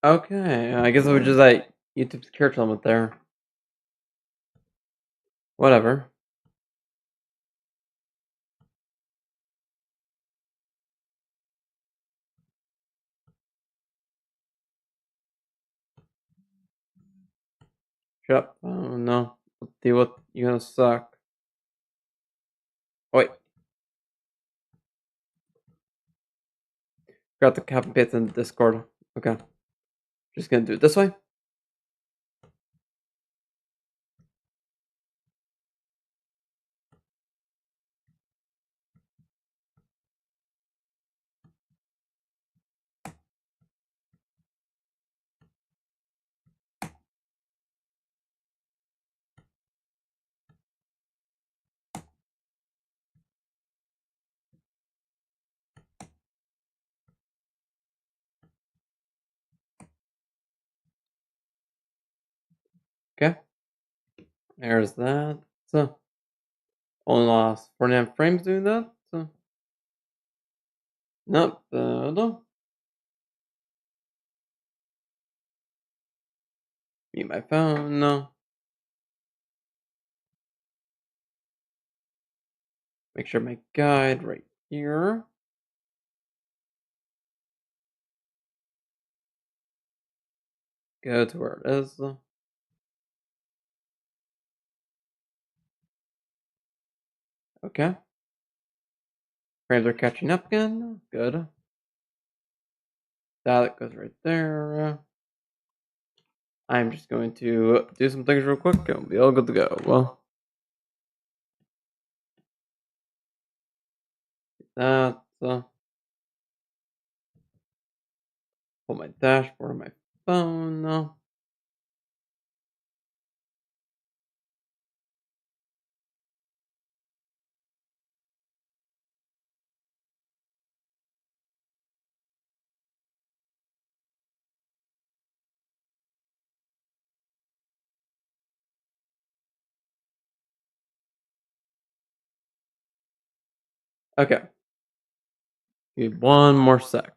Okay, I guess it was just like YouTube security element there. Whatever. Shut up. Oh no. Let's see what you're gonna suck. Wait, got the copy paste in Discord. Okay. Just gonna do it this way. Okay. There's that. So only lost 49 frames doing that. So nope. No. Mute my phone. No. Make sure my guide right here. Go to where it is. Okay. Frames are catching up again. Good. That goes right there. I'm just going to do some things real quick and we'll be all good to go. Well, that. Pull my dashboard on my phone. No. Okay. Need one more sec.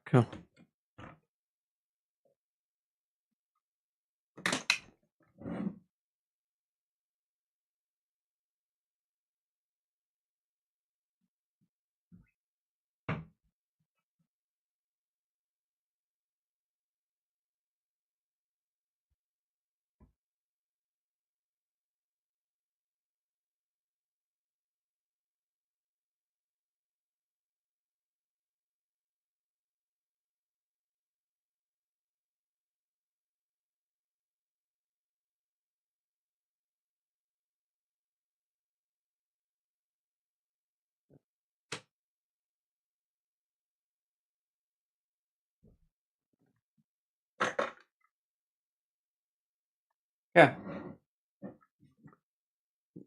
Yeah.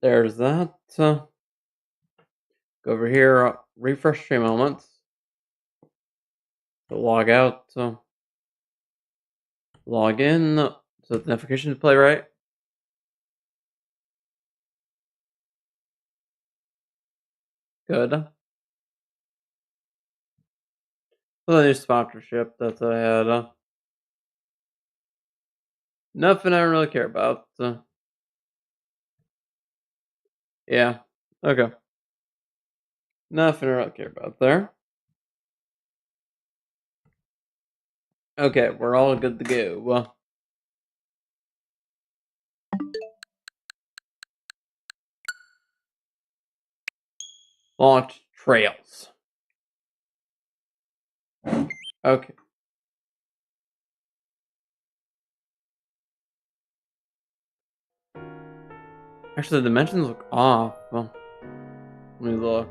There's that. Go over here, refresh stream elements. Log out. Log in. So the notifications play right. Good. So the new sponsorship that I had. Nothing I don't really care about. Yeah. Okay. Nothing I really care about there. Okay, we're all good to go. Launch trails. Okay. Actually, the dimensions look off. Well, let me look.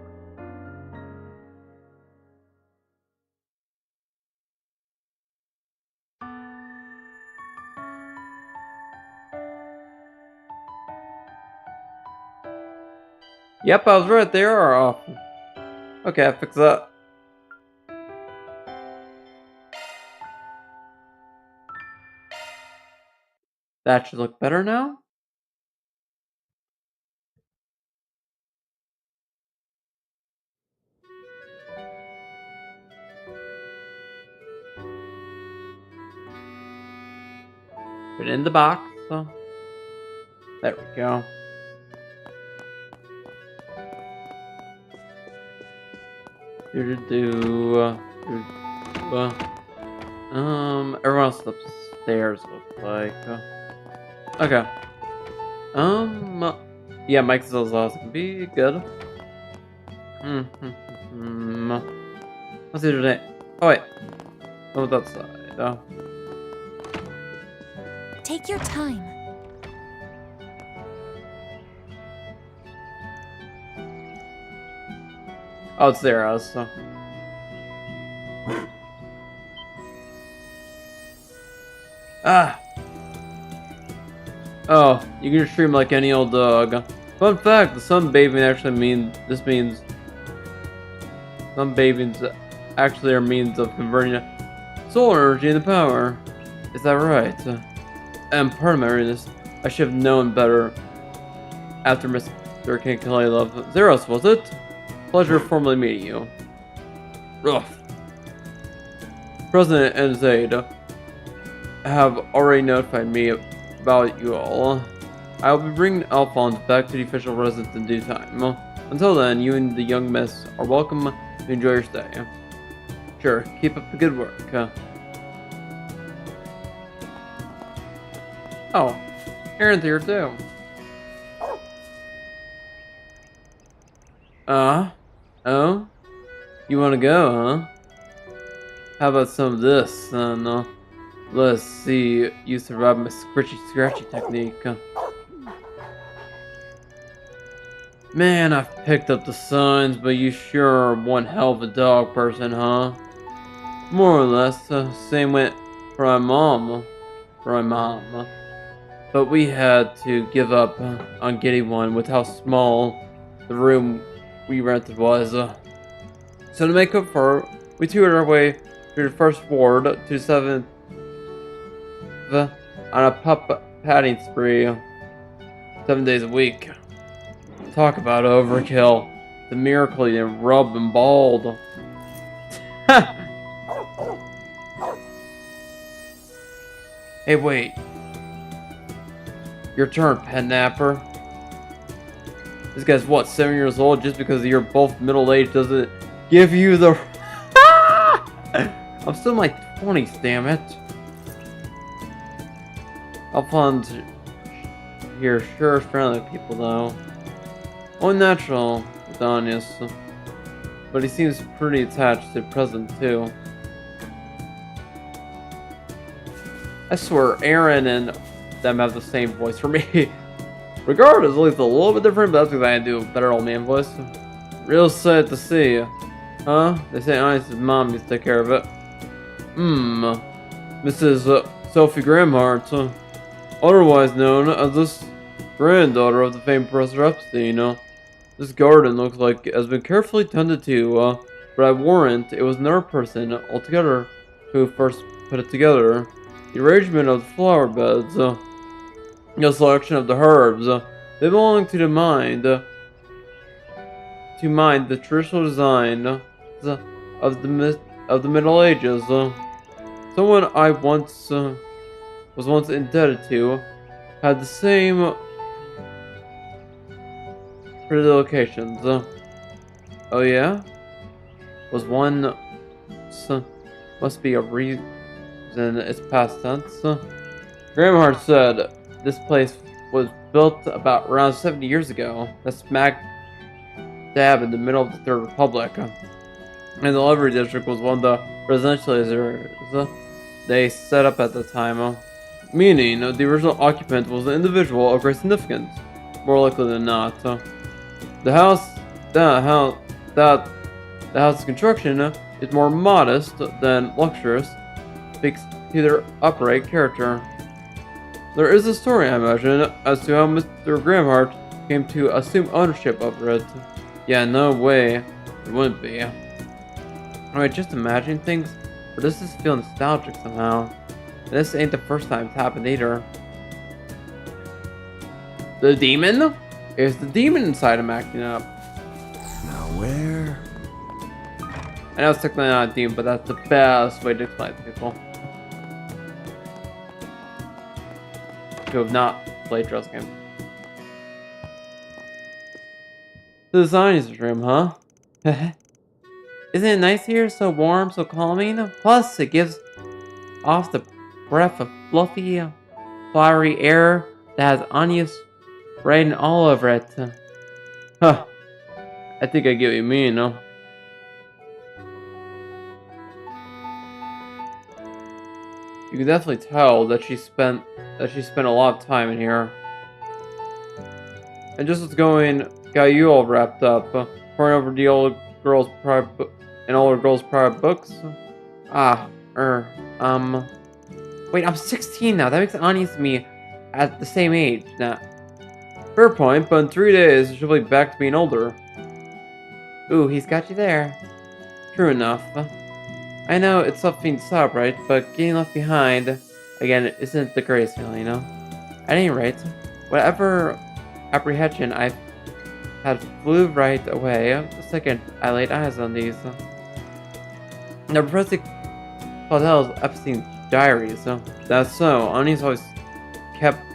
Yep, I was right. They are off. Okay, I fixed that. That should look better now. Put it in the box. There we go. Everyone else is upstairs, looks like. Okay. Yeah, Mike's as loud as it can be. Good. What's the other day? Oh, wait. Oh, that side. Take your time. Oh, it's there, so. Ah! Oh, you can stream like any old dog. Fun fact, the sunbathing actually means sunbathings actually are means of converting solar energy into power. Is that right? And pardon my rudeness, I should have known better after Mr. King Kelly Love Zeros, was it? Pleasure formally meeting you. Rough. President and Zaid have already notified me about you all. I will be bringing Alphonse back to the official residence in due time. Until then, you and the young miss are welcome to enjoy your stay. Sure, keep up the good work. Oh, Aaron's here too. Oh? You wanna go, huh? How about some of this, then? Let's see you survive my scratchy technique. Man, I've picked up the signs, but you sure are one hell of a dog person, huh? More or less, same went for my mom. But we had to give up on getting one with how small the room we rented was. So to make up for it, we toured our way through the first ward to 7th on a pup patting spree 7 days a week. Talk about overkill. The miracle you didn't rub and bald. Hey, wait. Your turn, pet napper. This guy's what, 7 years old? Just because you're both middle-aged doesn't give you the... I'm still in my 20s, damn it. Alphonse here sure is friendly with people, though. Unnatural, with honest. But he seems pretty attached to the present, too. I swear, Aaron and them have the same voice for me. Regardless, at least a little bit different, but that's because I do a better old man voice. Real sad to see. Huh? They say Ernest's mom used to take care of it. Mrs. Sophie Gramhart, otherwise known as this granddaughter of the famed Professor Epstein. This garden looks like it has been carefully tended to, but I warrant it was another person altogether who first put it together. The arrangement of the flower beds, the selection of the herbs, they belong to the mind. The traditional design of the Middle Ages. Someone I was once indebted to had the same predilections. Oh yeah? Was one must be a reason it's past tense. Gramhart said this place was built about around 70 years ago. That's smack dab in the middle of the Third Republic. And the livery district was one of the residential areas they set up at the time. Meaning, the original occupant was an individual of great significance, more likely than not. The house's construction is more modest than luxurious, speaks to their upright character. There is a story, I imagine, as to how Mr. Gramhart came to assume ownership of it. Yeah, no way it wouldn't be. Alright, just imagine things, but this is feel nostalgic somehow. And this ain't the first time it's happened either. The demon? It's the demon inside him acting up. Now where? I know it's technically not a demon, but that's the best way to explain it to people. who have not played Trails game. To the science room, huh? Isn't it nice here? So warm, so calming? Plus, it gives off the breath of fluffy, flowery air that has onions written all over it. Huh. I think I get what you mean, no? You can definitely tell that she spent a lot of time in here. And just what's got you all wrapped up, pouring over the old girl's private books. Wait, I'm 16 now. That makes Anya and me at the same age now. Fair point, but in 3 days she'll be back to being older. Ooh, he's got you there. True enough. I know it's something to celebrate, but getting left behind again isn't the greatest feeling, you know? At any rate, whatever apprehension I had flew right away the second I laid eyes on these. Now, Professor Claudel's Epstein's diaries. That's so. Ani's always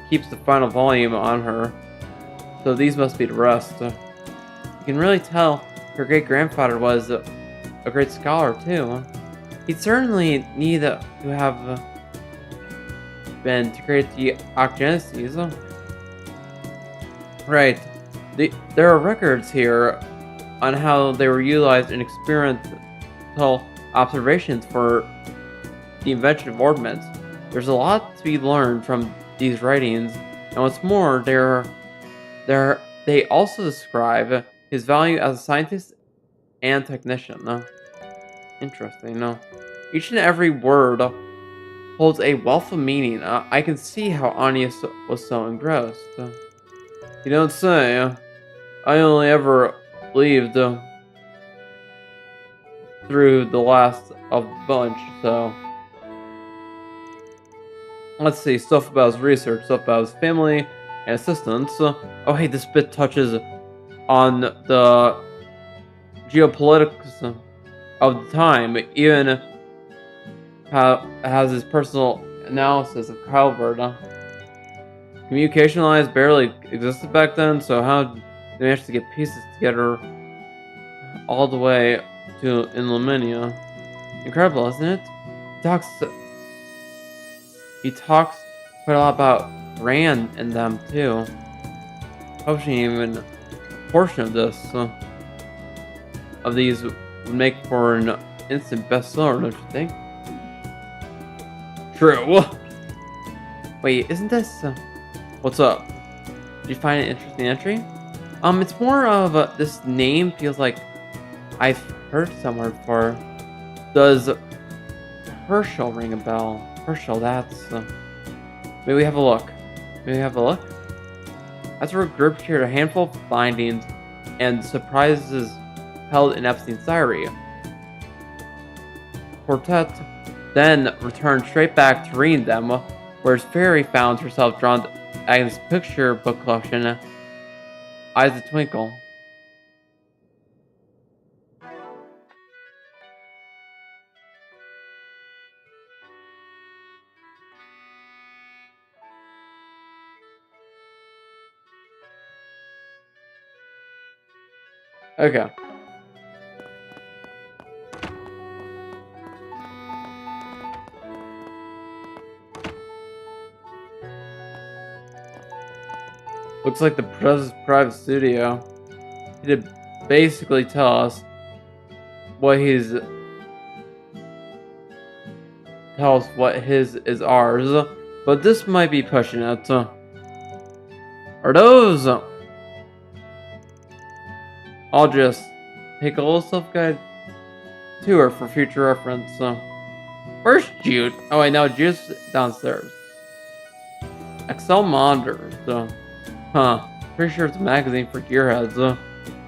keeps the final volume on her, so these must be the rest. You can really tell her great-grandfather was a great scholar, too. He'd certainly need to have been to create the Octogenesis. Right. There are records here on how they were utilized in experimental observations for the invention of ordnance. There's a lot to be learned from these writings, and what's more, they also describe his value as a scientist and technician. Interesting, no? Each and every word holds a wealth of meaning. I can see how Anya was so engrossed. You don't say. I only ever believed through the last of the bunch, so... Let's see, stuff about his research, stuff about his family and assistants. Oh hey, this bit touches on the geopolitics of the time, even has his personal analysis of Calvert. Communication lines barely existed back then, so how did they manage to get pieces together all the way to in Luminia? Incredible, isn't it? He talks quite a lot about Rand and them too. Hoping even a portion of these would make for an instant bestseller, don't you think? True. Wait, isn't this? What's up? Did you find an interesting entry? It's more of this name feels like I've heard somewhere before. Does Herschel ring a bell? Herschel, that's... Maybe we have a look. As we're grouped here, a handful of findings and surprises held in Epstein's diary. Quartet then returned straight back to reading them, where his fairy found herself drawn to Agnes' picture book collection, Eyes That Twinkle. Okay. Looks like the professor's private studio. He did basically tell us what his is ours, but this might be pushing it. Are those? I'll just take a little self-guided tour for future reference. Where's Jude? Oh wait, no, Jude's downstairs. Excel monitors. Pretty sure it's a magazine for gearheads.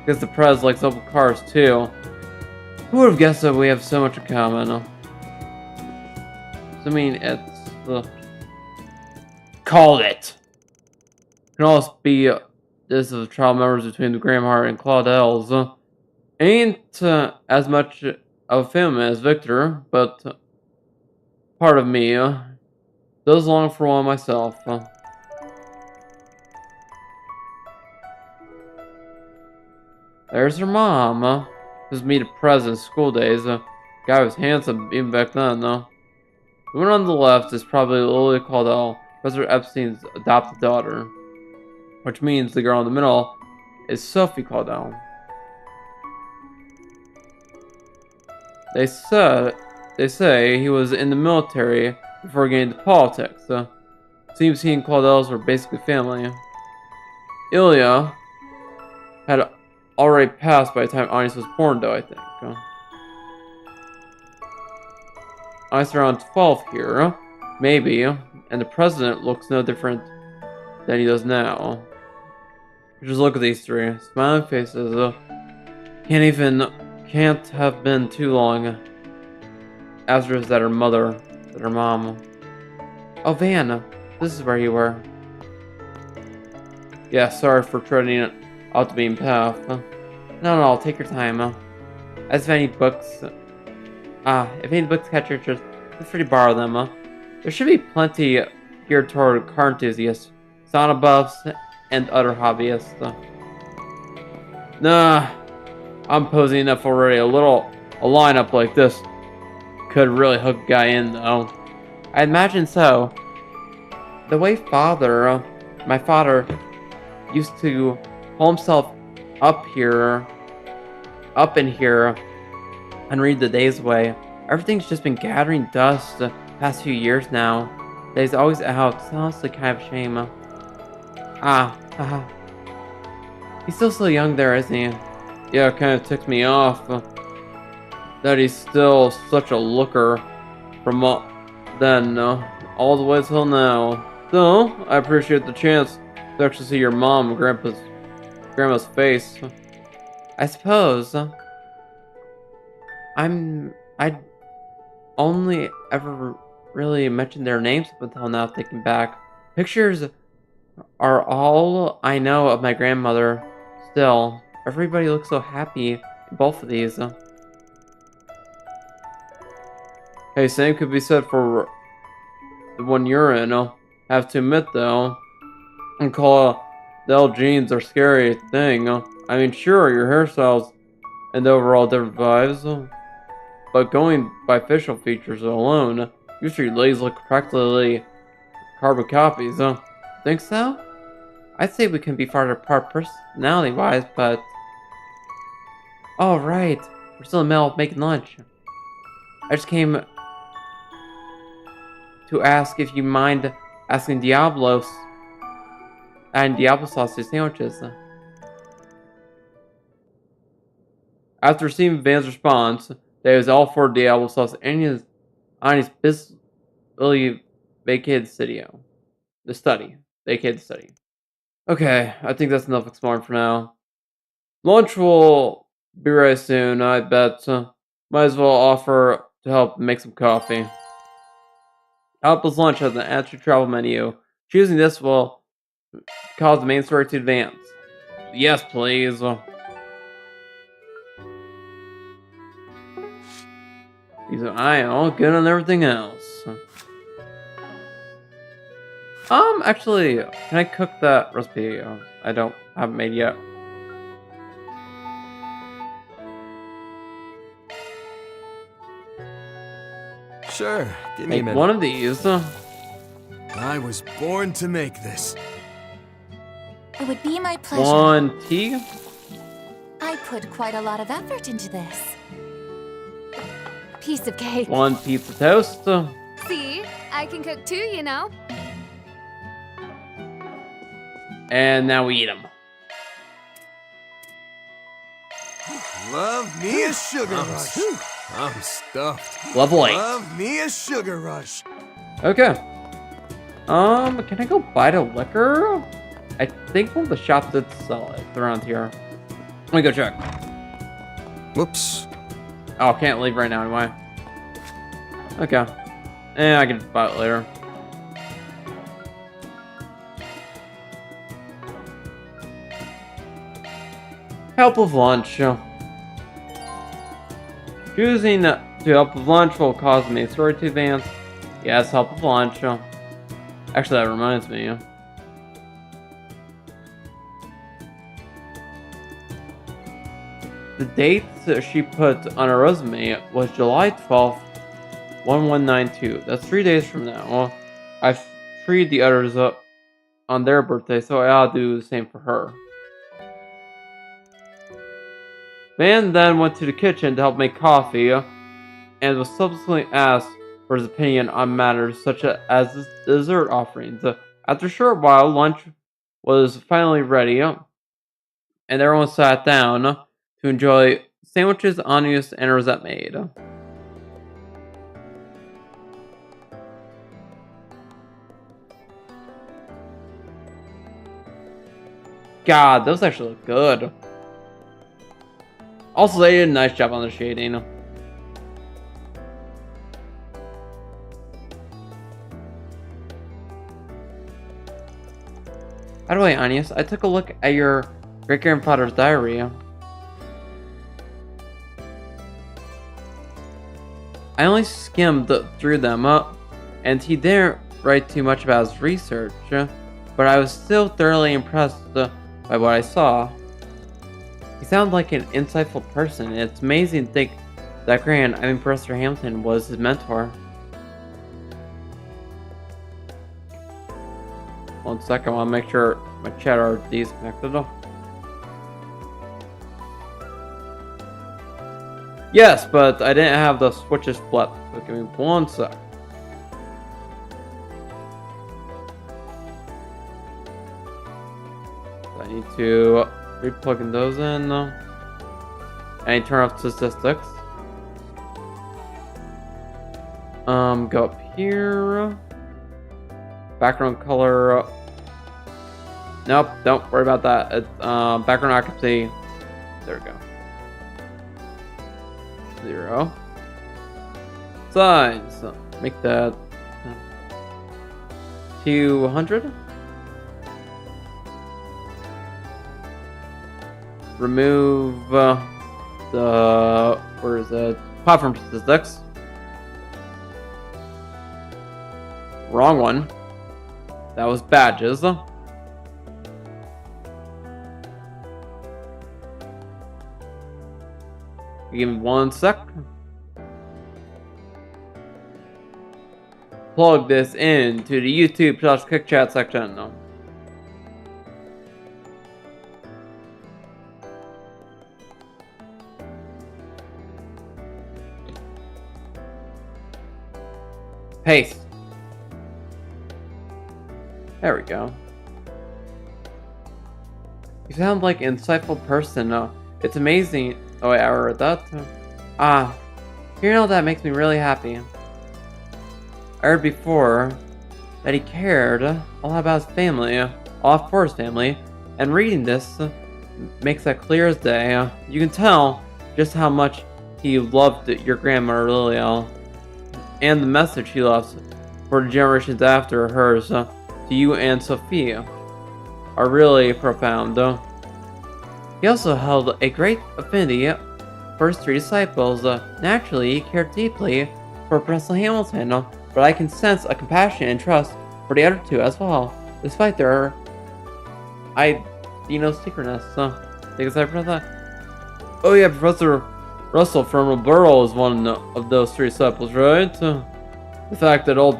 Guess the Prez likes open cars too. Who would have guessed that we have so much in common? I mean, it's called it. Can also be this of trial members between the Grahamheart and Claudels. Ain't as much of a family as Victor, but part of me does long for one myself. There's her mom. This was me to present school days. Guy was handsome even back then, though. The one on the left is probably Lily Caldwell, Professor Epstein's adopted daughter. Which means the girl in the middle is Sophie Caldwell. They say he was in the military before getting into politics. Seems he and Caldwell's were basically family. Ilya had already passed by the time Agnes was born, though, I think. Agnes around 12 here, maybe, and the president looks no different than he does now. Just look at these three smiling faces. Can't have been too long after that her mother, that her mom. Oh, Van, this is where you were. Yeah, sorry for treading out the beam path. No, take your time. As if any books, if any books catch your interest, feel free to borrow them. There should be plenty geared toward car enthusiasts, sauna buffs, and other hobbyists. Nah, I'm posing enough already. A lineup like this could really hook a guy in, though. I imagine so. The way my father, used to pull himself up in here, and read the days away. Everything's just been gathering dust the past few years now. He's always out. It's honestly kind of a shame. He's still so young there, isn't he? Yeah, it kind of ticks me off that he's still such a looker from then all the way till now. So, I appreciate the chance to actually see your mom and grandma's face. I suppose. I'd only ever really mentioned their names up until now, thinking back. Pictures are all I know of my grandmother. Still, everybody looks so happy in both of these. Hey, same could be said for the one you're in. I'll have to admit, though, and call the genes are a scary thing. I mean, sure, your hairstyles and the overall different vibes, but going by facial features alone, you three ladies look practically carbon copies. Think so? I'd say we can be farther apart personality-wise, but... Oh, right. We're still in the middle of making lunch. I just came to ask if you mind asking Diablo sauce to sandwiches. After receiving Van's response, that was all for Diablo sauce and his busily vacated studio. The study. Vacated study. Okay, I think that's enough exploring for now. Lunch will be ready soon, I bet. Might as well offer to help make some coffee. Alpa's lunch has an actual travel menu. Choosing this will cause the main story to advance. Yes, please. These are all good on everything else. Actually, can I cook that recipe? I haven't made yet. Sure, give me a Make minute. one of these. I was born to make this. It would be my pleasure. One tea. I put quite a lot of effort into this. Piece of cake. One piece of toast. See? I can cook too, you know. And now we eat them. Love me a sugar rush. I'm stuffed. Level 8. Love me a sugar rush. Okay. Can I go buy the liquor? I think one of the shops that sell it around here. Let me go check. Whoops. Oh, can't leave right now anyway. Okay. I can buy it later. Help with lunch. Choosing to help with lunch will cause me story to advance. Yes, help with lunch. Actually, that reminds me. The date she put on her resume was July 12th, 1192. That's 3 days from now. I've treated the others up on their birthday, so I'll do the same for her. Man then went to the kitchen to help make coffee, and was subsequently asked for his opinion on matters such as dessert offerings. After a short while, lunch was finally ready, and everyone sat down to enjoy sandwiches Anius and Rosette made. God, those actually look good. Also, they did a nice job on the shading. By the way, Anius, I took a look at your great-grandfather's diary. I only skimmed through them, and he didn't write too much about his research, but I was still thoroughly impressed by what I saw. He sounded like an insightful person, and it's amazing to think that Professor Hamilton was his mentor. 1 second, I want to make sure my chat are disconnected. Yes, but I didn't have the switches flipped, so give me 1 sec. So I need to replugging those in. I turn off statistics. Go up here. Background color. Nope, don't worry about that. It's background occupancy. There we go. 0. Size. Make that 200. Remove the where is it? Platform statistics. Wrong one. That was badges. Give me 1 sec. Plug this into the YouTube / Quick Chat section. Paste. There we go. You sound like an insightful person. It's amazing. Oh wait, I read that. Hearing all that makes me really happy. I heard before that he cared a lot about his family, all for his family, and reading this makes that clear as day. You can tell just how much he loved your grandmother Lilia, and the message he left for the generations after hers to you and Sophia are really profound. He also held a great affinity for his 3 disciples. Naturally, he cared deeply for Professor Hamilton, but I can sense a compassion and trust for the other 2 as well, despite their secretness. Take a second for that. Oh yeah, Professor Russell from Roberto is one of those 3 disciples, right? The fact that old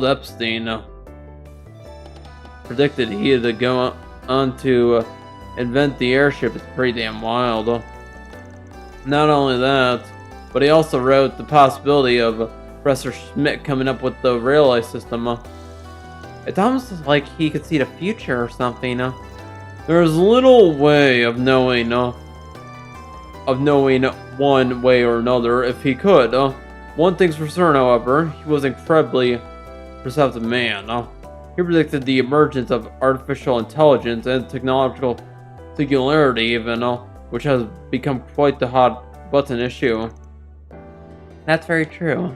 Epstein predicted he had to go on to invent the airship is pretty damn wild. Not only that, but he also wrote the possibility of Professor Schmidt coming up with the relay system. It's almost like he could see the future or something. There's little way of knowing one way or another if he could. One thing's for certain, however, he was an incredibly perceptive man. He predicted the emergence of artificial intelligence and technological singularity even, which has become quite the hot button issue. That's very true.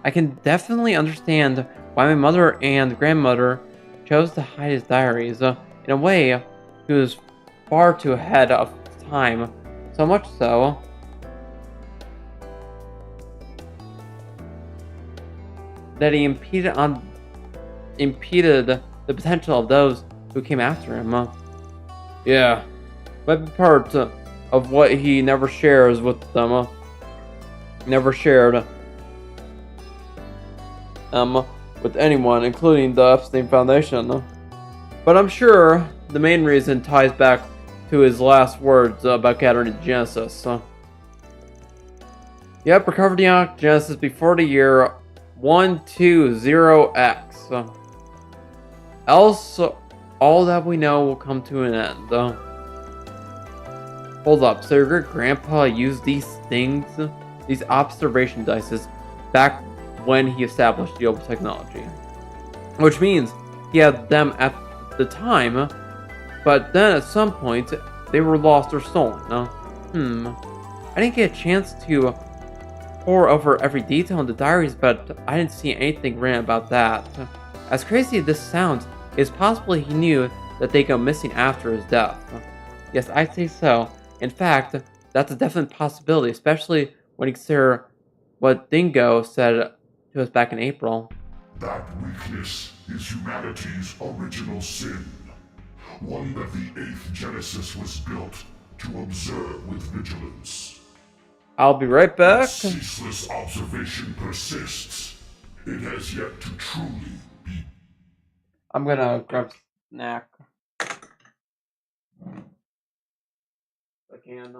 I can definitely understand why my mother and grandmother chose to hide his diaries. In a way, he was far too ahead of time. So much so that he impeded the potential of those who came after him. Yeah, might be part of what he never shares with them. Never shared with anyone, including the Epstein Foundation. But I'm sure the main reason ties back to his last words about gathering Genesis. Yep, recovered the Genesis before the year 120X. Else, all that we know will come to an end. Hold up, so your great-grandpa used these things, these observation dices, back when he established the old technology. Which means he had them at the time, but then at some point, they were lost or stolen. I didn't get a chance to pore over every detail in the diaries, but I didn't see anything written about that. As crazy as this sounds, it's possible he knew that they go missing after his death. Yes, I'd say so. In fact, that's a definite possibility, especially when you consider what Dingo said to us back in April. That weakness is humanity's original sin. One that the 8th Genesis was built to observe with vigilance. I'll be right back. Ceaseless observation persists. It has yet to truly be. I'm gonna grab a snack. I can.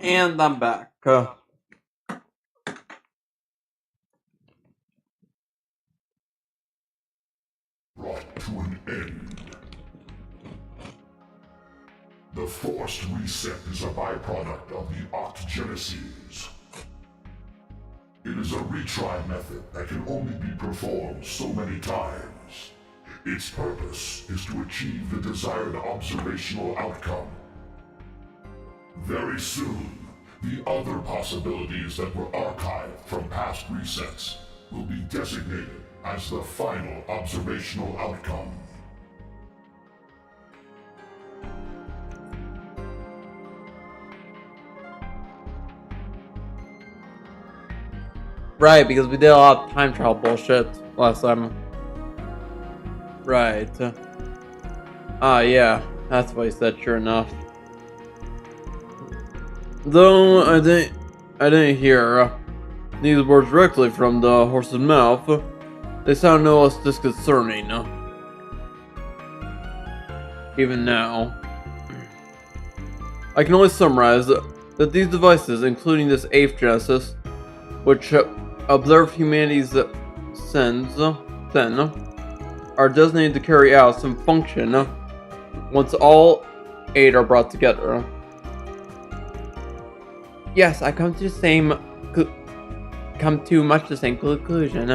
And I'm back. Brought to an end. The forced reset is a byproduct of the octogenesis. It is a retry method that can only be performed so many times. Its purpose is to achieve the desired observational outcome. Very soon, the other possibilities that were archived from past resets will be designated as the final observational outcome. Right, because we did a lot of time travel bullshit last time. Right. Yeah, that's what he said, sure enough. Though I didn't hear these words directly from the horse's mouth, they sound no less disconcerting. Even now. I can only summarize that these devices, including this 8th Genesis, which observe humanity's sins, are designated to carry out some function once all 8 are brought together. Yes, I come to much the same conclusion.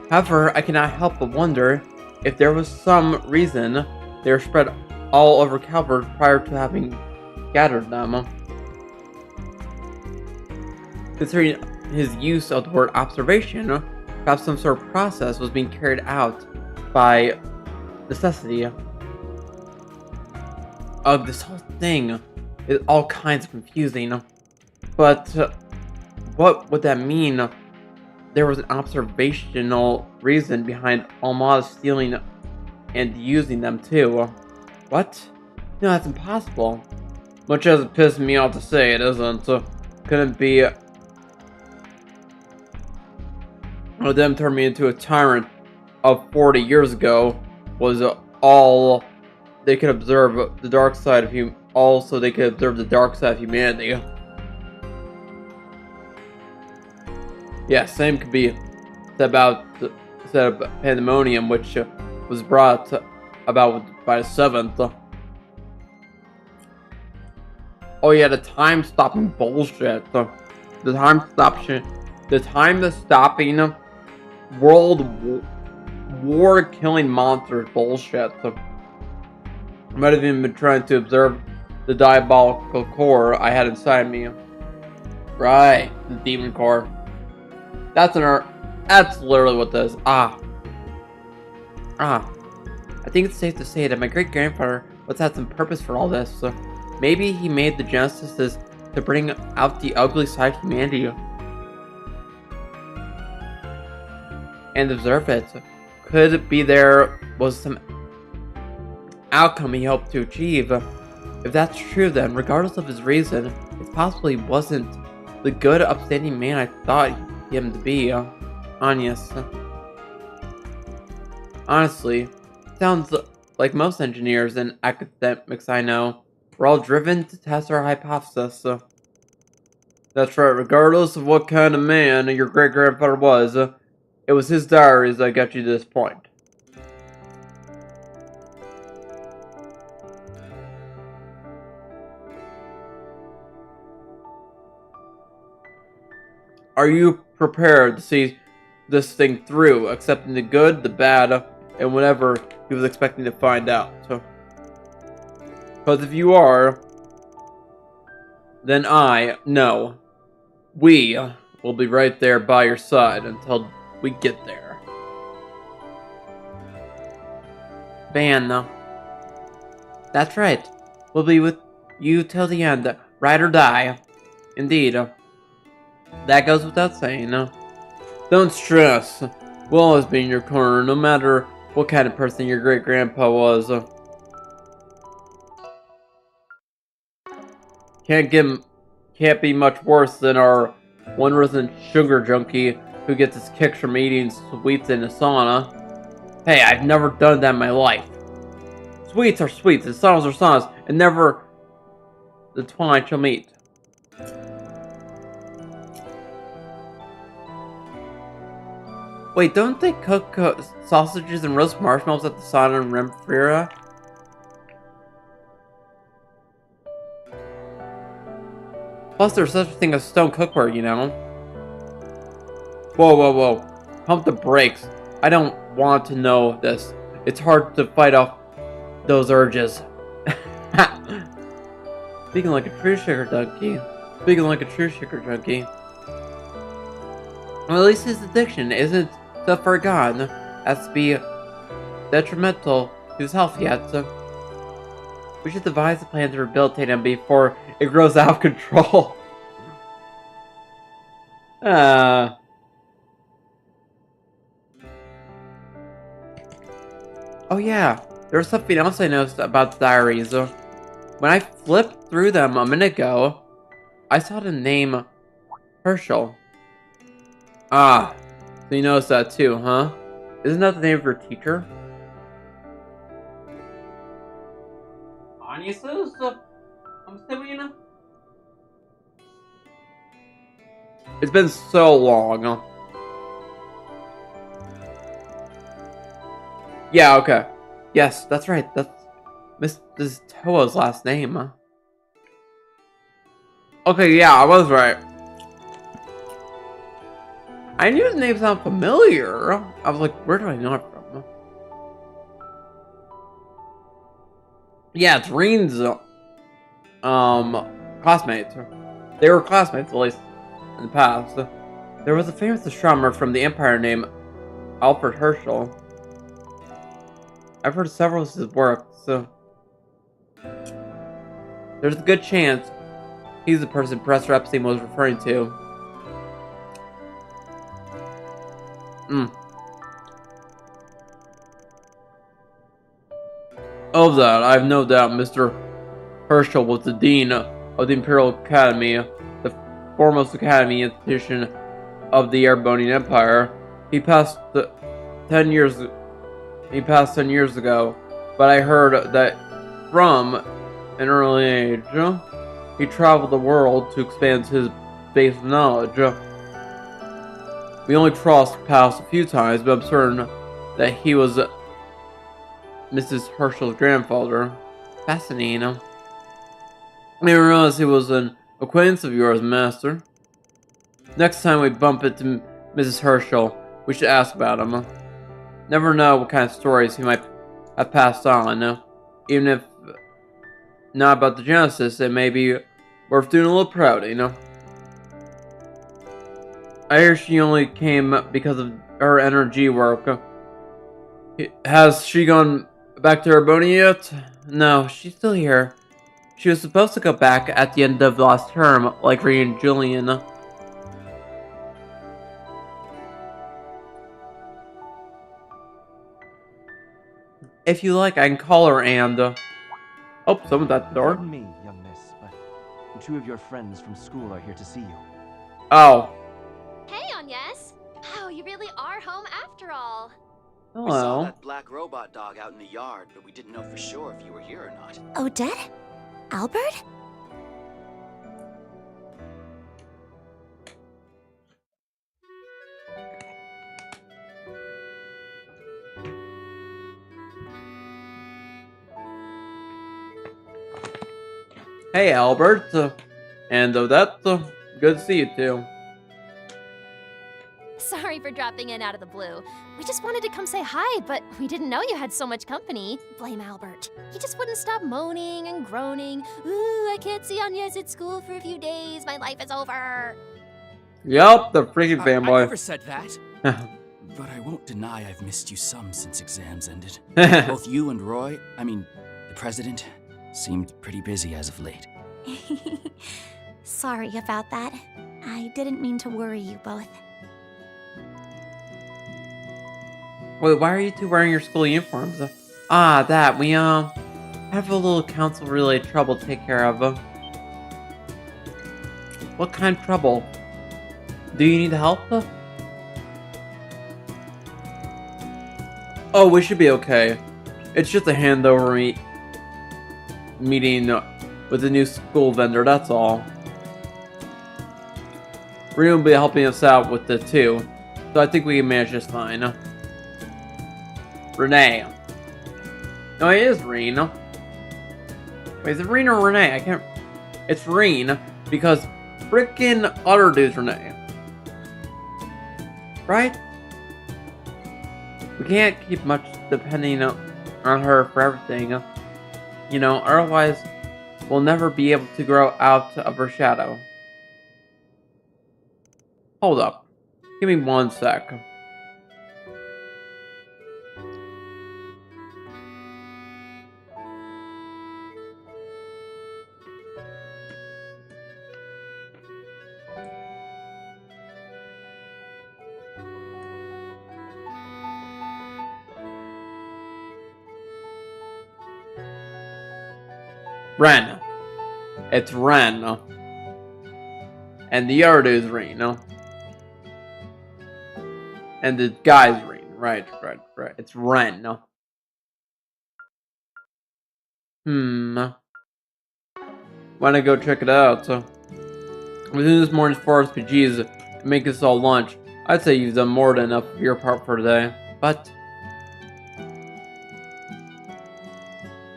However, I cannot help but wonder if there was some reason they were spread all over Calvert prior to having gathered them. Considering his use of the word observation, perhaps some sort of process was being carried out by necessity. Of this whole thing is all kinds of confusing. But what would that mean? There was an observational reason behind Almada stealing and using them too. What? No, that's impossible. Much as it pisses me off to say, it isn't. Couldn't be them turned me into a tyrant of 40 years ago was all they could observe the dark side of also they could observe the dark side of humanity. Yeah, same could be said about pandemonium, which was brought about by the 7th. Oh yeah, the time-stopping bullshit. The time-stopping world war-killing monsters bullshit. I might have even been trying to observe the diabolical core I had inside me. Right, the demon core. That's literally what this is. I think it's safe to say that my great-grandfather must have some purpose for all this. So maybe he made the Genesis to bring out the ugly side of humanity and observe it. Could it be there was some outcome he hoped to achieve? If that's true, then regardless of his reason, it possibly wasn't the good, upstanding man I thought him to be. Honestly, sounds like most engineers and academics I know. We're all driven to test our hypothesis. That's right, regardless of what kind of man your great-grandfather was, it was his diaries that got you to this point. Are you prepared to see this thing through, accepting the good, the bad, and whatever he was expecting to find out? Because if you are, then no, we will be right there by your side until we get there. Van, that's right. We'll be with you till the end, ride or die. Indeed. That goes without saying. Don't stress. We'll always be in your corner, no matter what kind of person your great-grandpa was. Can't be much worse than our one resident sugar junkie who gets his kicks from eating sweets in a sauna. Hey, I've never done that in my life. Sweets are sweets, and saunas are saunas, and never the twilight shall meet. Wait, don't they cook sausages and roast marshmallows at the sauna in Renfrew? Plus, there's such a thing as stone cookware, you know? Whoa, whoa, whoa. Pump the brakes. I don't want to know this. It's hard to fight off those urges. Speaking like a true sugar junkie. Speaking like a true sugar junkie. Well, at least his addiction isn't so far gone as to be detrimental to his health yet. So we should devise a plan to rehabilitate him before it grows out of control. Oh yeah, there was something else I noticed about the diaries. When I flipped through them a minute ago, I saw the name Herschel. Ah, so you noticed that too, huh? Isn't that the name of your teacher? It's been so long. Yeah, okay. Yes, that's right. That's Mrs. Toa's last name. Okay, yeah, I was right. I knew his name sounded familiar. I was like, where do I know it from? Yeah, it's Reen's classmates. They were classmates, at least in the past. There was a famous astronomer from the Empire named Alfred Herschel. I've heard several of his works, so there's a good chance he's the person Professor Epstein was referring to. Of that, I have no doubt Mr. Herschel was the Dean of the Imperial Academy, the foremost academy institution of the Airbonian Empire. He passed 10 years ago, but I heard that from an early age, he traveled the world to expand his base of knowledge. We only crossed paths a few times, but I'm certain that he was Mrs. Herschel's grandfather. Fascinating. I didn't realize he was an acquaintance of yours, Master. Next time we bump into Mrs. Herschel, we should ask about him. Never know what kind of stories he might have passed on. Even if not about the Genesis, it may be worth doing a little proud, you know? I hear she only came because of her energy work. Has she gone back to Arbonia yet? No, she's still here. She was supposed to go back at the end of last term, like Reen and Julian. If you like, I can call her and... Oh, someone's at the door. Pardon me, young miss, but two of your friends from school are here to see you. Oh. Hey, Agnes. Oh, you really are home after all. Hello. We saw that black robot dog out in the yard, but we didn't know for sure if you were here or not. Odette? Albert? Hey, Albert. And Odette. Good to see you too. Sorry for dropping in out of the blue. We just wanted to come say hi, but we didn't know you had so much company. Blame Albert. He just wouldn't stop moaning and groaning. Ooh, I can't see Agnes at school for a few days. My life is over. Yup, the freaking I fanboy. never said that. But I won't deny I've missed you some since exams ended. Both you and Roy, the president, seemed pretty busy as of late. Sorry about that. I didn't mean to worry you both. Wait, why are you two wearing your school uniforms? That. We, have a little council-related trouble to take care of. What kind of trouble? Do you need help? Oh, we should be okay. It's just a handover meeting with the new school vendor, that's all. Reen will be helping us out with it too. So I think we can manage just fine. Renee. No, it is Reen. Wait, is it Reen or Renee? I can't... It's Reen, because frickin' other dude's Renee. Right? We can't keep much depending on her for everything. You know, otherwise we'll never be able to grow out of her shadow. Hold up. Give me 1 sec. Ren. It's Ren. And the other dude's Reen. And the guy's Reen. Right. It's Ren. Wanna go check it out. Within this morning's 4 RPGs to make us all lunch, I'd say you've done more than enough of your part for today. But...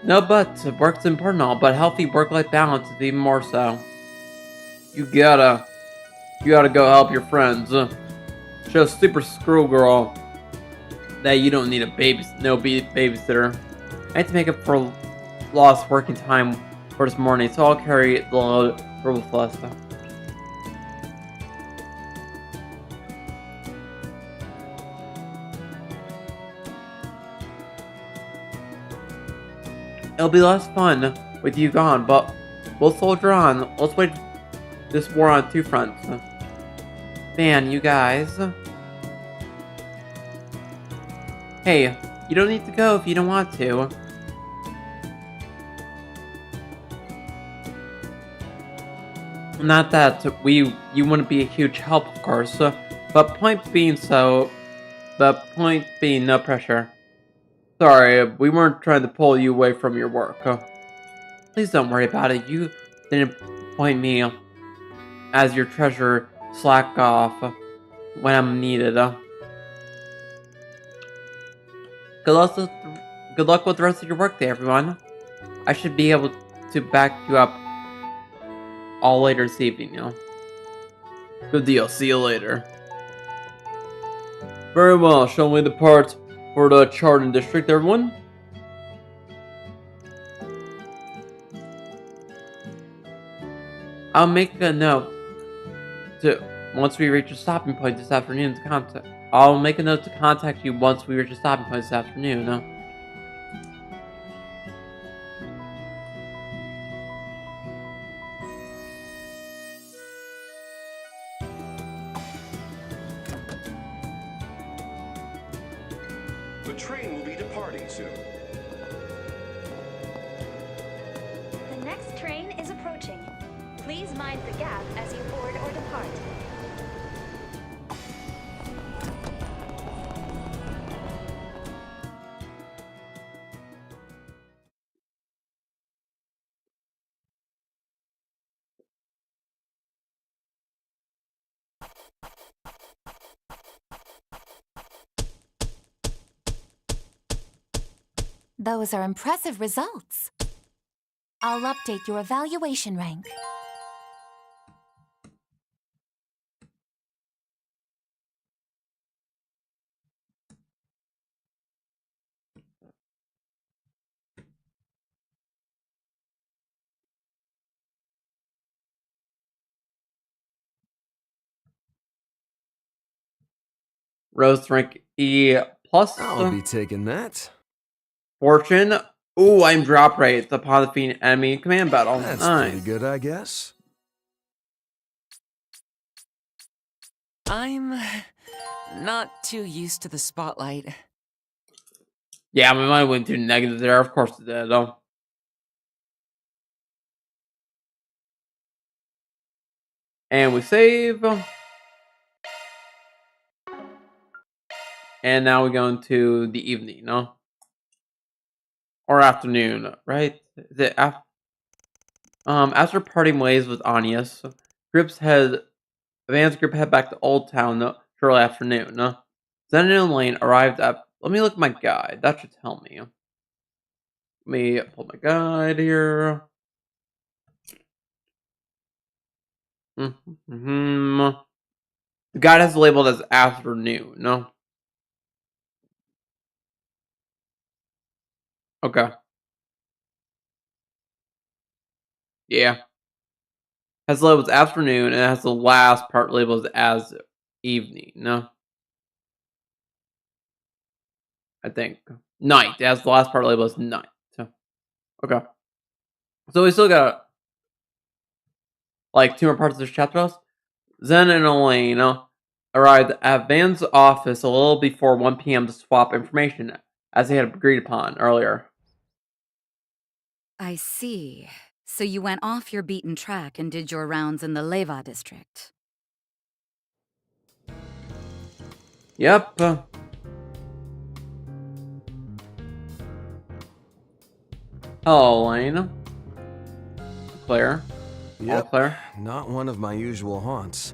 No buts, work's important and all, but healthy work-life balance is even more so. You gotta go help your friends. Show Super Screw Girl that you don't need a babysitter. I have to make up for lost working time for this morning, so I'll carry the load for Celeste. It'll be less fun with you gone, but we'll soldier on. Let's wait this war on 2 fronts. Man, you guys. Hey, you don't need to go if you don't want to. Not that you wouldn't be a huge help, of course, but point being, no pressure. Sorry, we weren't trying to pull you away from your work. Please don't worry about it. You didn't appoint me as your treasurer. Slack off when I'm needed. Good luck with the rest of your workday, everyone. I should be able to back you up all later this evening, Good deal. See you later. Very well. Show me the parts for the Chardon District, everyone. I'll make a note once we reach a stopping point this afternoon to contact. I'll make a note to contact you once we reach a stopping point this afternoon. The train will be departing soon. The next train is approaching. Please mind the gap as you board or depart. Those are impressive results. I'll update your evaluation rank. Rose rank E+. I'll be taking that. Fortune. Ooh, I'm drop rates upon defeating enemy in command battle. That's nice. pretty good, I guess. I'm not too used to the spotlight. Yeah, my mind went too negative there. Of course it did. And we save. And now we go into the evening, or afternoon, right? Is it after parting ways with Anius, Advanced group head back to Old Town to shortly afternoon. Zen and Elaine arrived at... Let me look at my guide. That should tell me. Let me pull my guide here. The guide has labeled as afternoon. Okay. Yeah. Has labeled as afternoon, and it has the last part labeled as evening. I think. Night. It has the last part labeled as night. So, okay. So we still got like 2 more parts of this chapter. Zen and Elaine arrived at Van's office a little before 1 p.m. to swap information, as they had agreed upon earlier. I see. So you went off your beaten track and did your rounds in the Leva district. Yep. Hello, Elaine. Claire. Yep, Claire. not one of my usual haunts.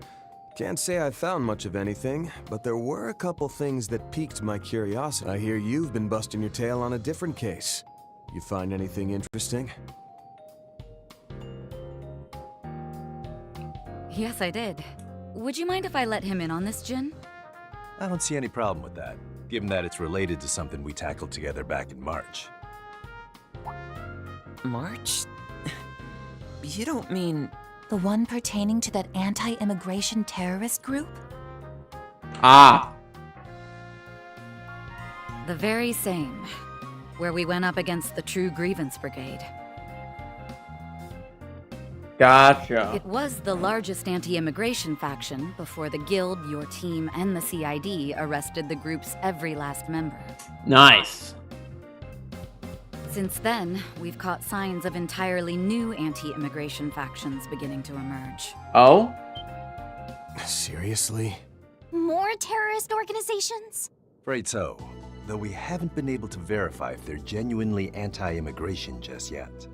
Can't say I found much of anything, but there were a couple things that piqued my curiosity. I hear you've been busting your tail on a different case. You find anything interesting? Yes, I did. Would you mind if I let him in on this, Jin? I don't see any problem with that, given that it's related to something we tackled together back in March. March? You don't mean... The one pertaining to that anti-immigration terrorist group? Ah. The very same. Where we went up against the True Grievance Brigade. Gotcha. It was the largest anti-immigration faction before the Guild, your team, and the CID arrested the group's every last member. Nice. Since then, we've caught signs of entirely new anti-immigration factions beginning to emerge. Oh? Seriously? More terrorist organizations? Afraid so, though we haven't been able to verify if they're genuinely anti-immigration just yet.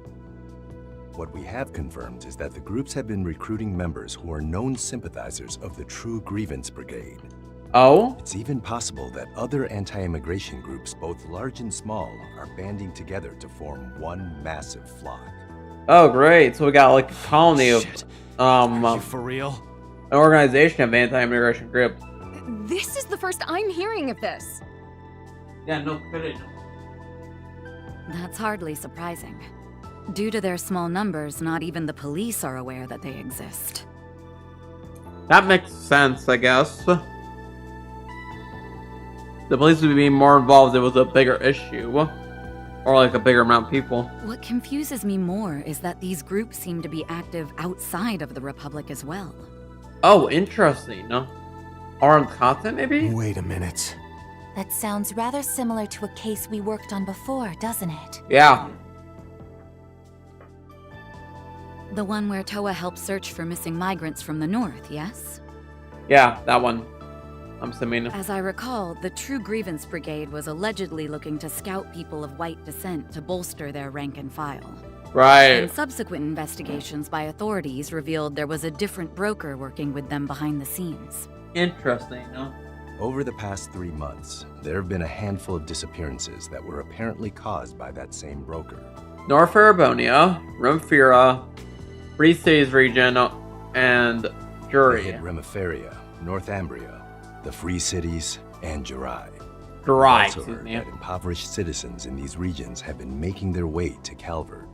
What we have confirmed is that the groups have been recruiting members who are known sympathizers of the True Grievance Brigade. Oh? It's even possible that other anti-immigration groups, both large and small, are banding together to form one massive flock. Oh, great. So we got like a colony of, Are you for real? an organization of anti-immigration groups. This is the first I'm hearing of this. Yeah, no kidding. That's hardly surprising. Due to their small numbers, not even the police are aware that they exist. That makes sense, I guess. The police would be more involved if it was a bigger issue. Or like a bigger amount of people. What confuses me more is that these groups seem to be active outside of the Republic as well. Oh, interesting. Armed content, maybe? Wait a minute. That sounds rather similar to a case we worked on before, doesn't it? Yeah. The one where Toa helped search for missing migrants from the north, yes? Yeah, that one. I'm assuming. As I recall, the True Grievance Brigade was allegedly looking to scout people of white descent to bolster their rank and file. Right. And subsequent investigations by authorities revealed there was a different broker working with them behind the scenes. Interesting, Over the past 3 months, there have been a handful of disappearances that were apparently caused by that same broker. North Arabonia, Remfira, Free Cities region, and Jury. They hit Remiferia, North Ambria, the Free Cities, and Jurai. Jurai, Also heard that impoverished citizens in these regions have been making their way to Calvert.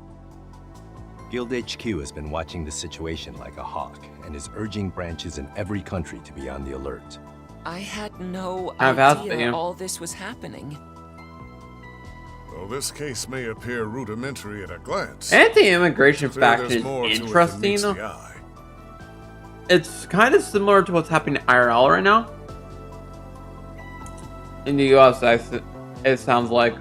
Guild HQ has been watching the situation like a hawk and is urging branches in every country to be on the alert. I had no Have has idea been. all this was happening. Though this case may appear rudimentary at a glance, Anti-immigration I fear there's faction more to is it than interesting. meets the eye. It's kind of similar to what's happening in IRL right now. In the US, it sounds like.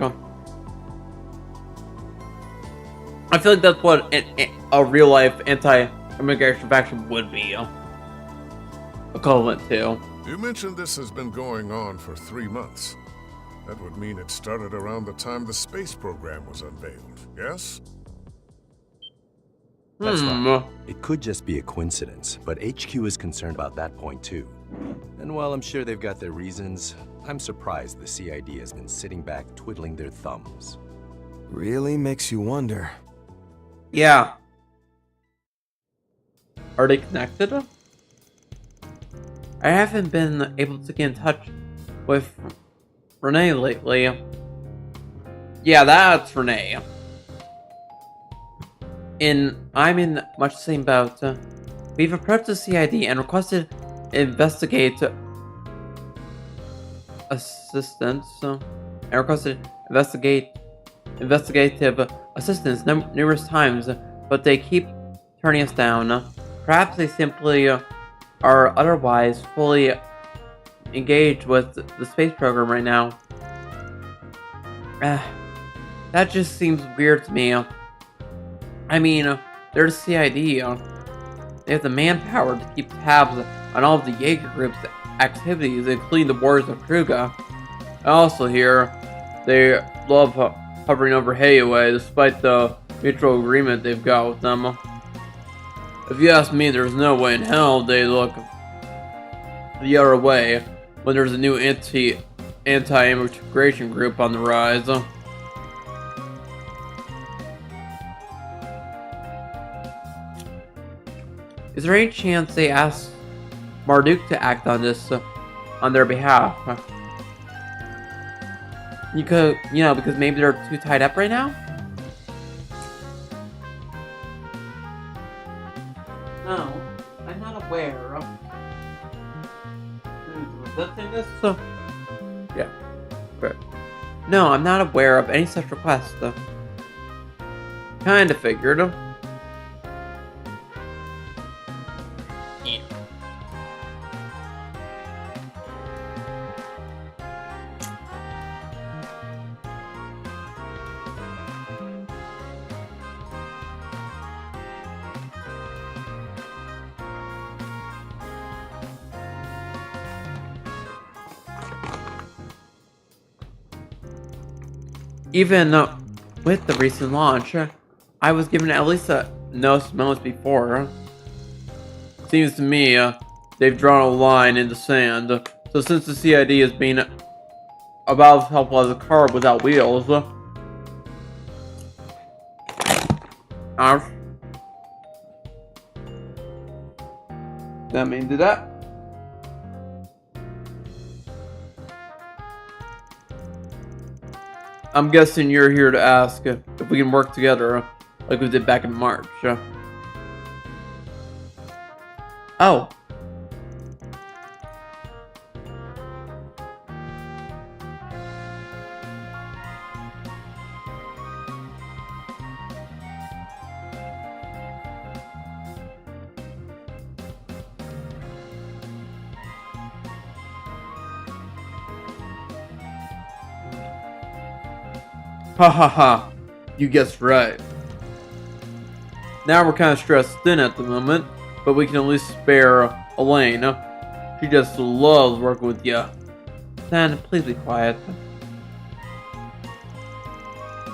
I feel like that's what a real-life anti-immigration faction would be equivalent to. You mentioned this has been going on for 3 months. That would mean it started around the time the space program was unveiled, yes? That's right. It could just be a coincidence, but HQ is concerned about that point too. And while I'm sure they've got their reasons, I'm surprised the CID has been sitting back twiddling their thumbs. Really makes you wonder. Yeah. Are they connected? I haven't been able to get in touch with Renee lately. Yeah, that's Renee. I'm in much the same boat. We've approached the CID and requested investigative assistance numerous times, but they keep turning us down. Perhaps they simply are otherwise fully engaged with the space program right now. That just seems weird to me. I mean, they're the CID. They have the manpower to keep tabs on all of the Jaeger group's activities, including the Wars of Kruga. I also hear they love hovering over Heihae despite the mutual agreement they've got with them. If you ask me, there's no way in hell they look the other way when there's a new anti-immigration group on the rise. Is there any chance they ask Marduk to act on this on their behalf? Because maybe they're too tied up right now? No, I'm not aware of resisting this. Yeah, correct. No, I'm not aware of any such request. Kinda figured. Even with the recent launch, I was given at least a notice moments before. Seems to me they've drawn a line in the sand. So since the CID is being about as helpful as a car without wheels, that mean do that? I'm guessing you're here to ask if we can work together like we did back in March. Oh. Ha ha ha, you guessed right. Now we're kind of stressed thin at the moment, but we can at least spare Elaine. She just loves working with you. Then, please be quiet.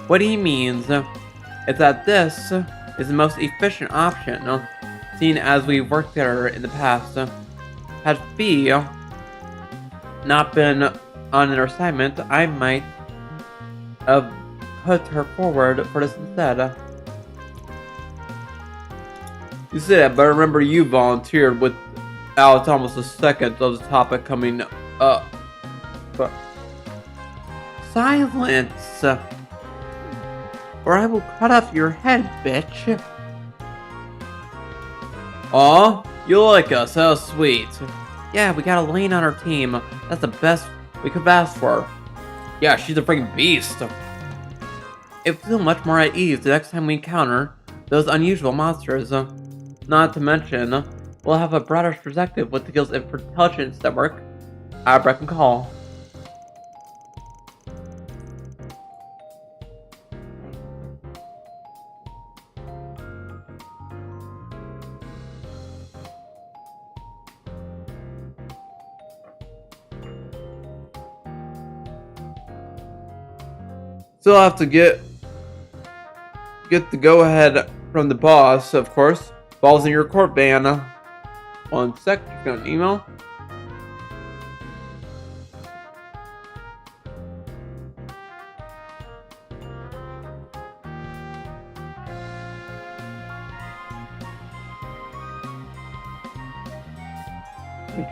What he means is that this is the most efficient option, seeing as we've worked together in the past. Had Fee not been on an assignment, I might have put her forward for this instead. You say that, but I remember you volunteered without almost a second of the topic coming up. But silence, or I will cut off your head, bitch. Aw, you like us, how sweet. Yeah, we got Elaine on our team. That's the best we could ask for. Yeah, she's a freaking beast. It feels much more at ease the next time we encounter those unusual monsters. Not to mention, we'll have a broader perspective with the Guild's intelligence network at beck and call. Still have to get the go-ahead from the boss, of course. Balls in your court, Banna. 1 sec, just got an email.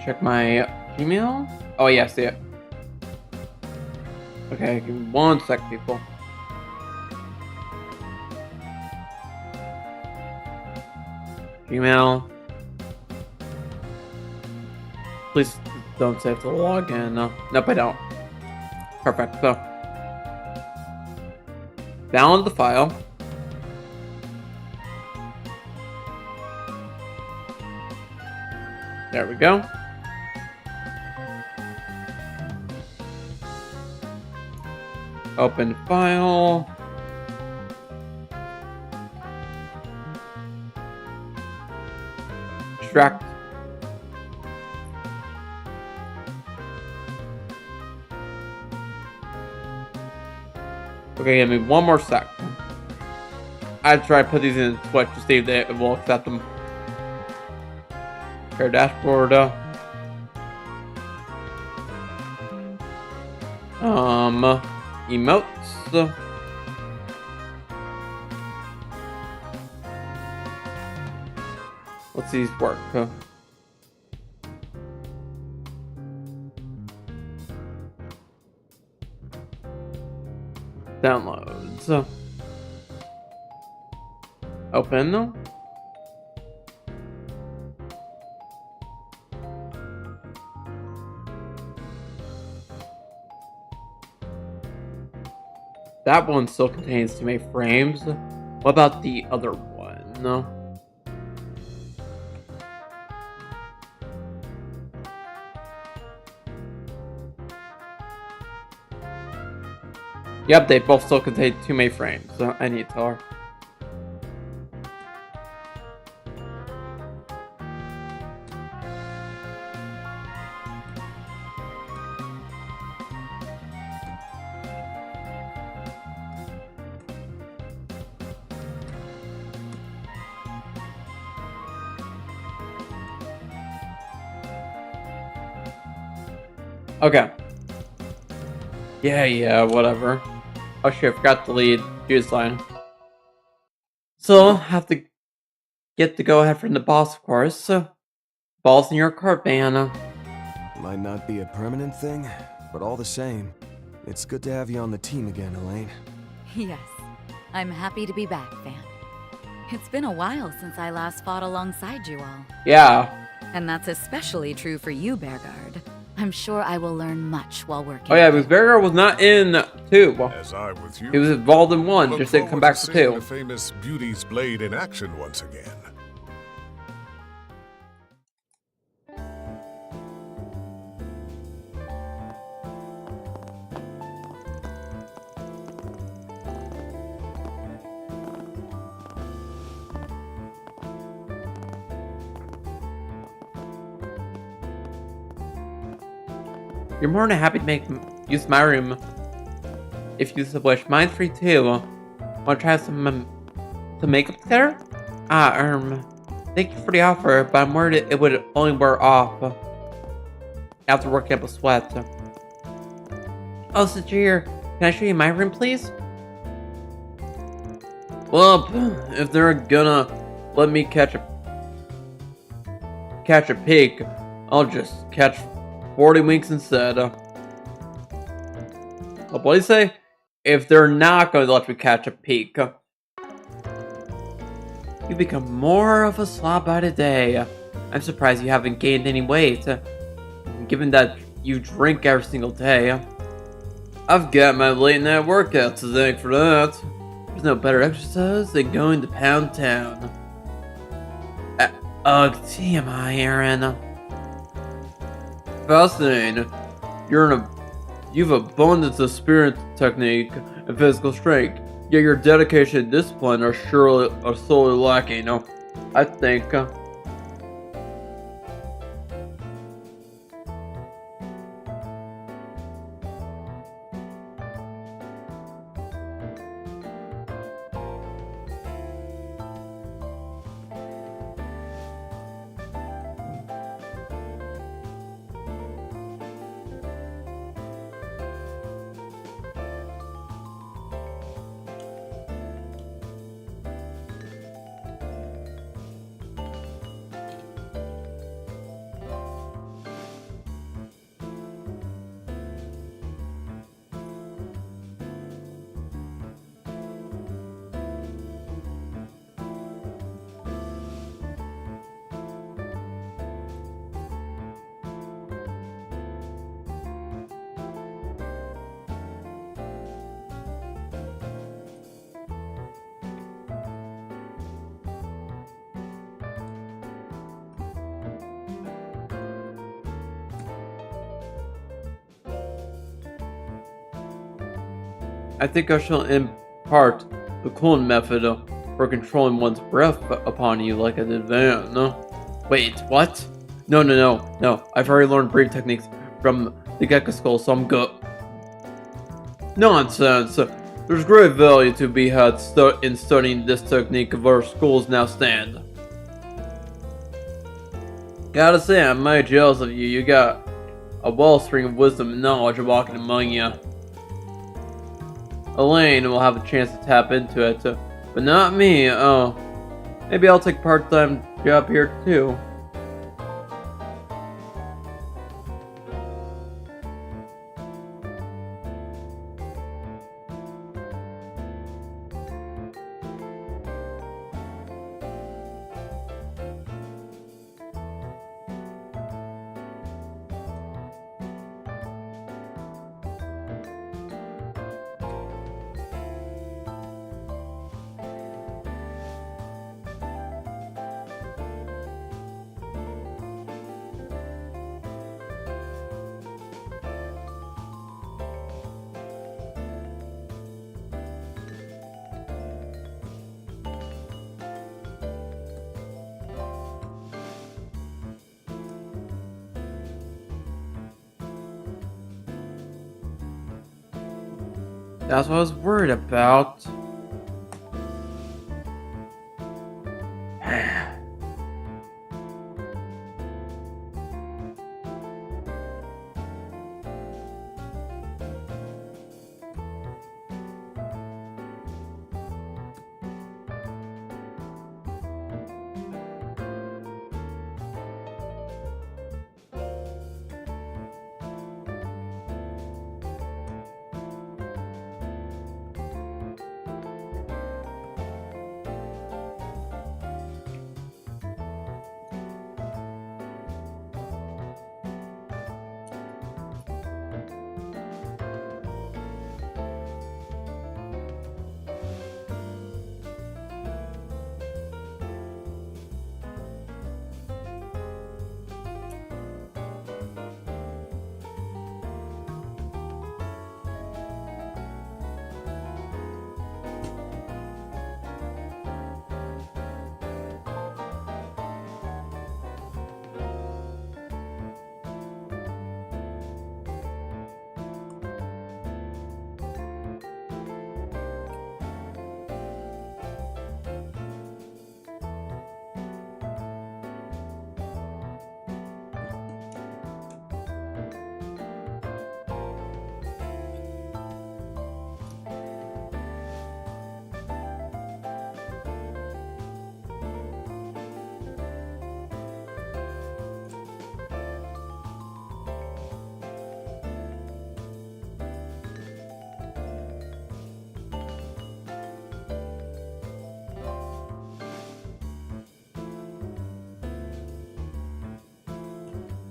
Check my email. Oh yeah, see it. Okay, give me 1 sec, people. Gmail. Please don't say I have to log in. No. Nope, I don't. Perfect. So, download the file. There we go. Open file. Extract. Okay, give me 1 more sec. I try to put these in Switch to see if it will accept them. Share dashboard. Emotes. Let's see these work. Downloads. Open. That one still contains too many frames. What about the other one? No. Yep, they both still contain too many frames. So I need to tell her. Okay. Yeah, whatever. Oh shit, I forgot to lead Judas line. So, have to get the go-ahead from the boss, of course. So, ball's in your court, man. Might not be a permanent thing, but all the same, it's good to have you on the team again, Elaine. Yes, I'm happy to be back, Van. It's been a while since I last fought alongside you all. Yeah. And that's especially true for you, Bearguard. I'm sure I will learn much while working. Oh yeah, because Bearguard was not in 2. As I with you, he was involved in 1, just didn't come back for 2. The famous Beauty's Blade in action once again. You're more than happy to use my room if you so wish. Mine's free too. Wanna try some makeup together? Thank you for the offer, but I'm worried it would only wear off after working up a sweat. Oh, since you're here, can I show you my room, please? Well, if they're gonna let me catch a peek, I'll just catch 40 winks instead. What do you say? If they're not going to let me catch a peek. You become more of a slob by the day. I'm surprised you haven't gained any weight, given that you drink every single day. I've got my late night workouts to thank for that. There's no better exercise than going to Pound Town. TMI, Aaron. Fascinating. You've abundance of spirit, technique, and physical strength. Yet your dedication and discipline are sorely lacking. I think. I think I shall impart the cooling method for controlling one's breath upon you like I did Van. Wait, what? No. I've already learned breathing techniques from the Gecko Skull, so I'm good. Nonsense. There's great value to be had in studying this technique of our schools now stand. Gotta say, I'm mighty jealous of you. You got a wellspring of wisdom and knowledge walking among you. Elaine will have a chance to tap into it, but not me. Oh, maybe I'll take a part-time job here too. That's what I was worried about.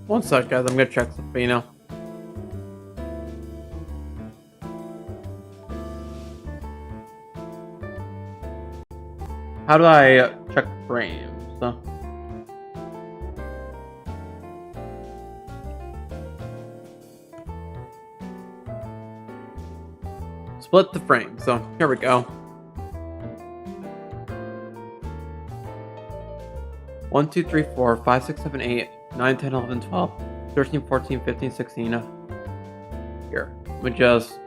One sec, guys. I'm gonna check something now. How do I check frames? Split the frame. So here we go. 1, 2, 3, 4, 5, 6, 7, 8, 9, 10, 11, 12, 13, 14, 15, 16. Here. Let me just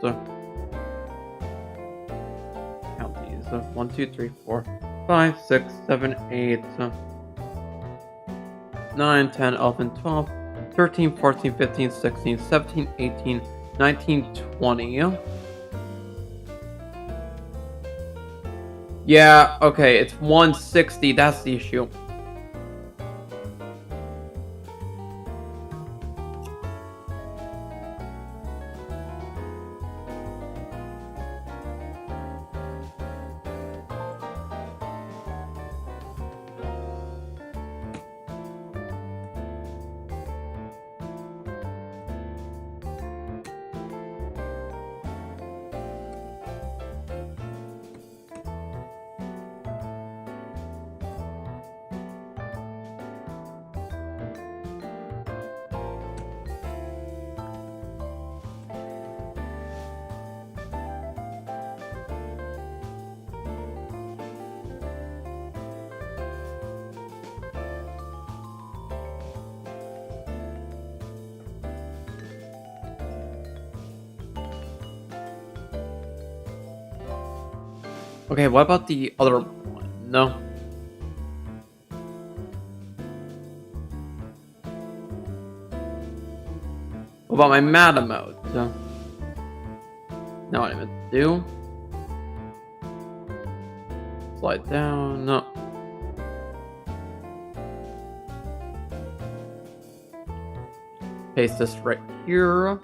count these. 1, 2, 3, 4, 5, 6, 7, 8, 9, 10, 11, 12, 13, 14, 15, 16, 17, 18, 19, 20. Yeah, okay, it's 160. That's the issue. Okay, what about the other one? No. What about my meta mode? Now what I meant to do. Slide down. No. Paste this right here.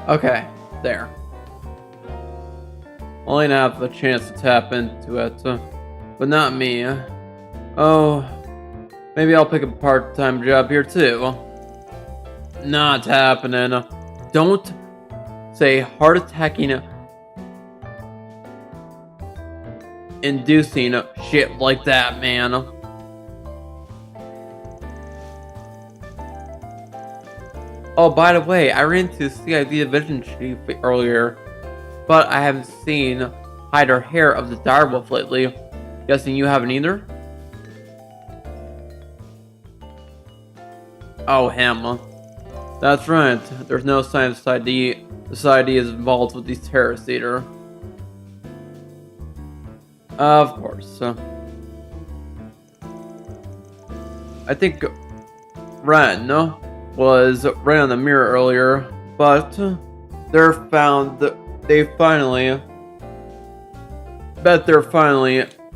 Okay, there. Only have a chance to tap into it, but not me. Oh, maybe I'll pick a part-time job here too. Not happening. Don't say heart attacking inducing shit like that, man. Oh, by the way, I ran into CID Division Chief earlier, but I haven't seen hide or hair of the direwolf lately. Guessing you haven't either? Oh, him. That's right. There's no sign of CID. The CID is involved with these terrorists either. Of course. I think Ren was right on the mirror earlier, but they're finally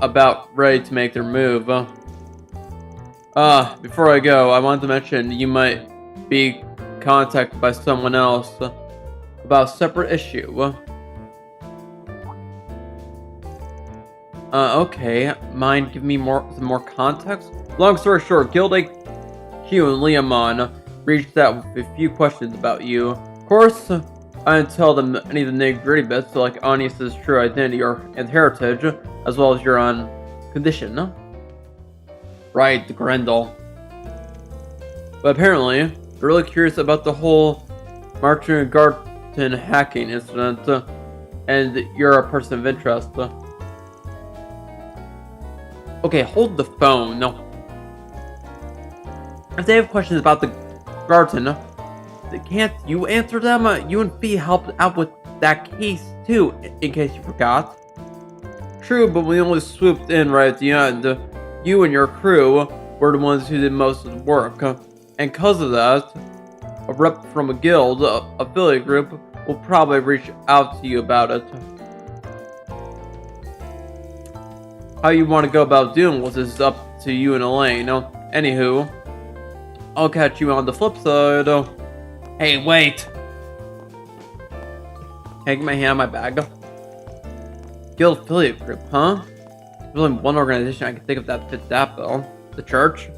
about ready to make their move. Before I go, I wanted to mention you might be contacted by someone else about a separate issue. Okay, mind giving me some more context? Long story short, Guild HQ and Leomon reached out with a few questions about you. Of course, I didn't tell them any of the nitty-gritty bits, like Anius' true identity and heritage, as well as your own condition. Right, Grendel. But apparently, they're really curious about the whole Martin Garten hacking incident, and you're a person of interest. Okay, hold the phone. If they have questions about the Garten, can't you answer them? You and Fee helped out with that case too, in case you forgot. True, but we only swooped in right at the end. You and your crew were the ones who did most of the work, and because of that, a rep from a guild, affiliate group, will probably reach out to you about it. How you want to go about dealing with this is up to you and Elaine. Anywho, I'll catch you on the flip side. Hey, wait! Can I get my hand in my bag? Guild affiliate group, huh? There's only one organization I can think of that fits that bill. The church?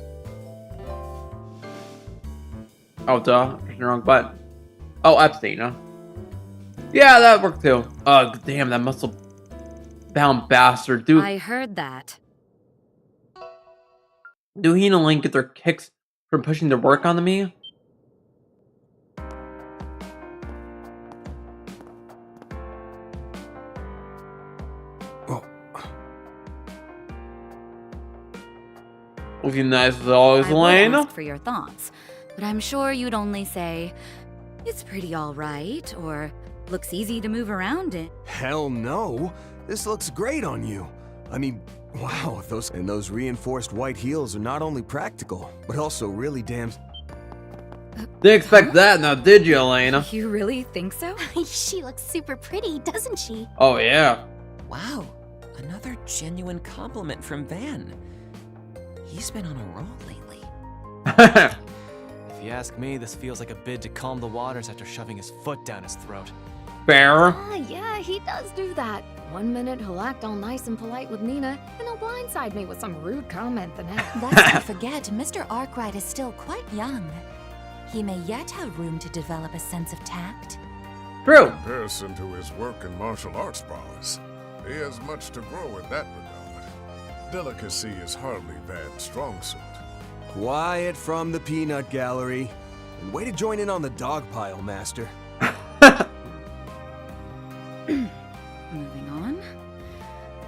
Oh, duh. Pressing the wrong button. Oh, Epstein, huh? Yeah, that worked too. Ugh, damn, that muscle-bound bastard. Dude. I heard that. Do he and Elaine get their kicks from pushing their work onto me? Looking nice as always, Elaine. I would ask for your thoughts, but I'm sure you'd only say, "It's pretty all right," or "Looks easy to move around in." Hell no! This looks great on you. I mean, wow, those reinforced white heels are not only practical, but also really damn... Didn't expect that now, did you, Elena? You really think so? She looks super pretty, doesn't she? Oh, yeah. Wow, another genuine compliment from Van. He's been on a roll lately. If you ask me, this feels like a bid to calm the waters after shoving his foot down his throat. fair. Yeah, he does do that. One minute he'll act all nice and polite with Nina, and he'll blindside me with some rude comment the next. Lest you forget, Mr. Arkwright is still quite young. He may yet have room to develop a sense of tact. True. In comparison to his work in martial arts prowess, he has much to grow in that regard. Delicacy is hardly Van's strong suit. Quiet from the peanut gallery. And way to join in on the dog pile, Master. Moving on.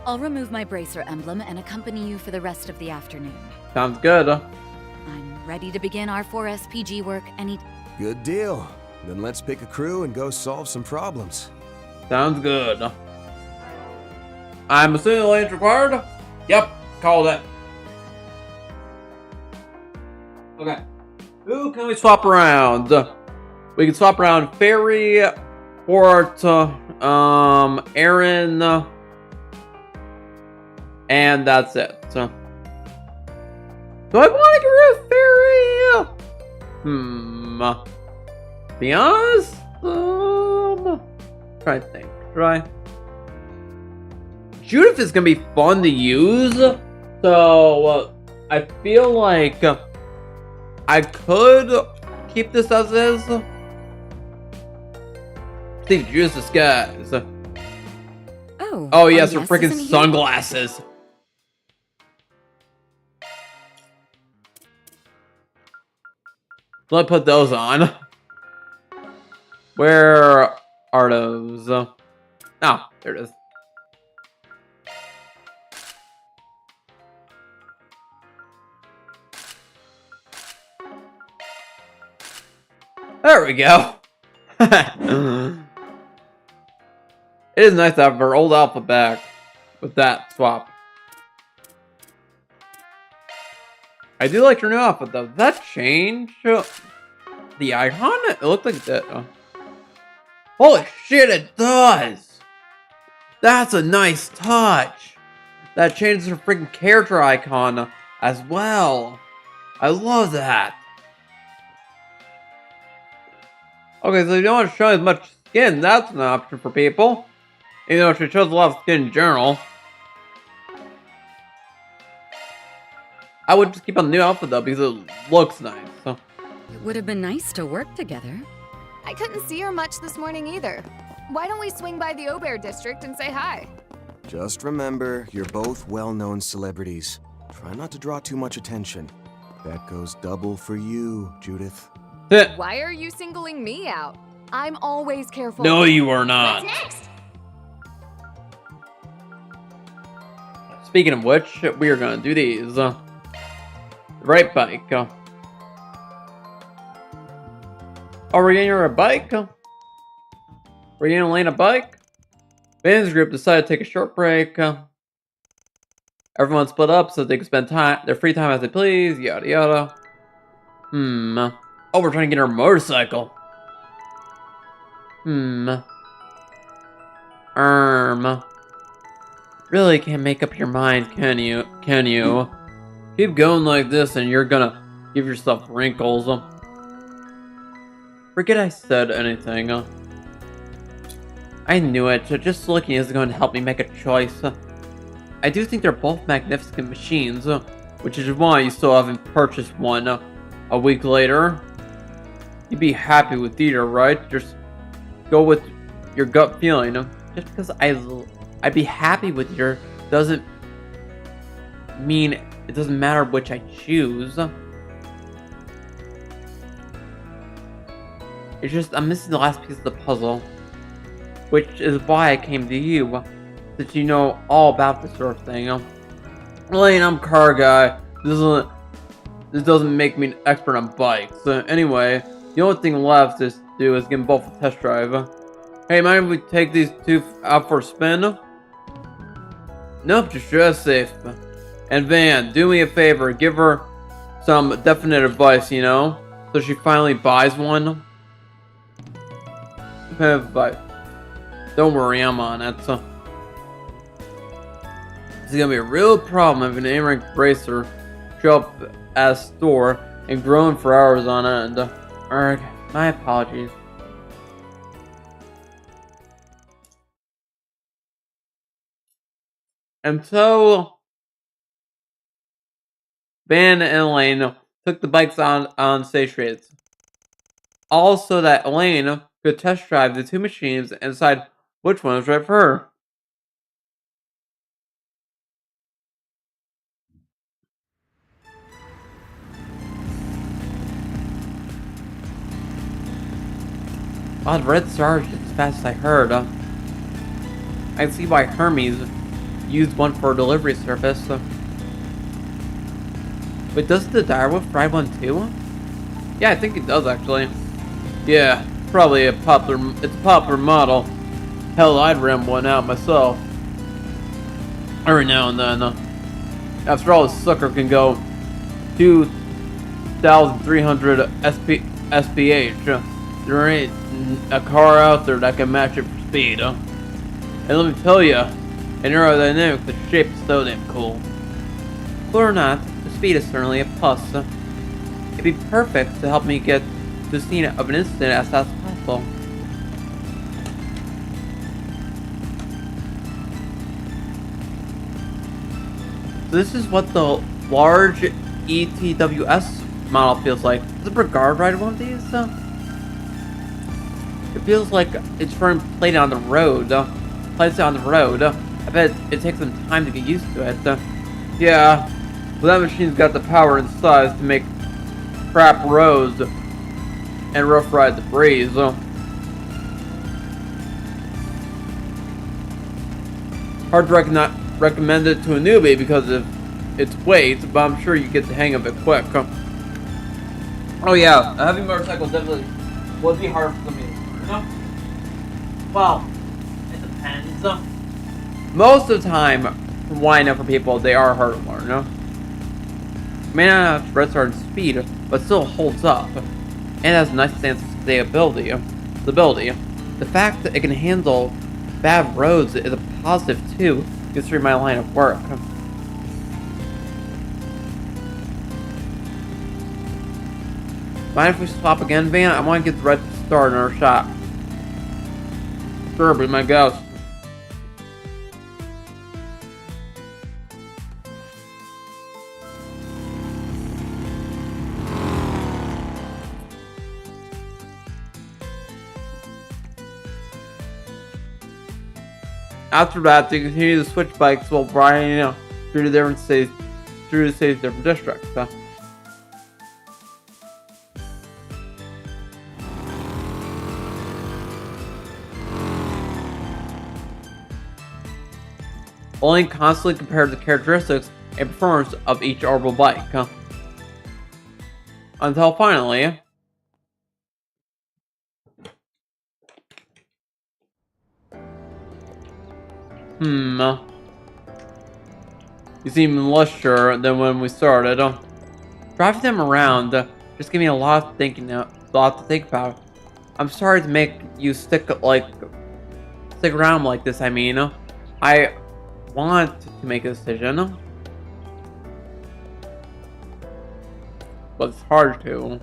I'll remove my bracer emblem and accompany you for the rest of the afternoon. Sounds good. I'm ready to begin our 4SPG work any... Good deal. Then let's pick a crew and go solve some problems. Sounds good. I'm assuming the lane's required? Yep, called it. Okay. Who can we swap around? We can swap around Fairy, Port, Aaron, and that's it. So, do I want to get rid of Fairy? Be honest? Try to think. Judith is gonna be fun to use, so I feel like I could keep this as is. See, Judith's disguise. Oh yes, her freaking sunglasses. Let's put those on. Where are those? Oh, there it is. There we go. It is nice to have her old outfit back with that swap. I do like her new outfit though. Does that change the icon? It looked like that. Holy shit, it does! That's a nice touch. That changes her freaking character icon as well. I love that. Okay, so you don't want to show as much skin. That's an option for people. Even though she shows a lot of skin in general. I would just keep on the new outfit though because it looks nice. So. It would have been nice to work together. I couldn't see her much this morning either. Why don't we swing by the Aubert district and say hi? Just remember, you're both well-known celebrities. Try not to draw too much attention. That goes double for you, Judith. Why are you singling me out? I'm always careful. No, you are not. What's next? Speaking of which, we are gonna do these. Right bike. Oh, we're getting her a bike? We're getting Elena a bike? Van's group decided to take a short break. Everyone split up so they can spend their free time as they please, yada yada. Oh, we're trying to get her a motorcycle. Really can't make up your mind, can you? Keep going like this and you're gonna give yourself wrinkles. Forget I said anything. I knew it. Just looking is going to help me make a choice. I do think they're both magnificent machines, which is why you still haven't purchased one. A week later, you'd be happy with either, right? Just go with your gut feeling. Just because I'd be happy with either doesn't mean it doesn't matter which I choose. It's just I'm missing the last piece of the puzzle, which is why I came to you, since you know all about this sort of thing. Elaine, I'm a car guy. This doesn't make me an expert on bikes. Anyway, the only thing left is to do is give them both a test drive. Hey, mind if we take these two out for a spin? Nope, just drive safe. And Van, do me a favor, give her some definite advice, you know, so she finally buys one. But don't worry, I'm on it. So it's gonna be a real problem if an A-rank bracer show up at a store and groan for hours on end. Alright, my apologies. And so Van and Elaine took the bikes on state streets. All so that Elaine could test drive the two machines and decide which one was right for her. Wow, the Red Star is as fast as I heard. I see why Hermes used one for a delivery service. But does the Direwolf ride one too? Yeah, I think it does actually. Yeah, probably it's a popular model. Hell, I'd ram one out myself. Every now and then. After all, the sucker can go 2,300 SPH. There ain't a car out there that can match it for speed, And let me tell ya, in aerodynamics, the shape is so damn cool. Cool or not, the speed is certainly a plus. It'd be perfect to help me get to the scene of an incident as fast as possible. So this is what the large ETWS model feels like. Does Brigard ride one of these? It feels like it's firm played on the road. Placed on the road. I bet it takes some time to get used to it. Yeah, well, that machine's got the power and size to make crap roads and rough ride the breeze. Hard to recommend it to a newbie because of its weight, but I'm sure you get the hang of it quick. Oh yeah, a heavy motorcycle definitely would be hard for me to learn. Well, it depends. Most of the time, from what I know from people, they are hard to learn. May not have Red Star speed, but still holds up. And has a nice sense of stability. The fact that it can handle bad roads is a positive too, considering my line of work. Mind if we swap again, Van? I want to get the Red Star another shot. Sure, be my guess. After that, they continue to switch bikes while riding through the different different districts. Only constantly compare the characteristics and performance of each orbital bike. Until finally, you seem less sure than when we started. Driving them around just gave me a lot to think about. I'm sorry to make you stick around like this. I mean, I want to make a decision, but it's hard to.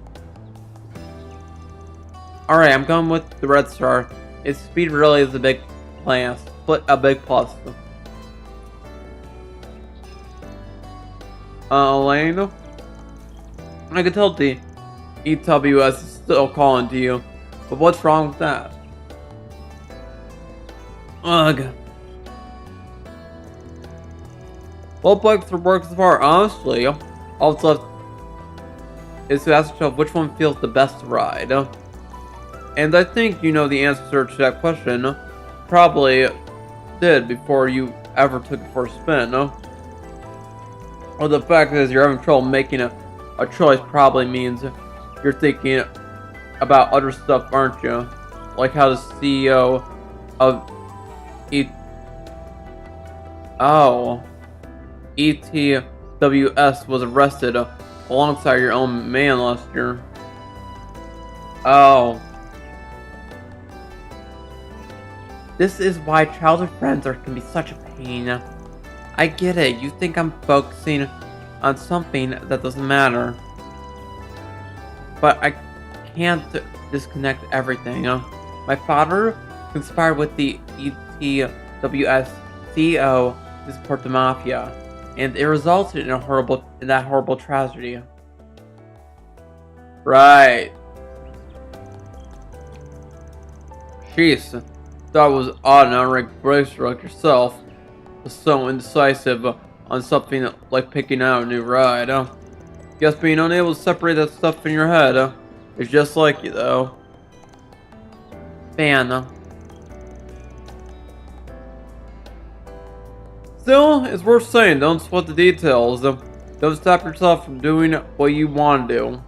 Alright, I'm going with the Red Star. Its speed really is a big plus. Elaine? I can tell the EWS is still calling to you, but what's wrong with that? Ugh. Both bikes are works so far, honestly. All that's left is to ask yourself which one feels the best to ride. And I think you know the answer to that question. Probably did before you ever took it for a spin. Well, the fact is you're having trouble making a choice probably means you're thinking about other stuff, aren't you? Like how the CEO of ETWS was arrested alongside your own man last year. Oh. This is why childhood friends can be such a pain. I get it, you think I'm focusing on something that doesn't matter. But I can't disconnect everything. My father conspired with the ETWS CEO to support the mafia, and it resulted in that horrible tragedy. Right. Jeez, thought it was odd an unranked bracer like yourself was so indecisive on something like picking out a new ride. Guess being unable to separate that stuff in your head is just like you, though. Fan. Still, it's worth saying, don't sweat the details. Don't stop yourself from doing what you want to do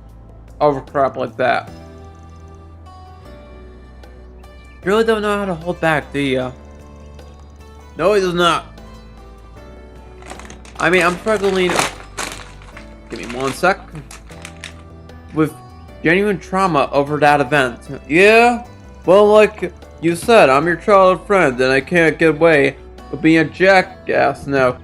over crap like that. You really don't know how to hold back, do you? No, he does not. I mean, I'm struggling. Give me one sec. With genuine trauma over that event. Yeah? Well, like you said, I'm your childhood friend, and I can't get away with being a jackass now.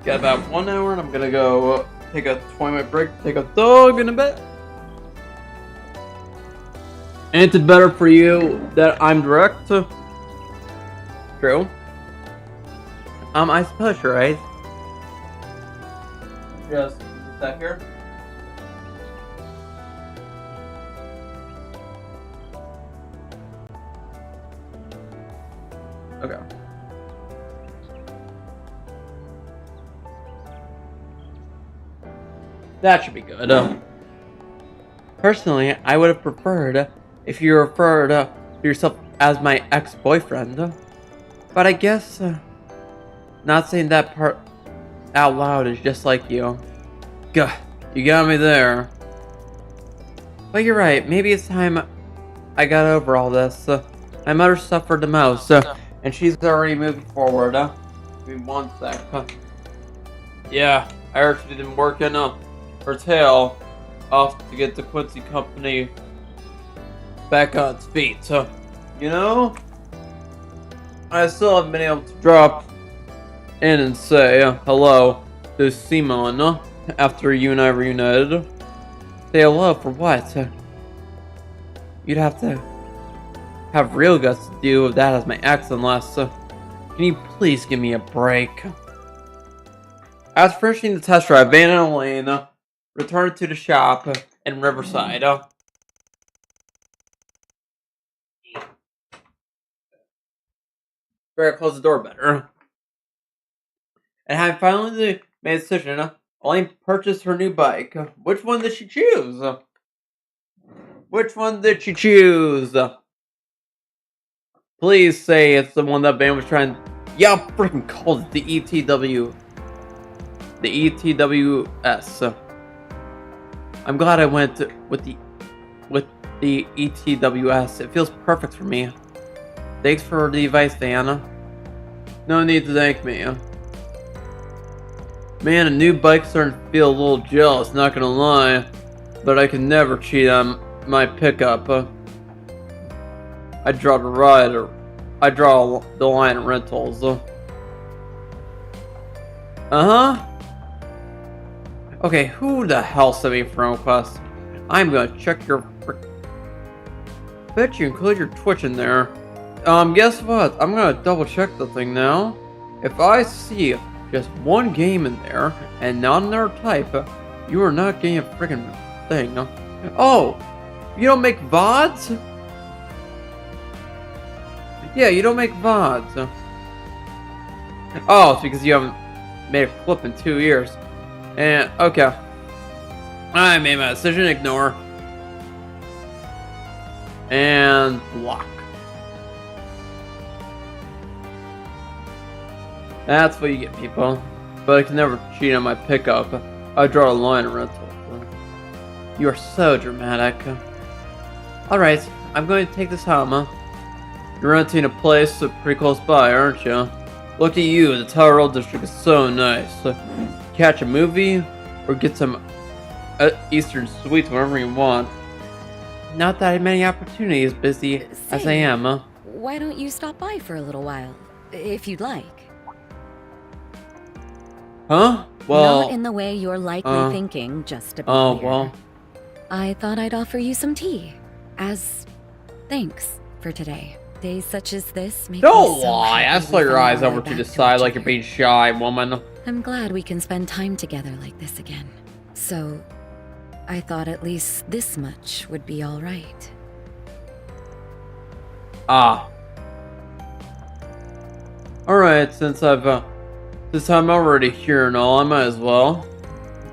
Got about 1 hour, and I'm gonna go take a 20-minute break, take a dog in a bit. Ain't it better for you that I'm direct? True. I suppose you're right. Just a sec here. Okay. That should be good. Personally, I would have preferred if you referred to yourself as my ex-boyfriend. But I guess not saying that part out loud is just like you. Gah, you got me there. But you're right, maybe it's time I got over all this. My mother suffered the most, and she's already moving forward. Give me one sec. Yeah, I heard she didn't work enough. Her tail off to get the Quincy Company back on its feet. You know, I still haven't been able to drop in and say hello to Simon after you and I reunited. Say hello for what? You'd have to have real guts to do that as my ex unless... can you please give me a break? After finishing the test drive, Van and Elaine returned to the shop in Riverside. Better close the door better. And having finally made a decision, Elaine purchased her new bike. Which one did she choose? Which one did she choose? Please say it's the one that Van was trying. Yeah, I freaking called it the ETW. The ETWS. I'm glad I went with the ETWS. It feels perfect for me. Thanks for the advice, Van. No need to thank me. Man, a new bike's starting to feel a little jealous, not gonna lie. But I can never cheat on my pickup. I draw the rider. I draw the line at rentals. Uh-huh. Okay, who the hell sent me a friend request? I'm gonna check your bet you include your Twitch in there. Guess what? I'm gonna double check the thing now. If I see just one game in there and not another type, you are not getting a freaking thing. Oh, you don't make VODs? Yeah, you don't make VODs. Oh, it's because you haven't made a clip in 2 years. And, okay. I made my decision, ignore. And block. That's what you get, people. But I can never cheat on my pickup. I draw a line at rental. You are so dramatic. Alright, I'm going to take this home. You're renting a place pretty close by, aren't you? Look at you, the Tower Road District is so nice. Catch a movie, or get some Eastern sweets, whatever you want. Not that I have many opportunities, busy as I am. Why don't you stop by for a little while, if you'd like? Huh? Well... Not in the way you're likely thinking, just to be clear. Well... I thought I'd offer you some tea, as thanks for today. Days such as this make Don't me so lie, I happy saw we your found eyes our over way to the back side each like you're being shy, woman. I'm glad we can spend time together like this again. So, I thought at least this much would be alright. Ah. Alright, since I'm already here and all, I might as well.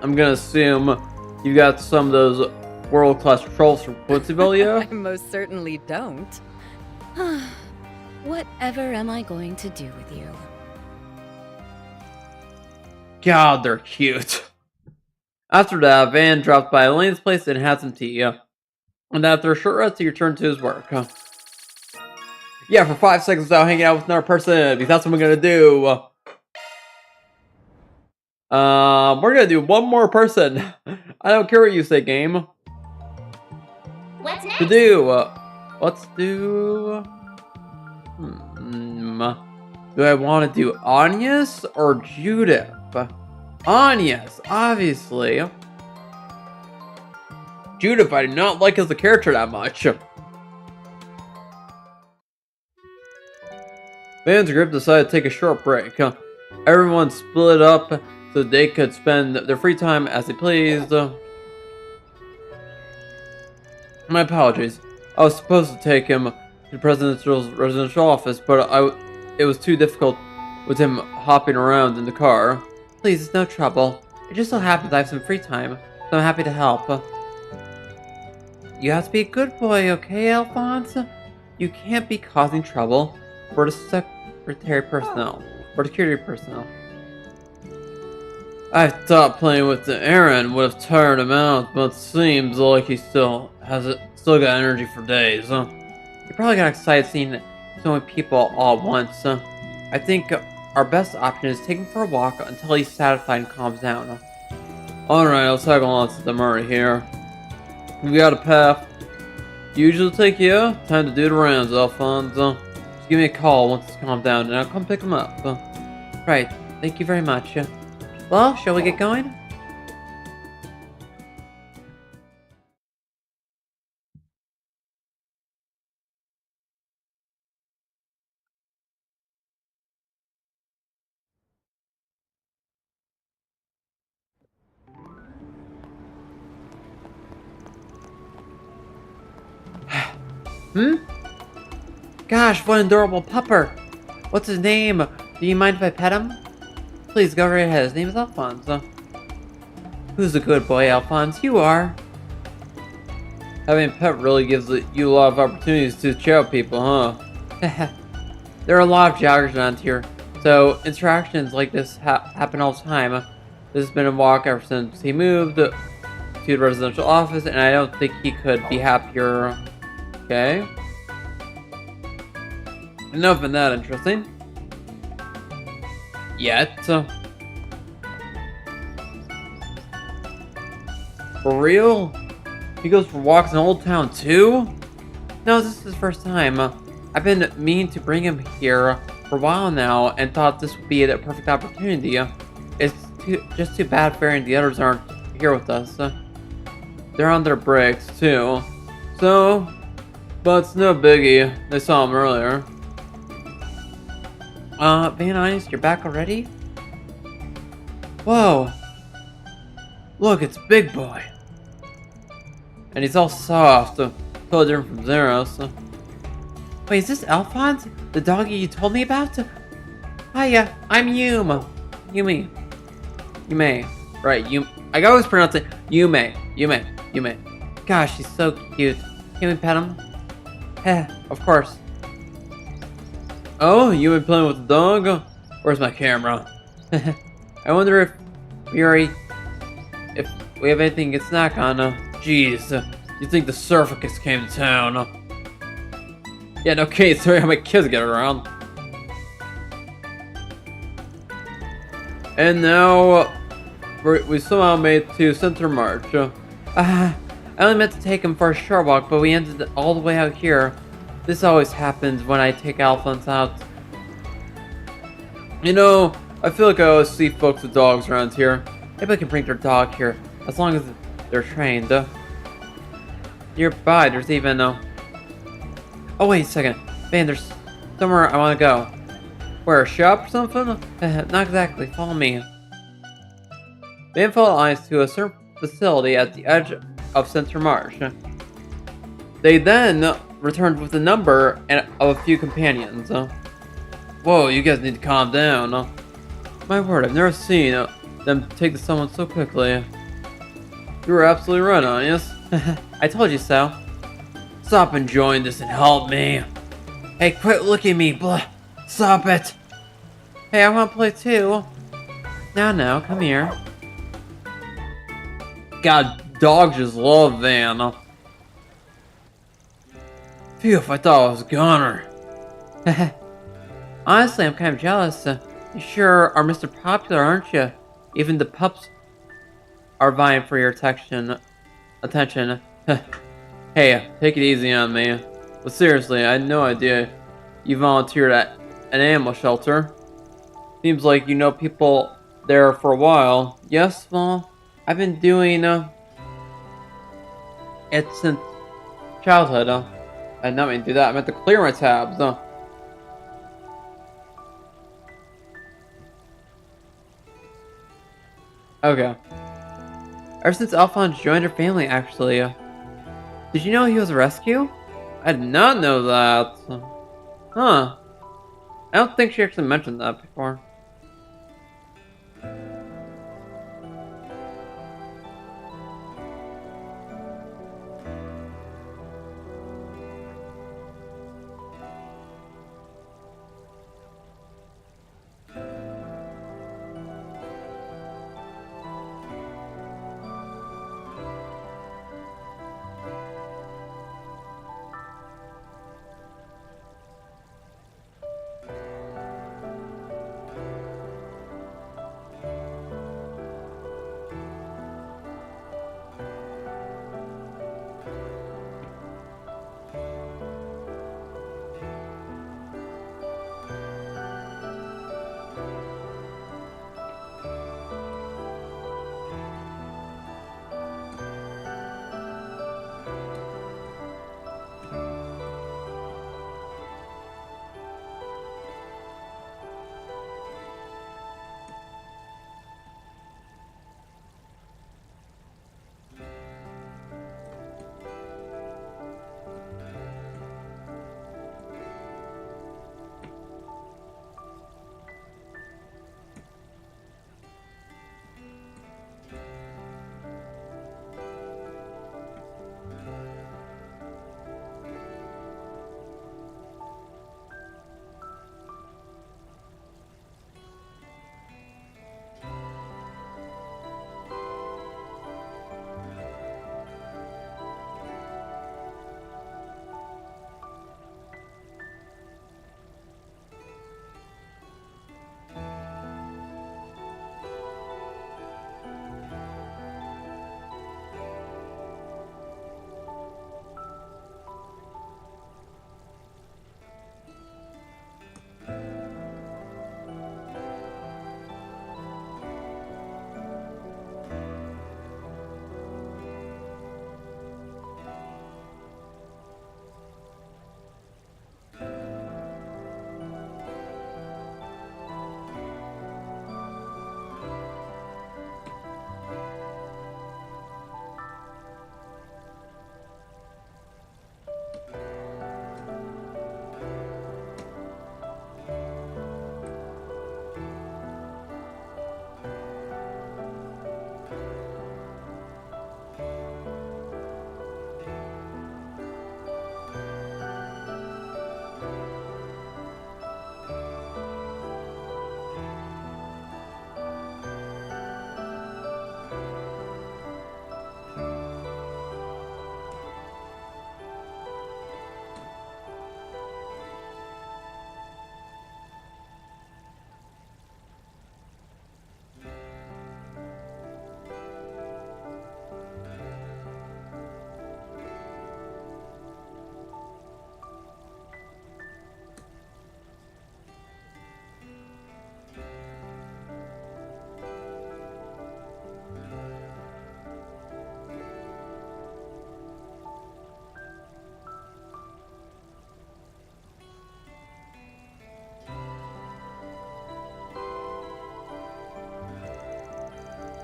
I'm gonna assume you got some of those world-class trolls from Quincyville, yeah? I most certainly don't. Whatever am I going to do with you? God, they're cute. After that, Van dropped by Elaine's place and had some tea. And after a short rest, he returned to his work. Yeah, for 5 seconds without hanging out with another person, because that's what we're gonna do. We're gonna do one more person. I don't care what you say, game. What's next? To do, let's do... do I want to do Agnes or Judith? Agnes, obviously. Judith, I do not like as a character that much. Van's group decided to take a short break. Everyone split up so they could spend their free time as they pleased. My apologies. I was supposed to take him to the president's residential office, but it was too difficult with him hopping around in the car. Please, it's no trouble. It just so happens I have some free time, so I'm happy to help. You have to be a good boy, okay, Alphonse? You can't be causing trouble for the security personnel. I thought playing with the Aaron would have tired him out, but it seems like he still got energy for days. He probably got excited seeing so many people all at once. I think our best option is take him for a walk until he's satisfied and calms down. Alright, I'll tag along since I'm already here. We got a path. Usually take you. Time to do the rounds, Alphonse. Just give me a call once it's calmed down and I'll come pick him up. Right, thank you very much. Well, shall we get going? Gosh, what an adorable pupper! What's his name? Do you mind if I pet him? Please go right ahead. His name is Alphonse. Who's a good boy, Alphonse? You are. Having a pet really gives you a lot of opportunities to cheer up people, huh? There are a lot of joggers around here, so interactions like this happen all the time. This has been a walk ever since he moved to the residential office, and I don't think he could be happier. Okay. Nothing that interesting. Yet. For real? He goes for walks in Old Town too? No, this is his first time. I've been meaning to bring him here for a while now and thought this would be the perfect opportunity. It's just too bad Barry and the others aren't here with us. They're on their breaks too. So, but it's no biggie. They saw him earlier. Van Nuys, you're back already? Whoa. Look, it's Big Boy. And he's all soft, totally different from Zeros. Wait, is this Alphonse? The doggy you told me about? Hiya, I'm Yume. Yume. Right, I always pronounce it Yume. Gosh, he's so cute. Can we pet him? Heh, of course. Oh, you been playing with the dog? Where's my camera? I wonder if we have anything to get snack on. Jeez, you think the circus came to town? Yeah, no kidding. Sorry how my kids get around. And now we somehow made it to Center March. I only meant to take him for a short walk, but we ended all the way out here. This always happens when I take Alphonse out. You know, I feel like I always see folks with dogs around here. Maybe I can bring their dog here, as long as they're trained. Nearby, there's even oh wait a second, man, there's somewhere I want to go. Where, a shop or something? Not exactly, follow me. Van followed eyes to a certain facility at the edge of Center Marsh. They then returned with a number and of a few companions. Whoa, you guys need to calm down. My word, I've never seen them take to someone so quickly. You were absolutely right on, yes? I told you so. Stop enjoying this and help me. Hey, quit looking at me, blah. Stop it. Hey, I want to play too. Now, come here. God, dogs just love Van. Phew, if I thought I was a goner. Honestly, I'm kind of jealous. You sure are Mr. Popular, aren't you? Even the pups are vying for your attention. Hey, take it easy on me. But seriously, I had no idea you volunteered at an animal shelter. Seems like you know people there for a while. Yes, well, I've been doing it since childhood. I did not mean to do that. I meant to clear my tabs. Okay. Ever since Alphonse joined her family, actually. Did you know he was a rescue? I did not know that. Huh. I don't think she actually mentioned that before.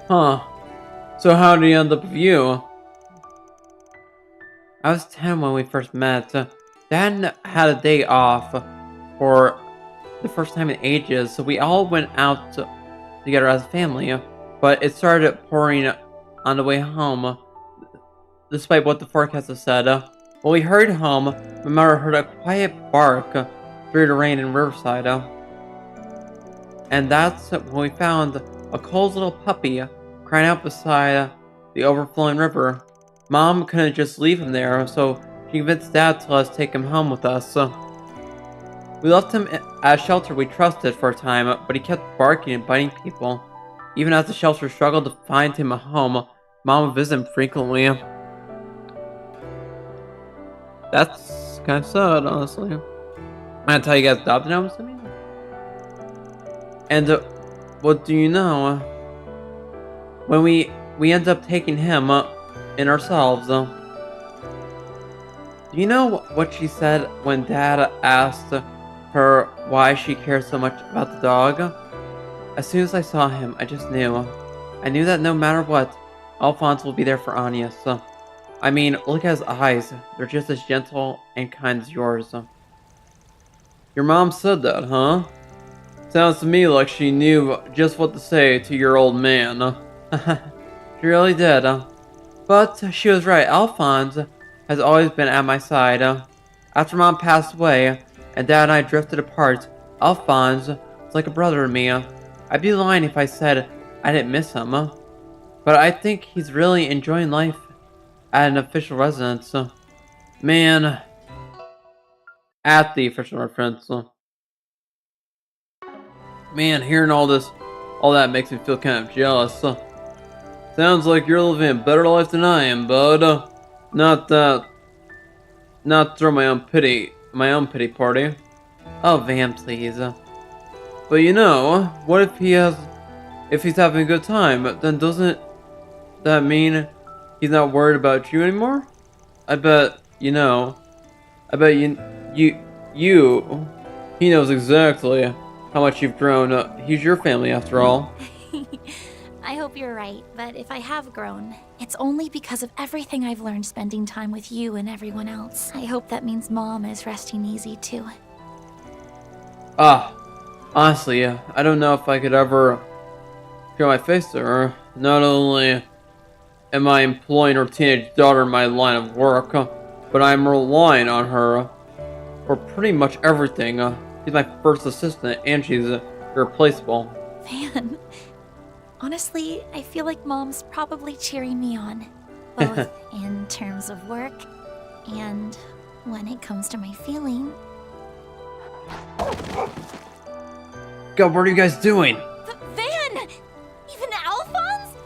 Huh. So how did he end up with you? I was 10 when we first met. Dad had a day off for the first time in ages, so we all went out together as a family. But it started pouring on the way home, despite what the forecaster said. When we hurried home, my mother heard a quiet bark through the rain in Riverside. And that's when we found a cold little puppy crying out beside the overflowing river. Mom couldn't just leave him there, so she convinced Dad to let us take him home with us. We left him at a shelter we trusted for a time, but he kept barking and biting people. Even as the shelter struggled to find him a home, Mom would visit him frequently. That's kind of sad, honestly. I'm gonna tell you guys adopted him, assuming. And what do you know? When we end up taking him in ourselves. Do you know what she said when Dad asked her why she cared so much about the dog? As soon as I saw him, I just knew. I knew that no matter what, Alphonse will be there for Anya. I mean, look at his eyes. They're just as gentle and kind as yours. Your mom said that, huh? Sounds to me like she knew just what to say to your old man. She really did. But she was right. Alphonse has always been at my side. After Mom passed away and Dad and I drifted apart, Alphonse was like a brother to me. I'd be lying if I said I didn't miss him. But I think he's really enjoying life at an official residence. Man. At the official residence. Man, hearing all that makes me feel kind of jealous. Sounds like you're living a better life than I am, bud. Not throw my own pity party. Oh, Van, please. But you know, what if he's having a good time? Then doesn't that mean he's not worried about you anymore? I bet he knows exactly how much you've grown. He's your family after all. I hope you're right, but if I have grown, it's only because of everything I've learned spending time with you and everyone else. I hope that means Mom is resting easy too. Honestly, I don't know if I could ever show my face to her. Not only am I employing her teenage daughter in my line of work, but I'm relying on her for pretty much everything. She's my first assistant, and she's irreplaceable. Van, honestly, I feel like Mom's probably cheering me on, both in terms of work and when it comes to my feeling. God, what are you guys doing? Van! Even Alphonse?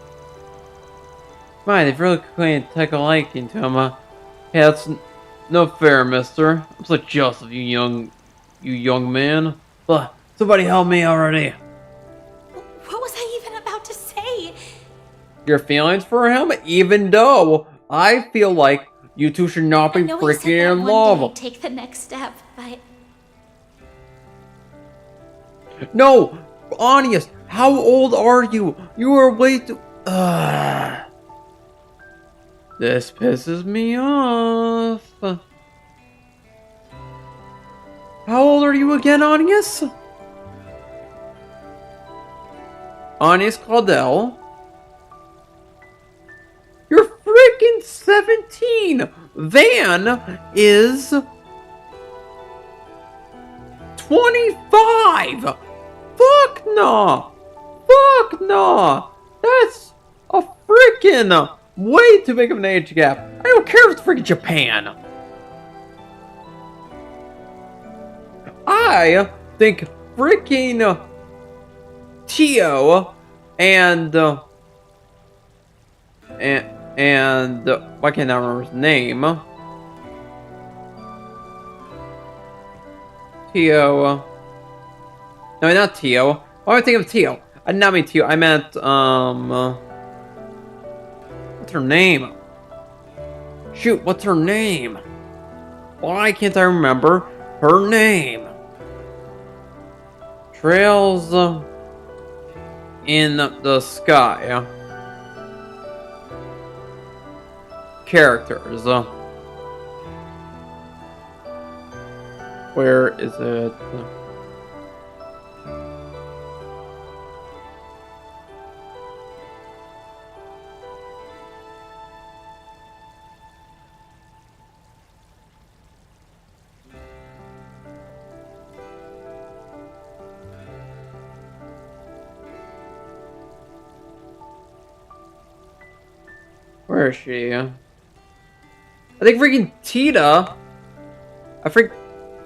Fine, they've really claimed to take a liking to him. Hey, that's no fair, mister. I'm so jealous of you young man. But somebody help me already. What was I even about to say? Your feelings for him? Even though I feel like you two should not be freaking in love. Take the next step, but... No! Honest, how old are you? You are way too... This pisses me off. How old are you again, Anius? Anius Claudel? You're freaking 17! Van is... 25! Fuck no! Fuck no! That's a freaking way too big of an age gap. I don't care if it's freaking Japan. I think freaking Tio and why can't I remember his name? Tio. No, not Tio. Why am I thinking of Tio? I did not mean Tio. I meant what's her name? Shoot, what's her name? Why can't I remember her name? Trails in the Sky. characters. Where is it? Where is she? I think freaking Tita.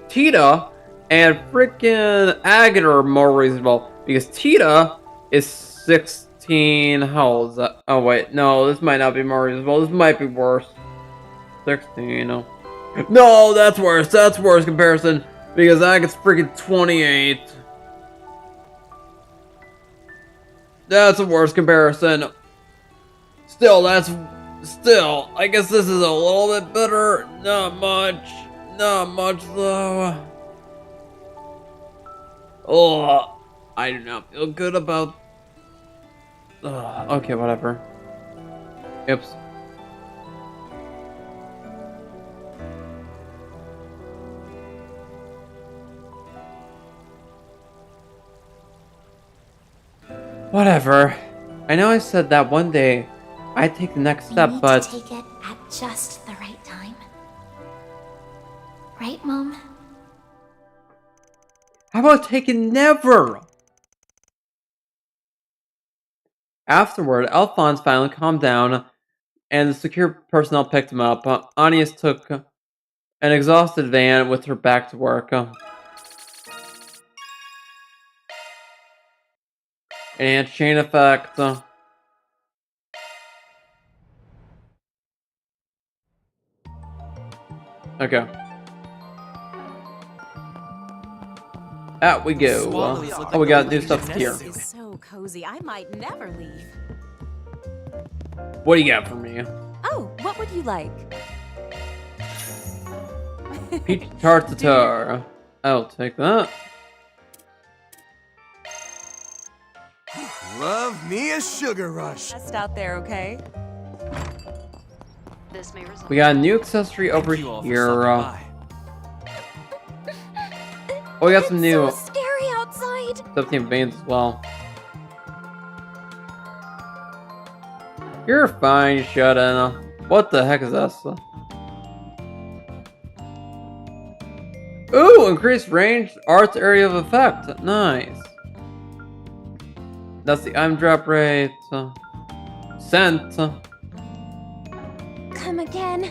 Tita and freaking Agate are more reasonable because Tita is 16. How old is that? Oh wait, no, this might not be more reasonable. This might be worse. 16. No, that's worse. That's worse comparison because Agate's freaking 28. That's a worse comparison. Still, I guess this is a little bit better. Not much though. Oh, I do not feel good about. Okay, whatever. Oops. Whatever. I know I said that one day I'd take the next step, We need but to take it at just the right time. Right, Mom? how about taking never? Afterward, Alphonse finally calmed down, and the secure personnel picked him up. Anius took an exhausted Van with her back to work. And chain effect. Okay. Out we go. Oh, we got new stuff here. This is so cozy. I might never leave. What do you got for me? Oh, what would you like? Peach tartare. I'll take that. Love me a sugar rush. Just out there, okay? This may result. We got a new accessory over here. Oh, we got some new So scary outside. 17 veins as well. You're fine, shut in. What the heck is this? Ooh, increased range, arts area of effect. Nice. That's the item drop rate. Scent. Come again,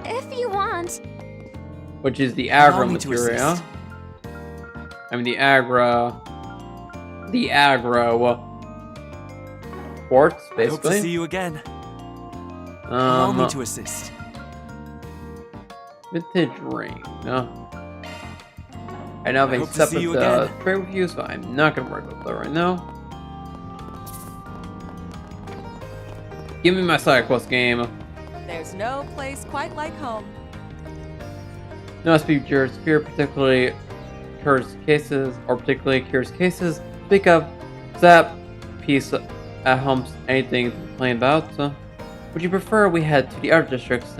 if you want. Which is the Allow aggro me to material. assist. I mean the aggro. Quartz, I hope to basically. see you again. Allow me Um, to assist. vintage ring. No. I now have I a hope to see separate you again. trade with you, so I'm not gonna worry about that right now. Give me my side quest game. There's no place quite like home. No speed cures, particularly curious cases, Speak of zap, piece at homes, anything to complain about. Would you prefer we head to the art districts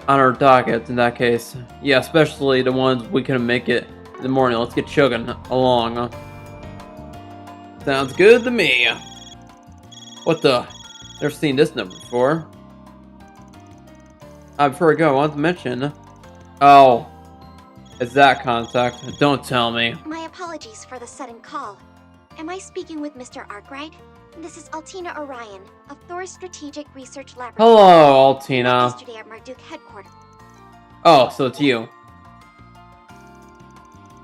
on our docket in that case? Yeah, especially the ones we couldn't make it in the morning. Let's get chugging along. Sounds good to me. What the? Never seen this number before. Before I go, I want to mention. Oh, it's that contact. Don't tell me. My apologies for the sudden call. Am I speaking with Mr. Arkwright? This is Altina Orion of Thor's Strategic Research Laboratory. Hello, Altina. Yesterday at Marduk headquarters. Oh, so it's you.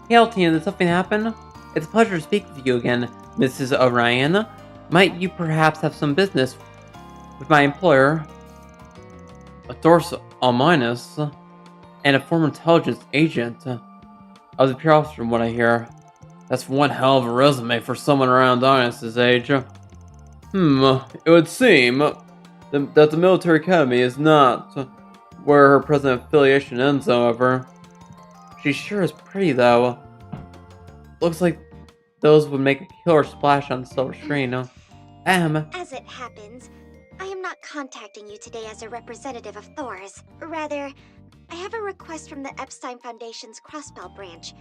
Hey, Altina, did something happen? It's a pleasure to speak with you again, Mrs. Orion. Might you perhaps have some business with my employer, Thor's Alminus, and a former intelligence agent of the pure officer, from what I hear. That's one hell of a resume for someone around Dionysus' age. It would seem that the military academy is not where her present affiliation ends, however. She sure is pretty, though. Looks like those would make a killer splash on the silver screen. As it happens, I am not contacting you today as a representative of Thor's. Rather, I have a request from the Epstein Foundation's Crossbell branch,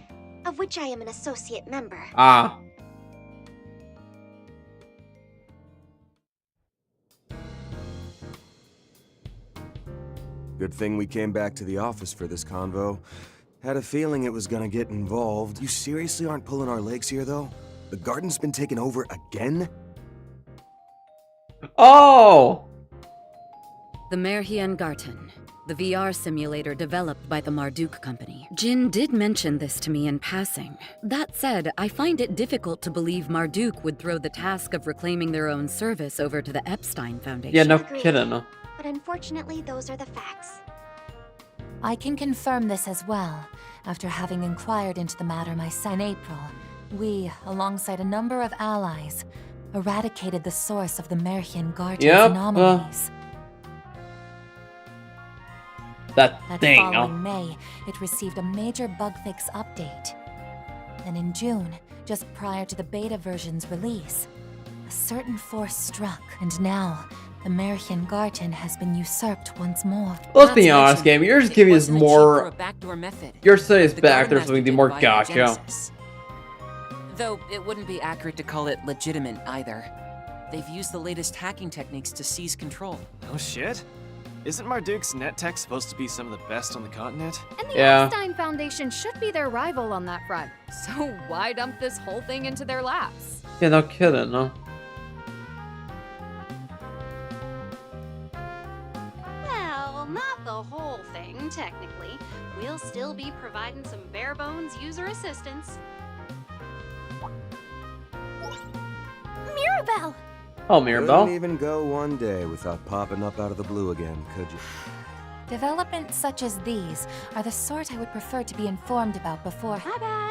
of which I am an associate member. Ah. Good thing we came back to the office for this convo. Had a feeling it was gonna get involved. You seriously aren't pulling our legs here, though? The garden's been taken over again? Oh! The Merhien Garten, the VR simulator developed by the Marduk company. Jin did mention this to me in passing. That said, I find it difficult to believe Marduk would throw the task of reclaiming their own service over to the Epstein Foundation. Yeah, no Agreed. kidding. But unfortunately, those are the facts. I can confirm this as well. After having inquired into the matter in April, we, alongside a number of allies, eradicated the source of the Merhien Garten's anomalies. That thing. Following May, it received a major bug fix update. And in June, just prior to the beta version's release, a certain force struck, and now the Merhien Garten has been usurped once more. Let's be honest, game. You're just giving us more. Backdoor method. You're saying it's The back there Garden so we can do Master more did via gotcha. Genesis. Though it wouldn't be accurate to call it legitimate either. They've used the latest hacking techniques to seize control. Oh shit? Isn't Marduk's net tech supposed to be some of the best on the continent? And the Yeah. Epstein Foundation should be their rival on that front. So why dump this whole thing into their laps? Yeah, no kidding, no. Well, not the whole thing, technically. We'll still be providing some bare bones user assistance. Mirabelle! Oh, Couldn't Mirabelle. even go one day without popping up out of the blue again, could you? Developments such as these are the sort I would prefer to be informed about before.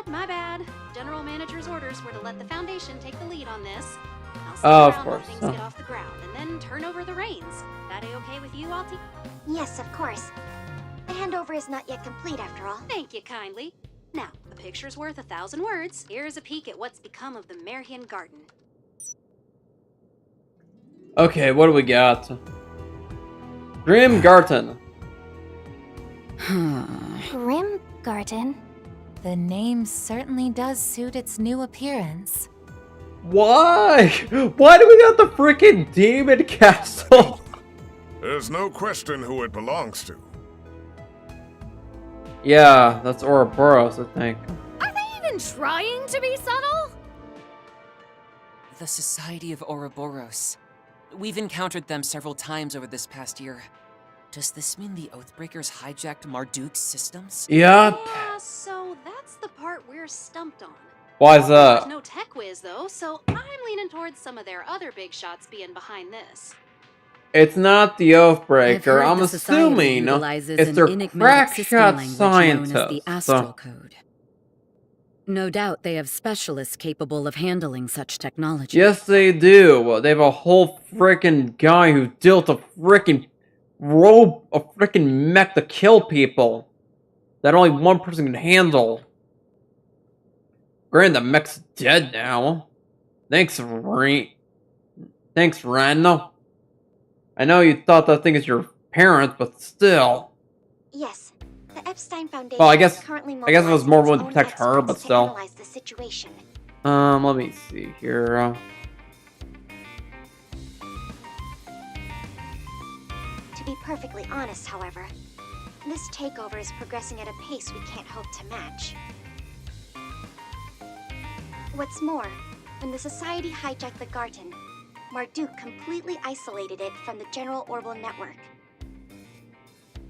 My bad. General Manager's orders were to let the Foundation take the lead on this. I'll stick Oh, of around while course, things huh. get off the ground and then turn over the reins. That a-okay with you, Alti? Yes, of course. The handover is not yet complete, after all. Thank you kindly. Now, the picture's worth 1,000 words. Here's a peek at what's become of the Merhien Garten. Okay, what do we got? Grim Garten. Grim Garten? The name certainly does suit its new appearance. Why? Why do we got the freaking demon castle? There's no question who it belongs to. Yeah, that's Ouroboros, I think. Are they even trying to be subtle? The Society of Ouroboros. We've encountered them several times over this past year. Does this mean the Oathbreakers hijacked Marduk's systems? Yep. Yeah, so that's the part we're stumped on. Why is There's that? no tech whiz, though, so I'm leaning towards some of their other big shots being behind this. It's not the I've Oathbreaker. heard I'm the Society assuming utilizes it's an their enigmatic system crackshot language known as the scientists. Astral Code. No doubt they have specialists capable of handling such technology. Yes, they do. They have a whole freaking guy who built a freaking mech to kill people that only one person can handle. Granted, the mech's dead now. Thanks, Ren. I know you thought that thing is your parent, but still. Yes, the Epstein Foundation Well, I is guess currently it was more willing to mobilizing protect its her, own but experts to still. analyze the situation. Let me see here. To be perfectly honest, however, this takeover is progressing at a pace we can't hope to match. What's more, when the Society hijacked the Garten, Marduk completely isolated it from the general Orbital network.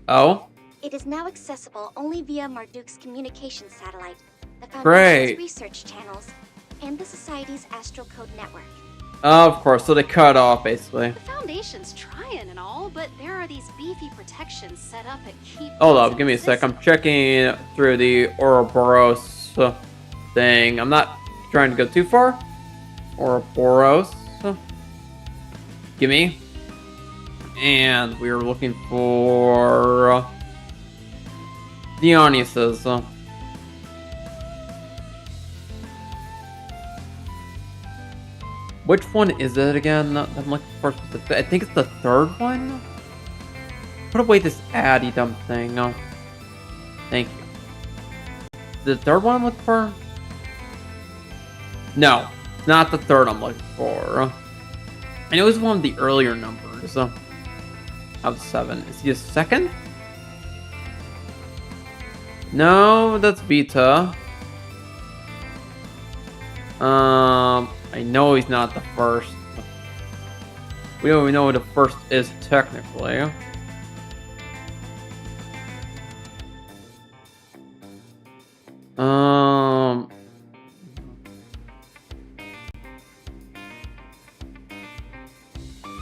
Oh? It is now accessible only via Marduk's communication satellite, the Foundation's Great. research channels, and the Society's Astral Code network. Of course, so they cut off, basically. The Foundation's trying and all, but there are these beefy protections set up at key Hold points up, in give me the a sec. system. I'm checking through the Ouroboros thing. I'm not trying to go too far. Ouroboros. Gimme. And we are looking for Dionysus. Which one is it again? I'm looking for specific. I think it's the third one. Put away this ad, you dumb thing. Thank you. The third one I'm looking for? No, it's not the third I'm looking for. I know it's one of the earlier numbers of 7. Is he a second? No, that's Vita. I know he's not the first. We don't even know what the first is technically.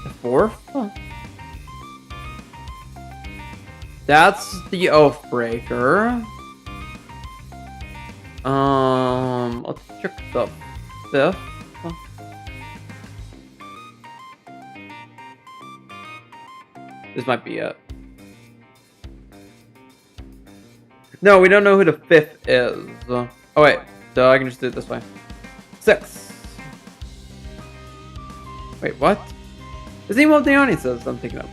The fourth? That's the Oathbreaker. Let's check the 5th. This might be it. No, we don't know who the 5th is. Oh wait, so I can just do it this way. 6. Wait, what? Is he one of the audiences I'm thinking of?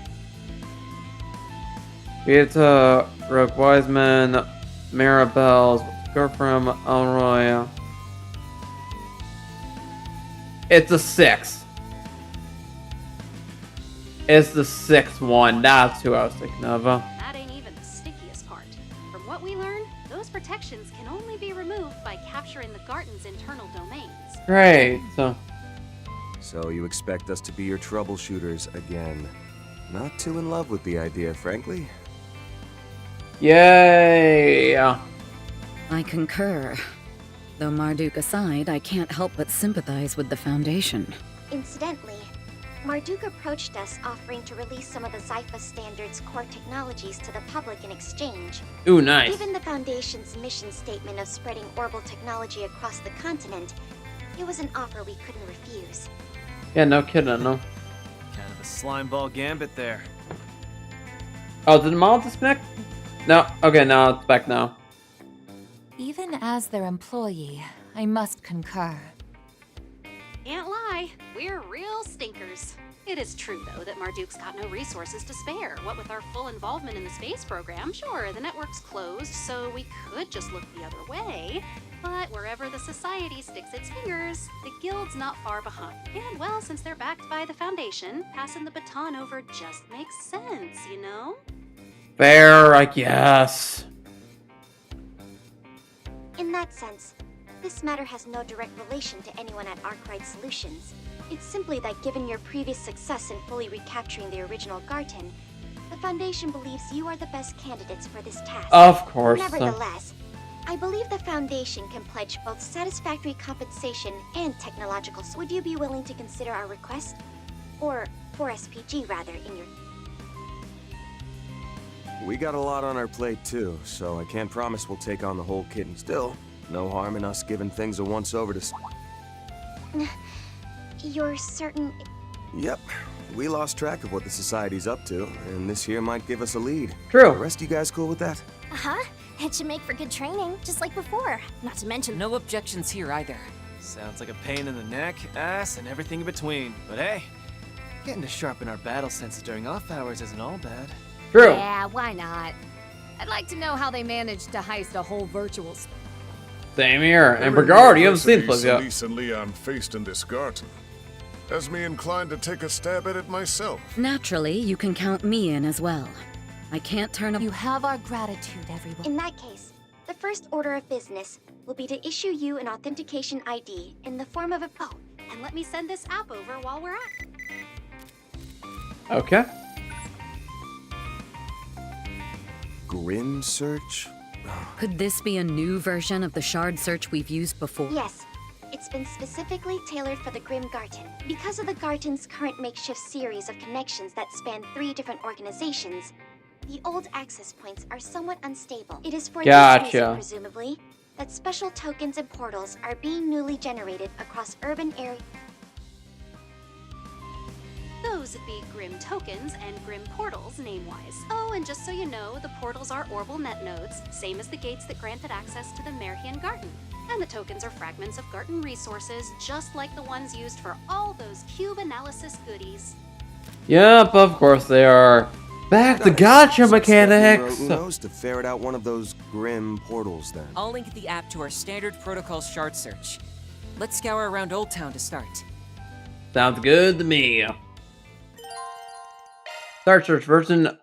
It's Rogue Wiseman, Maribel's girlfriend, Elroy. It's a 6. It's the 6th one. That's who I was thinking of. That ain't even the stickiest part. From what we learned, those protections can only be removed by capturing the Garten's internal domains. Great. So you expect us to be your troubleshooters again. Not too in love with the idea, frankly. Yay! I concur. Though Marduk aside, I can't help but sympathize with the Foundation. Incidentally, Marduk approached us offering to release some of the Zypha Standard's core technologies to the public in exchange. Ooh, nice. Given the Foundation's mission statement of spreading orbital technology across the continent, it was an offer we couldn't refuse. Yeah, no kidding, no. Kind of a slimeball gambit there. Oh, did the model disconnect? No. Okay, no, it's back now. Even as their employee, I must concur. Can't lie, we're real stinkers. It is true, though, that Marduk's got no resources to spare. What with our full involvement in the space program, sure, the network's closed, so we could just look the other way. But wherever the Society sticks its fingers, the Guild's not far behind. And, well, since they're backed by the Foundation, passing the baton over just makes sense, you know? Fair, I guess. In that sense, this matter has no direct relation to anyone at Arkwright Solutions. It's simply that given your previous success in fully recapturing the original Garten, the Foundation believes you are the best candidates for this task. Of course. Nevertheless, I believe the Foundation can pledge both satisfactory compensation and technological. Would you be willing to consider our request? Or 4SPG, rather, in your... We got a lot on our plate too, so I can't promise we'll take on the whole kit, and still, no harm in us giving things a once-over to... You're certain... Yep. We lost track of what the Society's up to, and this here might give us a lead. True. The rest of you guys cool with that? Uh-huh. It should make for good training, just like before. Not to mention... No objections here either. Sounds like a pain in the neck, ass, and everything in between. But hey, getting to sharpen our battle senses during off hours isn't all bad. True. Yeah, why not? I'd like to know how they managed to heist a whole virtual... Same here. And Brigard, you haven't seen the place yet. Solis and Leon faced in this Garten. Has me inclined to take a stab at it myself. Naturally, you can count me in as well. I can't turn a... You have our gratitude, everyone. In that case, the first order of business will be to issue you an authentication ID in the form of a... Oh, and let me send this app over while we're at it. Okay. Grim search? Could this be a new version of the shard search we've used before? Yes. It's been specifically tailored for the Grim Garten. Because of the Garten's current makeshift series of connections that span 3 different organizations, the old access points are somewhat unstable. It is for this reason, presumably, that special tokens and portals are being newly generated across urban areas. Those would be Grim tokens and Grim portals, name-wise. Oh, and just so you know, the portals are Orbital net nodes, same as the gates that granted access to the Merhian Garten. And the tokens are fragments of Garten resources, just like the ones used for all those cube analysis goodies. Yep, of course they are. Back to gotcha mechanics! Unos to ferret out one of those grim portals then. I'll link the app to our standard protocol shard search. Let's scour around Old Town to start. Sounds good to me. Start search version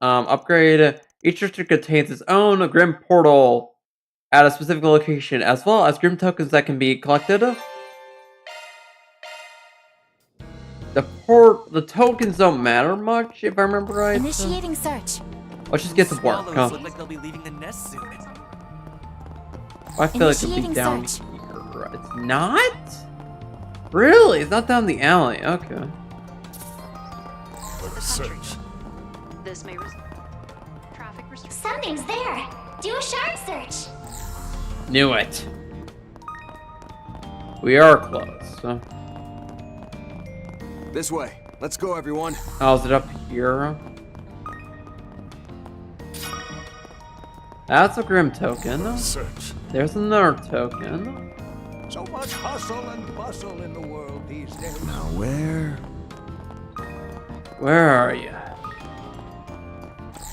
upgrade. Each district contains its own Grim portal at a specific location, as well as Grim tokens that can be collected. The tokens don't matter much, if I remember right. Initiating search. Let's just get to work. Huh? Look like they'll be leaving the nest soon. I feel like it'll be down here. It's not? Really? It's not down the alley. Okay. Search. This may traffic restrictions. Something's there. Do a shard search. Knew it. We are close. So. This way. Let's go, everyone. How's it up here? That's a Grim token. Search. There's another token. So much hustle and bustle in the world these days. Now where? Where are you?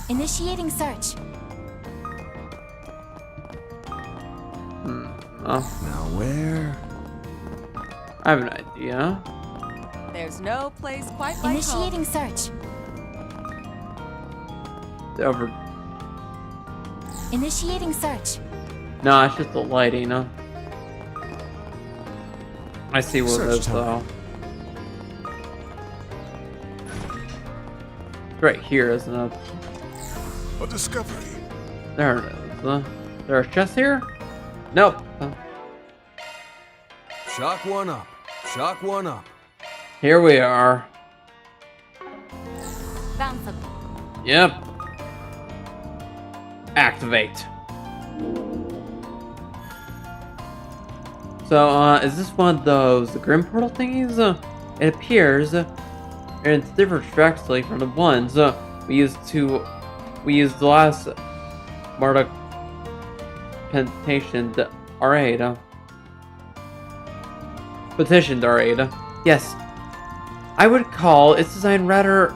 Initiating search. Oh. Now where? I have an idea. There's no place quite like Initiating home. search. Over. Initiating search. No, it's just the lighting. I see where it is though. It's right here, isn't it? A discovery. There it is. There a chest here? Nope. Shock one up. Shock one up. Here we are. Found some. Yep. Activate. So, is this one of those Grim portal thingies? It appears, and it's different drastically from the ones we used the last Marduk petitioned R8. Petitioned R8. Yes. I would call its design rather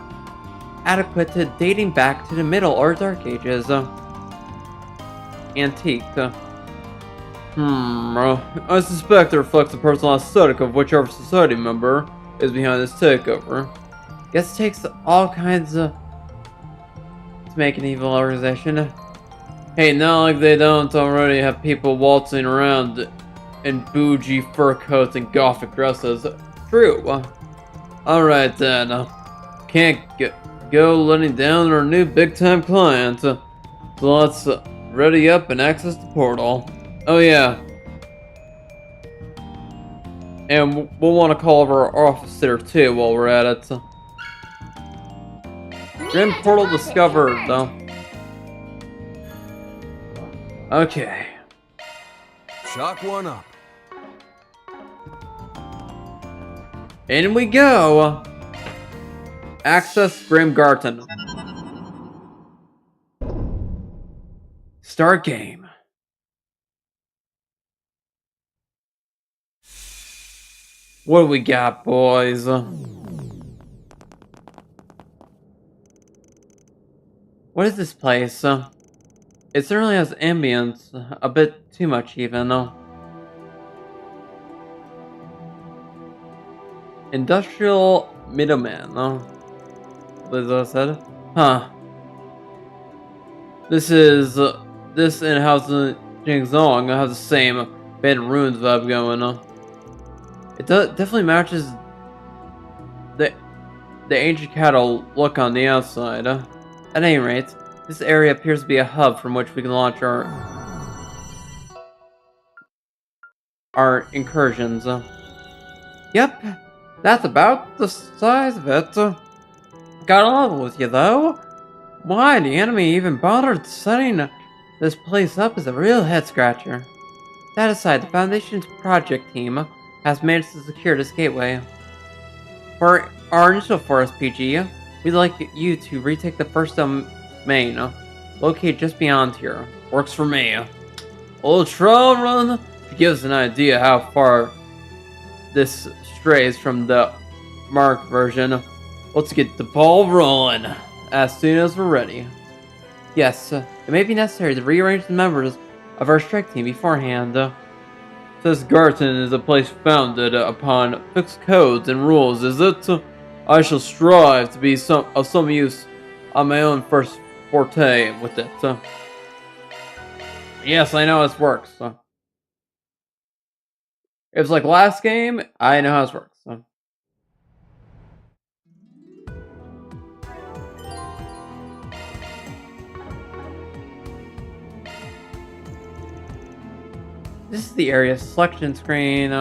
adequate to dating back to the Middle or Dark Ages. Antique. I suspect it reflects the personal aesthetic of whichever society member is behind this takeover. Guess it takes all kinds to make an evil organization. Hey, not like they don't already have people waltzing around in bougie fur coats and gothic dresses. True. Alright then. Can't go letting down our new big-time client. So let's ready up and access the portal. Oh yeah. And we'll want to call over our officer too while we're at it. Grim portal discovered though. Okay. Shock one up. In we go. Access Grim Garten. Start game. What do we got, boys? What is this place? It certainly has ambience, a bit too much even, though. Industrial middleman, what I said? Huh. This in House Jingzong has the same abandoned ruins vibe going on. It definitely matches the ancient cattle look on the outside. At any rate, this area appears to be a hub from which we can launch our incursions. Yep, that's about the size of it. Got along with you though. Why the enemy even bothered setting this place up is a real head scratcher. That aside, the Foundation's project team has managed to secure this gateway. For our initial forest PG, we'd like you to retake the first domain, located just beyond here. Works for me. Ultra run To give us an idea how far this strays from the marked version, let's get the ball rolling as soon as we're ready. Yes, it may be necessary to rearrange the members of our strike team beforehand. This Garten is a place founded upon fixed codes and rules, is it? I shall strive to be of some use on my own first forte with it. Yes, I know how this works. It's like last game, I know how this works. This is the area selection screen.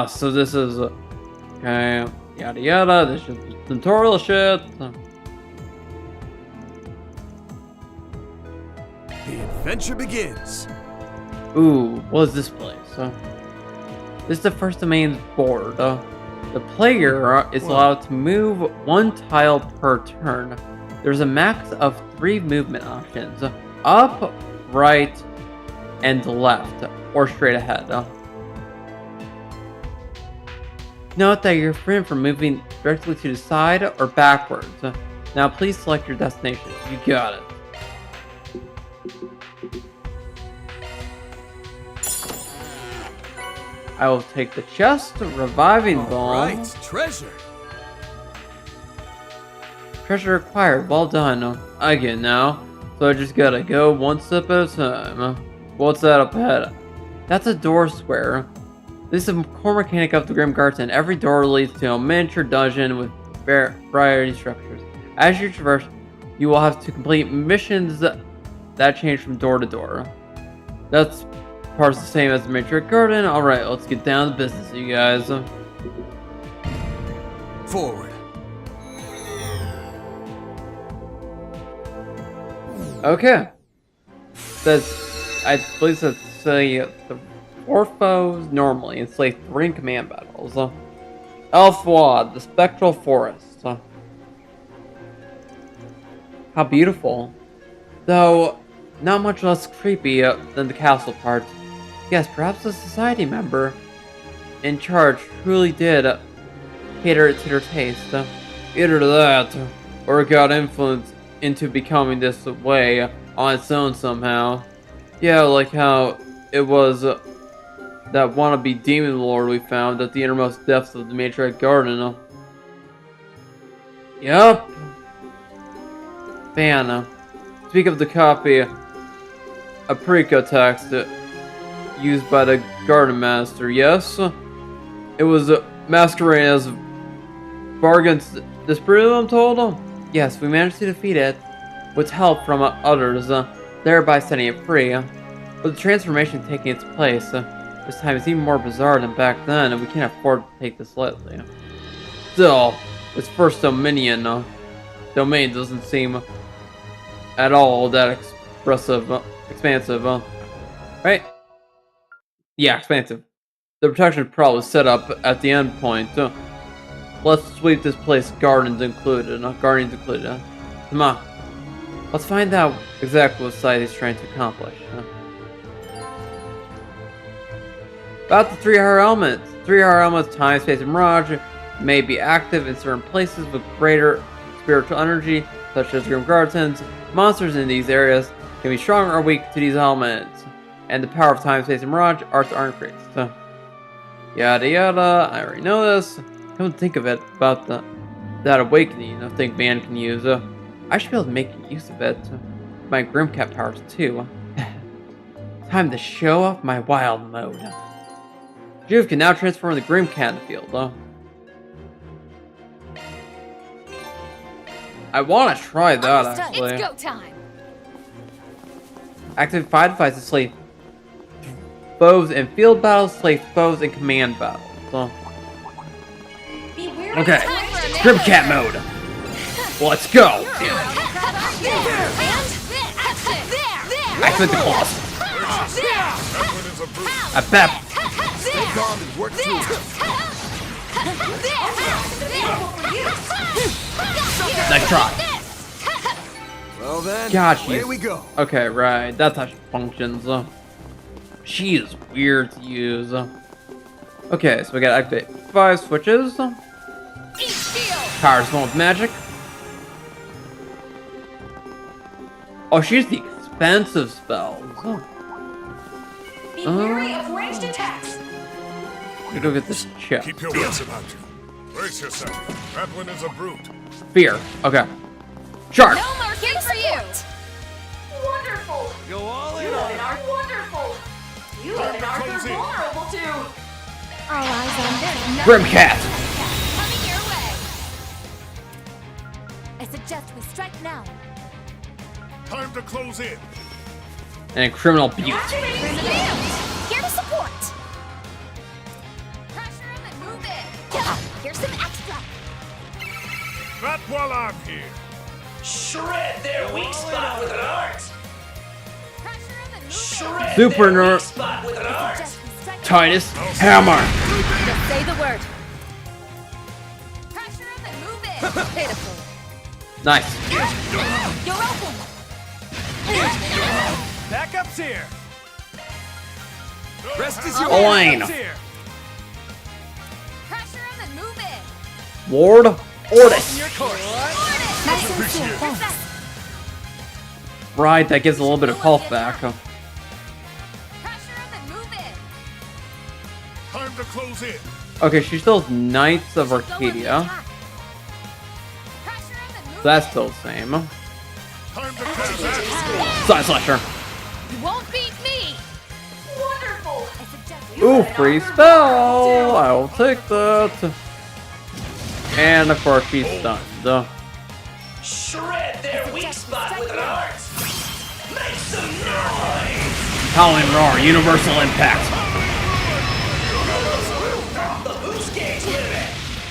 So this is okay, yada yada. This is tutorial shit. The adventure begins. Ooh, what is this place? This is the first domain board. The player is allowed to move one tile per turn. There's a max of 3 movement options: up, right, and left, or straight ahead. Note that you're free from moving directly to the side or backwards. Now please select your destination. You got it. I will take the chest, reviving ball. Right, treasure. Treasure acquired. Well done. I get it now. So I just gotta go one step at a time. What's that up ahead? That's a door square. This is a core mechanic of the Grim Garten. Every door leads to a miniature dungeon with variety structures. As you traverse, you will have to complete missions that change from door to door. That's part's the same as the miniature garden. Alright, let's get down to business, you guys. Forward. Okay. I believe that's the 4 foes normally and slay 3 in command battles. Elfwad, the Spectral Forest. How beautiful. Though, not much less creepy than the castle part. Yes, perhaps the society member in charge truly did cater to their taste. Either that, or got influenced into becoming this way on its own somehow. Yeah, like how it was that wannabe demon lord we found at the innermost depths of the Matriarch Garden. Yup. Fan. Speak of the copy, Aprika text used by the Garden Master, yes? It was masquerading as Bargain's Disprove, I'm told? Yes, we managed to defeat it with help from others, thereby setting it free. But the transformation taking its place, this time is even more bizarre than back then, and we can't afford to take this lightly. Still, this first domain doesn't seem at all that expansive, right? Yeah, expansive. The protection probably was set up at the end point. Let's sweep this place, Guardians included. Come on. Let's find out exactly what society's trying to accomplish. About the 3R elements. 3R elements, time, space, and mirage, may be active in certain places with greater spiritual energy, such as Grim Gardens. Monsters in these areas can be strong or weak to these elements, and the power of time, space, and mirage are increased. Yada yada, I already know this. Come to think of it, about that awakening I think man can use. I should be able to make use of it. My Grimcat powers too. Time to show off my wild mode. Juve can now transform the Grimcat in the field. I want to try that actually. It's go time. Activate 5 devices to slay foes in field battles, slay foes in command battles. Okay, Grimcat mode. Let's go. Activate the claws. I bet. Nice try. Well then, Gosh, away we go. Okay, right. That's how she functions. She is weird to use. Okay, so we gotta activate 5 switches. Powers one with magic. Oh, she's the expensive spells. Be wary of ranged attacks. We go get this chest. Keep your wits about you. Brace yourself. That one is a brute. Fear. Okay. Charge. No mercy for you. Wonderful. Go all in You on have an it. art wonderful. You have an art they're vulnerable to. All eyes on this. Grimcat. Coming your way. I suggest we strike now. Time to close in. And criminal butte. Here to support. Pressure him and move in. Here's some extra. Not while I'm here. Shred their weak spot with an art. Pressure him and move Shred Super their nerd. weak spot with an art. Titus Hammer. Just say the word. Pressure him and move in. Pitiful. Nice. You're open. Backup's here. Rest is your Elaine. backup's here. Pressure him and move in. Ward Ordis. Your course. Nice and sincere, thanks. Right, that gives a little bit of health back. Pressure him and move in. Time to close in. Okay, she still has Knights of Arcadia. Pressure him and move So that's still the same. Time to close in. Side Slasher. You won't beat me. Wonderful. I suggest Ooh, free spell! I will take that. And of course she's stunned. Shred their weak spot with an art. Make some noise. Howling Roar, Universal Impact. The boost gauge limit.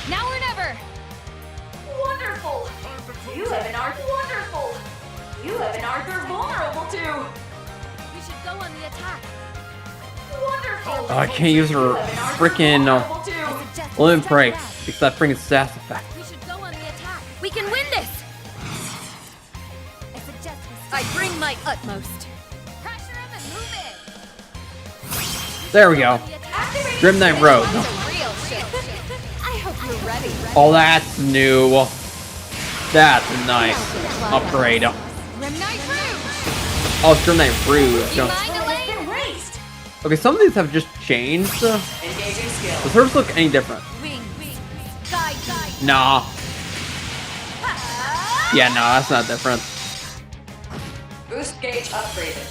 now or never. Wonderful. You have an art wonderful. You have an art they're vulnerable to. We should go on the attack. Wonderful. Oh, I can't use her freaking Vulnerable to. limit break because that brings sass effect. We should go on the attack. We can win this. I suggest we I bring my utmost. pressure him and move in. There we go. Grim Knight Road. Real shit. I hope you're ready. Oh, that's new. That's a nice upgrade. Grim Knight Rouge. Oh, it's Grim Knight Rouge. You mind, Elaine? Erased. Okay, some of these have just changed. Engaging skill. Does hers look any different? Wing. Guide. Nah. Yeah, no, that's not different. Boost gauge upgraded.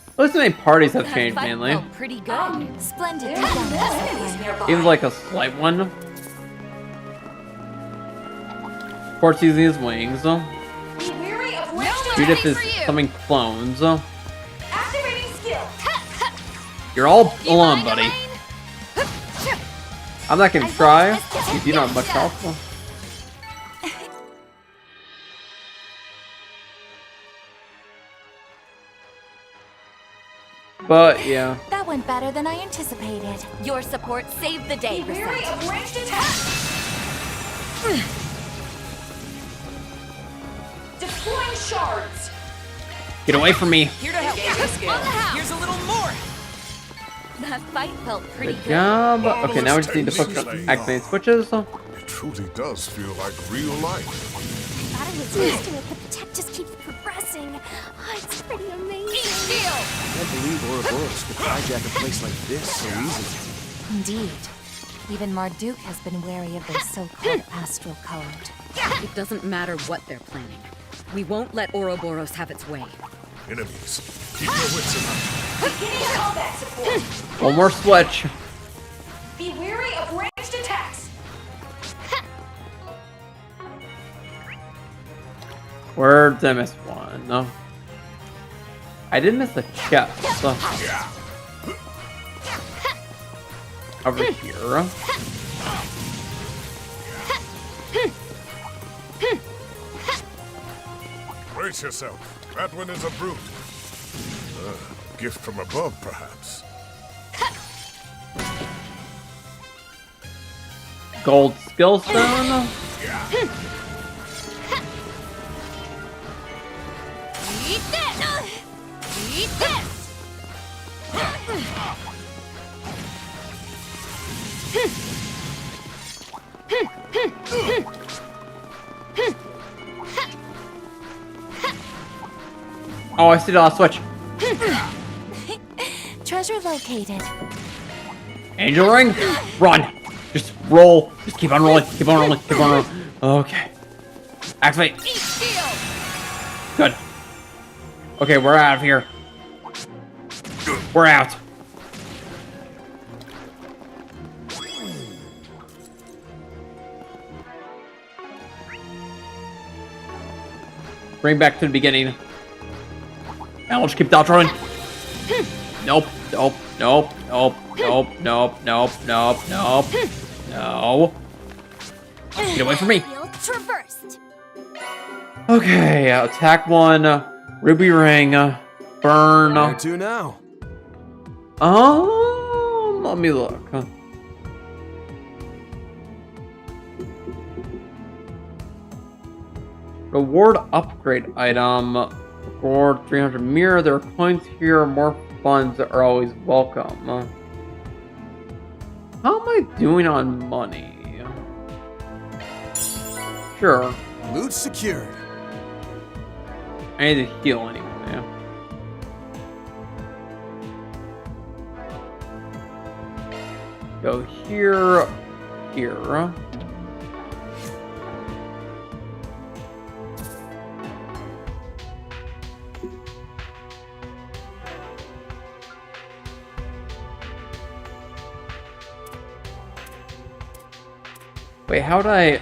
At least the main parties have changed Fight mainly. felt pretty good. Splendid. There's enemies nearby. Even like a slight one. Of course, using his wings. Be wary of ranged Judith attacks. is summoning clones. Activating skill. You're all alone, buddy. I'm not gonna try if you don't have much health. But yeah. That went better than I anticipated. Your support saved the day, Be wary Reset. of ranged attacks. Deploying shards. Get away from me. Here to help. Here's a little more. That fight felt pretty Good good. job. Okay, now we just need to focus on activating switches. It truly does feel like real life. I thought I was used to it, but the tech just keeps progressing. Oh, it's pretty amazing. I can't believe Ouroboros could hijack a place like this so easily. Indeed. Even Marduk has been wary of their so-called astral code. It doesn't matter what they're planning. We won't let Ouroboros have its way. Enemies, keep your wits about Beginning combat support. One more switch. Be wary of ranged attacks. Where did I miss one? No. I did miss the chest. So. Over here. Brace yourself. That one is a brute. Gift from above, perhaps. Gold skill stone. Eat this! Eat this! Oh, I see the last switch. Treasure located. Angel ring? Run! Just roll. Just keep on rolling. Keep on rolling. Keep on rolling. Okay. Activate. Good. Okay, we're out of here. We're out. Bring back to the beginning. Now let's keep dodge rolling. Nope. Nope. Nope. Nope. Nope. Nope. Nope. Nope. Nope. No. Get away from me. Traversed. Okay, attack 1, ruby ring, burn. Where to now? Let me look. Reward upgrade item. Reward 300 mirror. There are coins here. More funds are always welcome. How am I doing on money? Sure. Loot secured. I need to heal anyway. Go here, here. Wait, how would I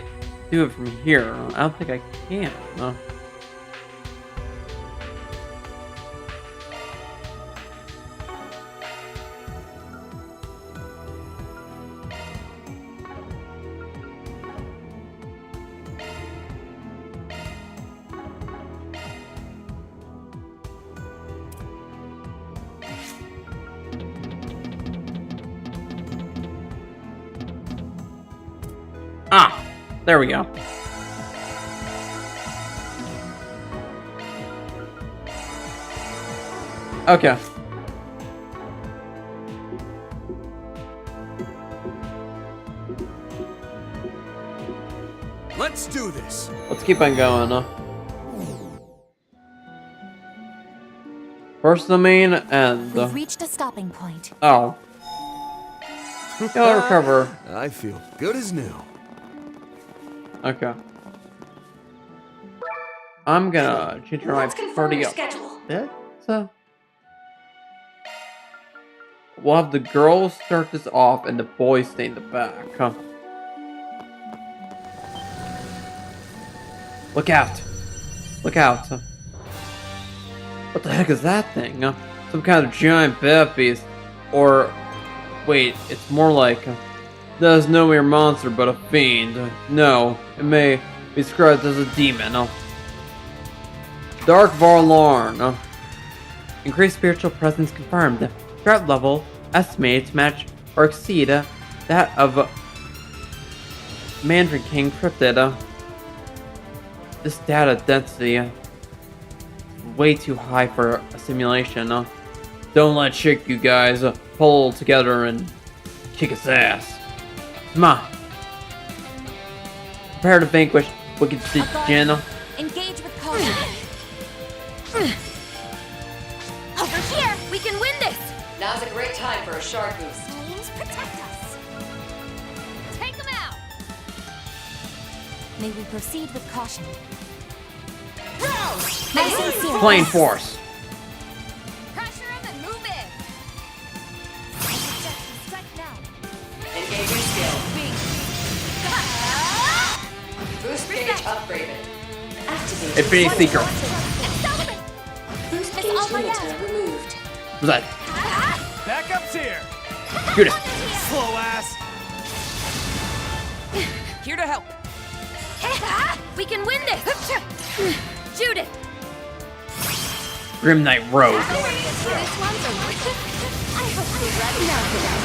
do it from here? I don't think I can. No. Ah, there we go. Okay. Let's do this. Let's keep on going. First the main end. We've reached a stopping point. Oh. I'll recover. I feel good as new. Okay. I'm gonna change my party up schedule. a bit. We'll have the girls start this off and the boys stay in the back. Huh? Look out! Look out! What the heck is that thing? Some kind of giant bat beast? Or wait, it's more like that is no mere monster but a fiend. No, it may be described as a demon. Dark Varlarn. Increased spiritual presence confirmed. Threat level estimated to match or exceed that of Mandarin King Cryptid. This data density is way too high for a simulation. Don't let it shake you guys. Pull together and kick its ass. Come on. Prepare to vanquish wicked Jinn. Engage with caution. Over here! We can win this! Now's a great time for a shard boost. Please protect us. Take them out. May we proceed with caution. Nice and serious. Plain force. Pressure them and move in. Strike now. Engaging skill. Boost gauge upgraded. Activate. Infinity Seeker. Boost gauge limiter removed. What's that? Backup's here. Shoot it. Slow ass. Here to help. We can win this! Judith! Grim Knight Rogue. I hope you're ready now for that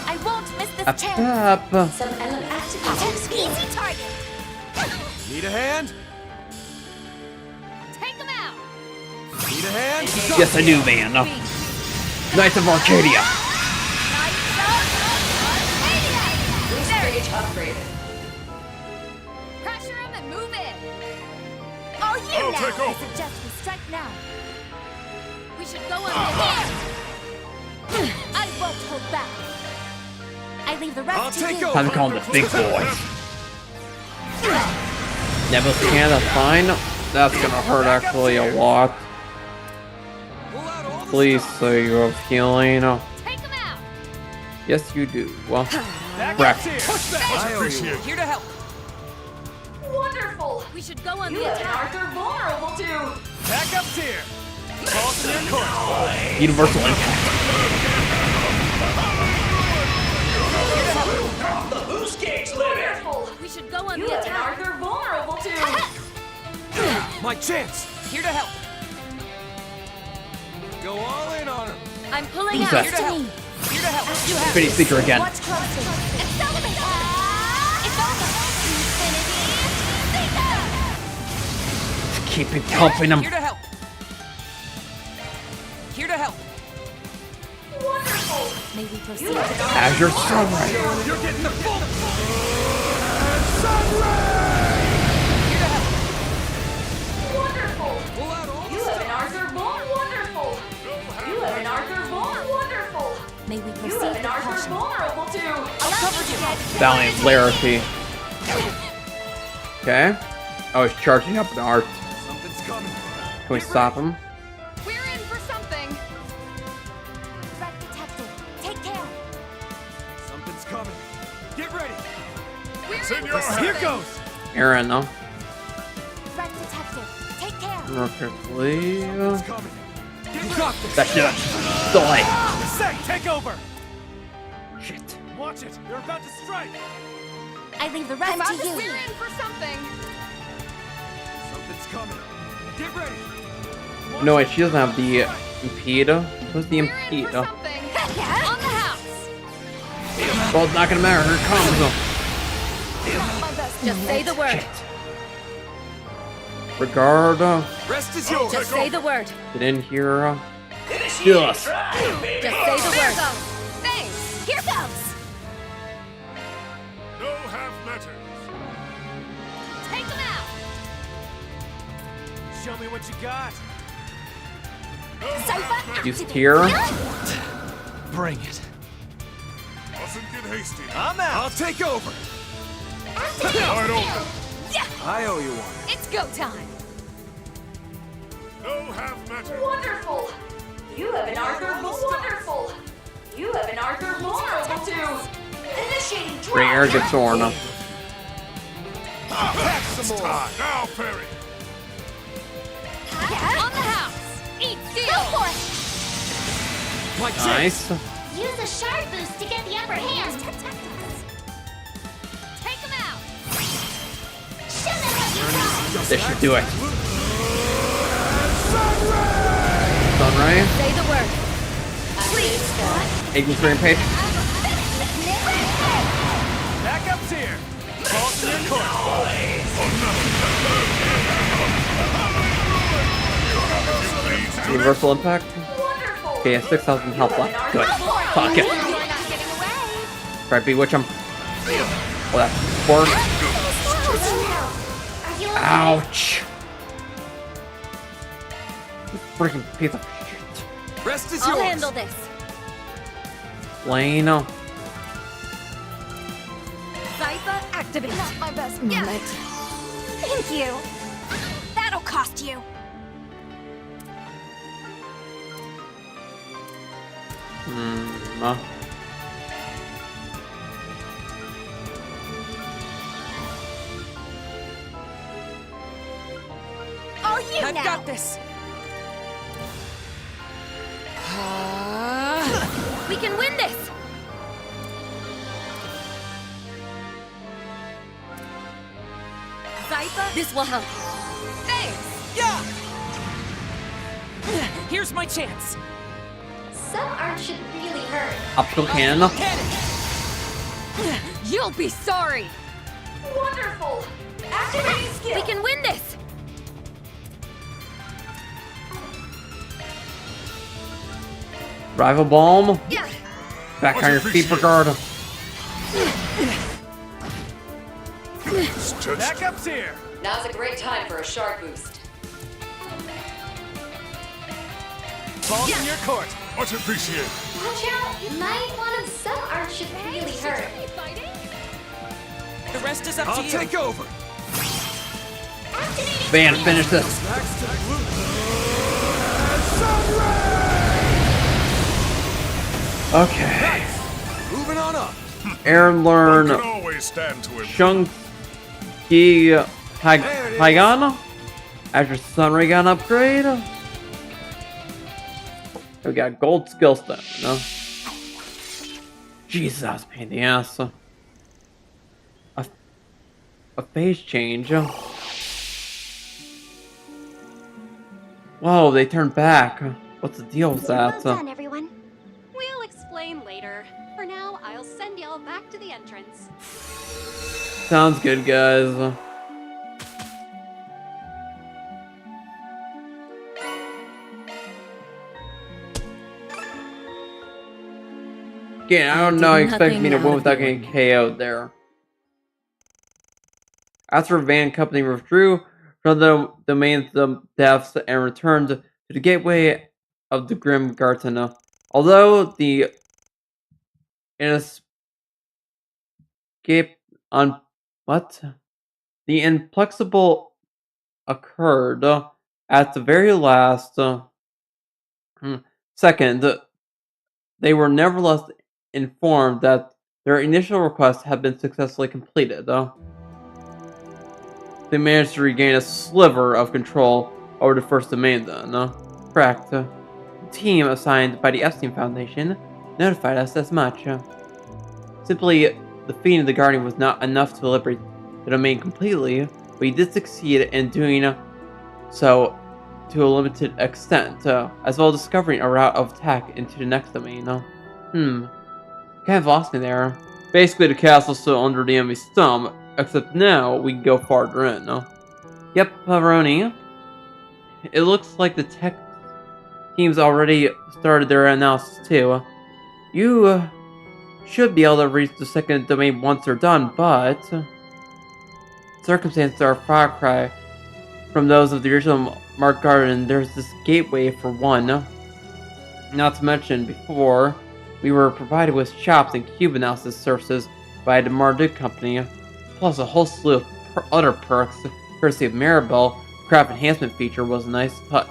I won't miss this Up, chance. up. Some element activated. Easy target. Need a hand? Take them out. Need a hand? Yes, I do, man. Knights of Arcadia. Stage upgraded. Pressure him and move in. All you I'll now. take I over. suggest we strike now. We should go on the attack. I won't hold back. I leave the rest to you. Time to call them the big boys. Nebulous Canada, fine. That's gonna hurt actually a lot. Please say you have healing. Take him out. Yes, you do. Well, Back crap. up here. Push back. I appreciate it. Here to help. Wonderful. We should go on You the and attack. Arthur vulnerable to. Back up here. Balls in your court. Universal impact. The boost gauge limit. Wonderful. We should go on You the and attack. Arthur vulnerable to. My chance. Here to help. Go all in on him. I'm pulling Who's out. that? Here to help. Here to help. You have Pretty speaker again. Watch closely. Accelerate. It's over. Infinity. Keep it helping him. Here to help. Here to help. Wonderful. May we proceed? You and Azure Sunrise. You're getting the full. Wonderful. Pull out all You have an Arthur wonderful. You have an Arthur wonderful. May we You proceed have with an Arthur caution? vulnerable to. I'll cover you. Valiant Larity. Okay. Oh, he's charging up an art. Something's coming. Can we stop him? We're in for something. Threat detected. Take care. Something's coming. Get ready. It's in your Here hands. goes. Aaron, no? Threat detected. Take care. More carefully. It's coming. You got this. That shit. Delay. Say, take over. Shit. Watch it. They're about to strike. I leave the rest to you. We're in for something. Something's coming. Get ready. No, wait, she doesn't have the impede. Who's the We're in impede? for something. On the house. Well, it's not gonna matter. Here it comes. Just say the word. Regard. Rest is yours. Just say the word. Get in here. Initiate Yes. drive, baby. Just say the There word. goes. Thanks. Here goes. No half matters. Take him out. Show me what you got. Use tier. Bring it. Mustn't get hasty. I'm out. I'll take over. Wide open. I owe you one. It's go time. No half matters. Wonderful. You have an Arthur wonderful. You have an Arthur vulnerable to. Initiating Bring drive. air gets Orna. Pack some more. Time. Now, Perry. On the house. Eat steel. Go for it. My chance. Nice. Use a shard boost to get the upper hand. Take him out. Show them what you got. This should do it. Sunray. Say the word. Please, Scott. Agent's rampage. Back up here. Balls in your court. Universal impact. Wonderful. Okay, 6,000 health left. Good. Fuck it. You're not getting away. Try to bewitch him. Oh, that worked. Are you okay? Ouch. Freaking piece of shit. Rest is I'll yours. handle this. Lane. Cypher activate. Not my best moment. Thank you. That'll cost you. All you I've now. got this. We can win this. Cypher, this will help. Thanks. Yeah. Here's my chance. Some art should really hurt. Optical cannon. You'll be sorry. Wonderful. Activating skill. We can win this. Rival Balm. Back on your feet, Brigard. Backup's here. Now's a great time for a shark boost. Ball's in your court. Much appreciated. Watch out! You might want to. Some art should really hurt. The rest is up to I'll you. take over. Van, finish this. Okay. Moving on up. Aaron learn One can always stand to Shung Ki Haigana after Sun Ray got an upgrade. We got gold skill stone, you know? Jesus, that was a pain in the ass. A phase change. Whoa, they turned back. What's the deal with that? Well done, everyone. We'll explain later. For now, I'll send y'all back to the entrance. Sounds good, guys. Again, I don't know. I expect me to win without getting KO'd there. After Van Company withdrew from the domain of the depths and returned to the gateway of the Grim Garten, although the the inflexible occurred at the very last second, they were nevertheless informed that their initial request had been successfully completed. They managed to regain a sliver of control over the first domain then. Correct. The team assigned by the Epstein Foundation notified us as much. Simply defeating the Guardian was not enough to liberate the domain completely, but he did succeed in doing so to a limited extent, as well as discovering a route of attack into the next domain. Kind of lost me there. Basically, the castle's still under the enemy's thumb, except now we can go farther in. Yep, Pavaroni. It looks like the tech team's already started their analysis too. You should be able to reach the second domain once they're done, but circumstances are a far cry from those of the original Mark Garden. There's this gateway for one. Not to mention, before, we were provided with shops and cube analysis services by the Marduk Company, plus a whole slew of other perks, courtesy of Maribel. Craft enhancement feature was a nice touch.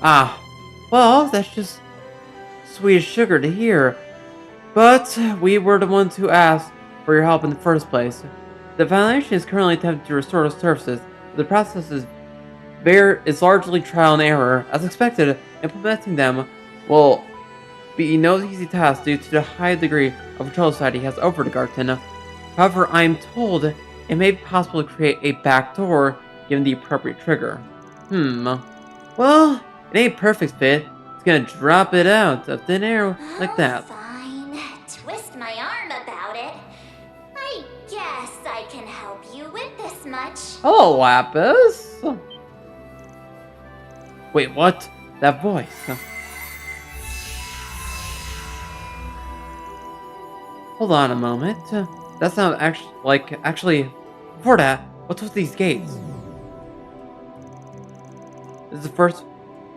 Well, that's just sweet as sugar to hear. But we were the ones who asked for your help in the first place. The Foundation is currently attempting to restore those services. The process is largely trial and error. As expected, implementing them will be no easy task due to the high degree of control society has over the Garten. However, I am told it may be possible to create a backdoor given the appropriate trigger. Well, it ain't perfect fit. It's gonna drop it out of thin air like that. Fine. Twist my arm about it. I guess I can help you with this much. Hello, Lapis. Wait, what? That voice. Hold on a moment. That sounds actually. Before that, what's with these gates? This is the first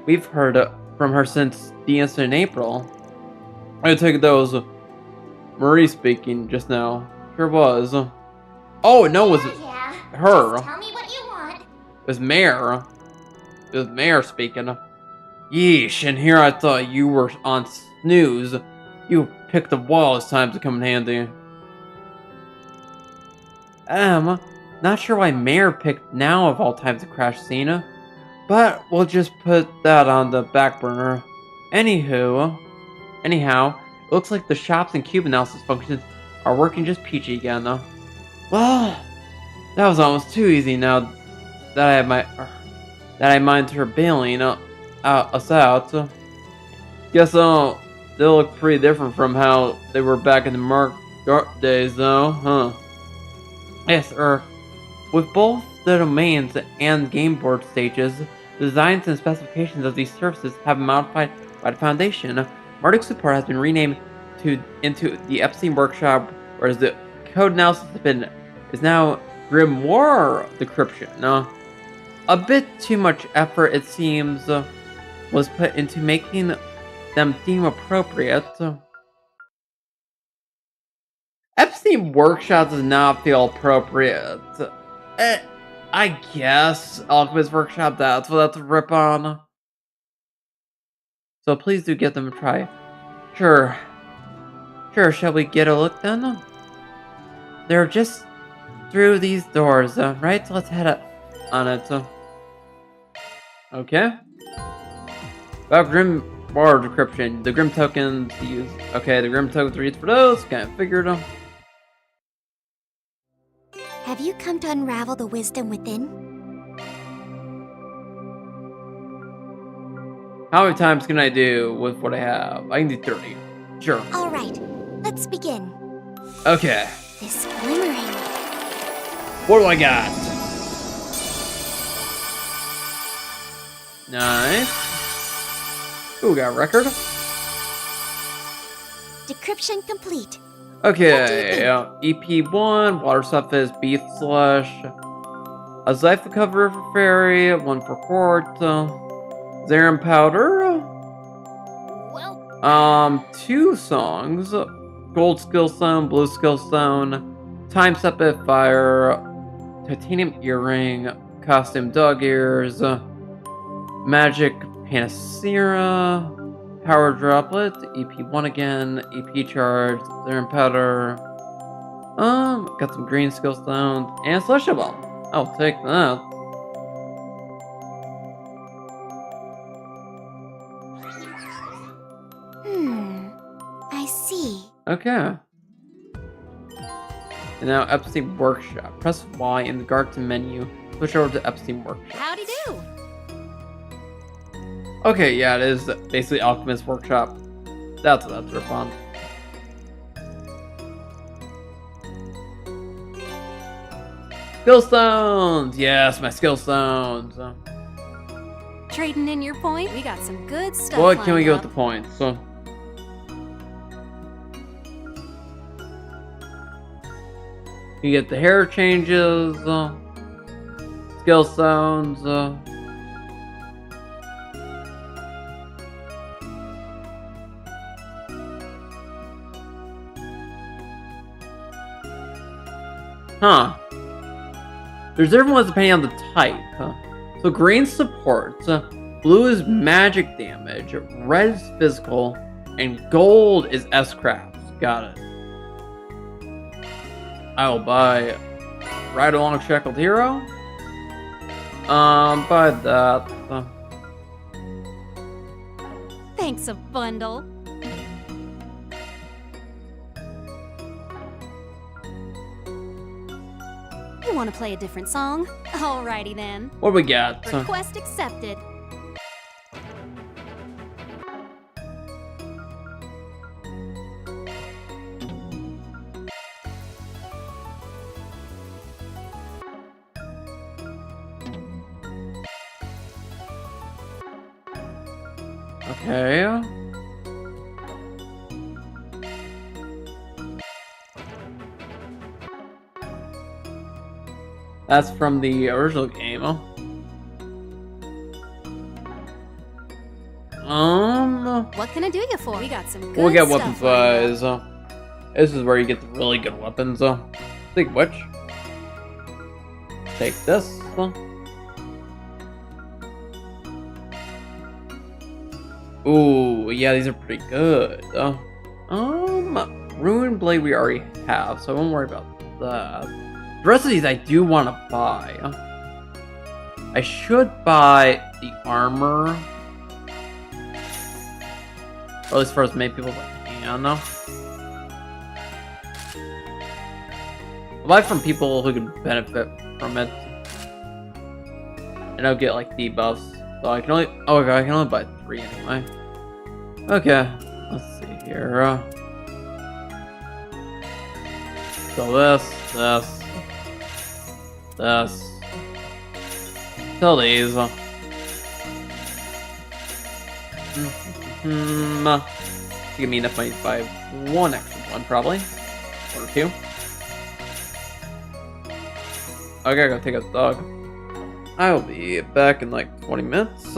we've heard from her since the incident in April. I take that was Marie speaking just now. Sure was. Oh no, it was her. Just tell me what you want. It was Mare. It was Mare speaking. Yeesh, and here I thought you were on snooze. You picked the wall as time to come in handy. Not sure why Mare picked now of all times to crash Cena, but we'll just put that on the back burner. Anyhow, it looks like the shops and cube analysis functions are working just peachy again. Well, that was almost too easy now that I mind her bailing us out. Guess they'll look pretty different from how they were back in the Mark days, though, huh? Yes, with both the domains and game board stages, the designs and specifications of these services have been modified by the Foundation. Marduk's support has been renamed into the Epstein Workshop, whereas the code analysis is now Grimoire Decryption. A bit too much effort, it seems, was put into making them theme appropriate. Epstein Workshop does not feel appropriate. I guess Alchemist Workshop, that's what that's a rip on. So please do give them a try. Sure, shall we get a look then? They're just through these doors, right? So let's head up on it. Okay. About Grimoire Decryption, the Grim tokens to use. Okay, the Grim tokens are used for those, kind of figured them. Have you come to unravel the wisdom within? How many times can I do with what I have? I can do 30. Sure. Alright, let's begin. Okay. This glimmering. What do I got? Nice. Ooh, got a record. Decryption complete. Okay, EP1, Water Surface, Beef Slush, a Zypher cover for Fairy, one for Quart, Zarin Powder, 2 songs, Gold Skillstone, Blue Skillstone, Time Step Fire, Titanium Earring, Costume Dog Ears, Magic Panacea, Power Droplet, EP1 again, EP Charge, Zarin Powder, got some green skill stones, and Slush Ball. I'll take that. I see. Okay. And now Epstein Workshop. Press Y in the Garten menu, switch over to Epstein Workshop. Howdy do. Okay, yeah, it is basically Alchemist Workshop. That's what that's rip on. Skill stones! Yes, my skill stones. Trading in your point, we got some good stuff. What can we lined get up. with the points? So, you get the hair changes, skill stones, huh. There's different ones depending on the type. So green supports, blue is magic damage, red is physical, and gold is S-Crafts. Got it. I will buy Ride Along Shackled Hero. Buy that. Thanks a bundle. You want to play a different song? Alrighty then. What do we got? Request accepted. Okay. That's from the original game. What can I do you for? We got some good We'll get stuff weapons lined up. wise. This is where you get the really good weapons. Speaking of which, take this. Ooh, yeah, these are pretty good. Ruined Blade we already have, so I won't worry about that. The rest of these I do want to buy. I should buy the armor. Or at least for as many people as I can. I'll buy from people who can benefit from it. And I'll get like debuffs. So I can only, oh god, I can only buy 3 anyway. Okay, let's see here. So this. Kill these. Give me enough money to buy one extra one, probably. Or two. I gotta go take out the dog. I'll be back in like 20 minutes.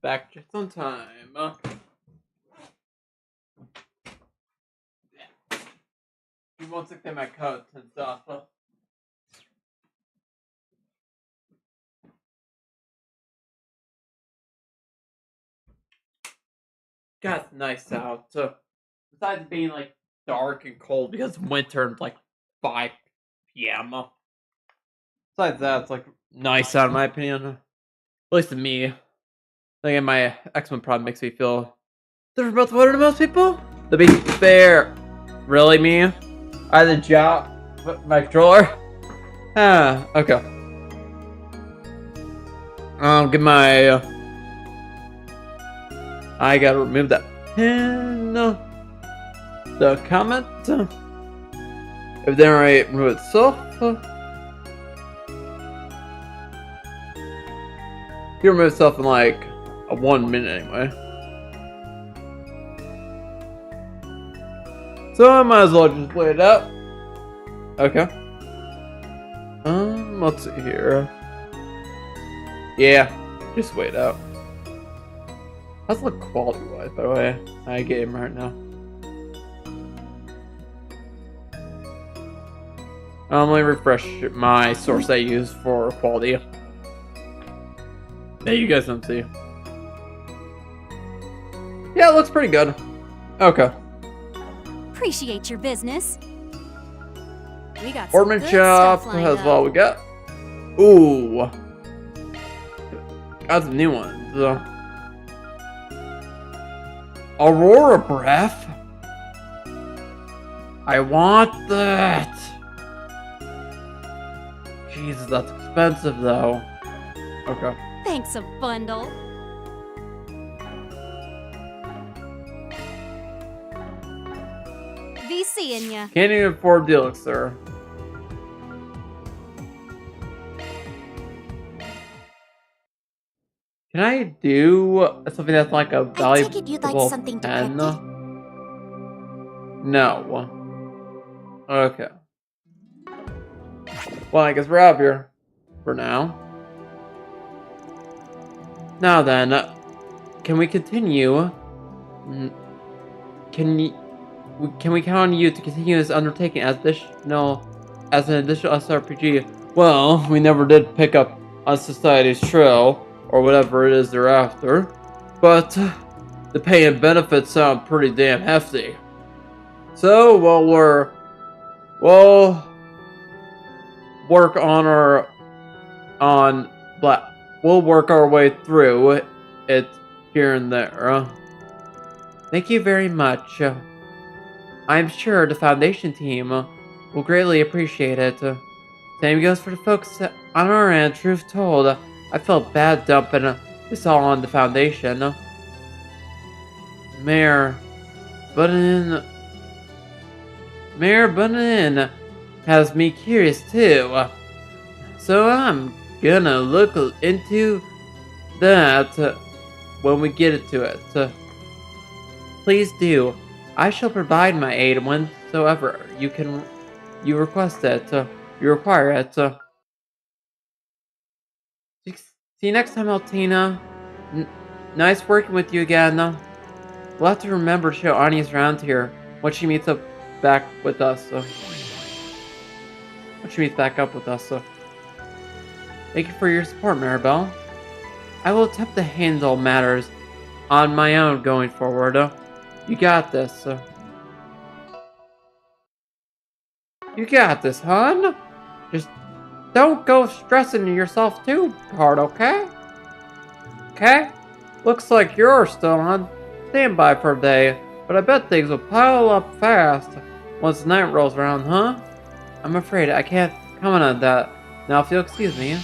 back just on time. You won't stick in my coat and stuff. God, it's nice out. Besides being like dark and cold because winter and like 5 p.m. Besides that, it's like nice out in my opinion. At least to me. I think my X-Men probably makes me feel different about the weather to most people. To be fair, really me? I had a job with my controller. Okay. I'll get my. I gotta remove that pin. The comment. If then I remove itself. You remove itself in like a 1 minute anyway. So I might as well just play it out. Okay. Let's see here. Yeah, just wait out. How's it look quality-wise, by the way? I game right now. Let me refresh my source I use for quality. Yeah, you guys don't see. Yeah, it looks pretty good. Okay. Appreciate your business. We got some Ornament good shop. stuff lined That's up. all we got. Ooh. Got some new ones. Aurora Breath. I want that. Jesus, that's expensive though. Okay. Thanks a bundle. Be seeing ya. Can't even afford Deluxe, sir. Can I do something that's like a valuable take it you'd like something pen? depicted? No. Okay. Well, I guess we're out here for now. Now then, can we continue? Can we count on you to continue this undertaking as an additional SRPG? Well, we never did pick up on Society's Trail, or whatever it is they're after, but the pay and benefits sound pretty damn hefty. So, we'll work our way through it here and there. Thank you very much. I'm sure the Foundation team will greatly appreciate it. Same goes for the folks on our end. Truth told, I felt bad dumping this all on the Foundation. Mayor Button has me curious too. So I'm gonna look into that when we get to it. Please do. I shall provide my aid whensoever you request it. You require it. See you next time, Altina. Nice working with you again. We'll have to remember to show Ani's around here when she meets back up with us. Thank you for your support, Maribel. I will attempt to handle matters on my own going forward. You got this. You got this, hon. Just don't go stressing yourself too hard, okay? Okay? Looks like you're still on standby for a day, but I bet things will pile up fast once the night rolls around, huh? I'm afraid I can't comment on that. Now if you'll excuse me.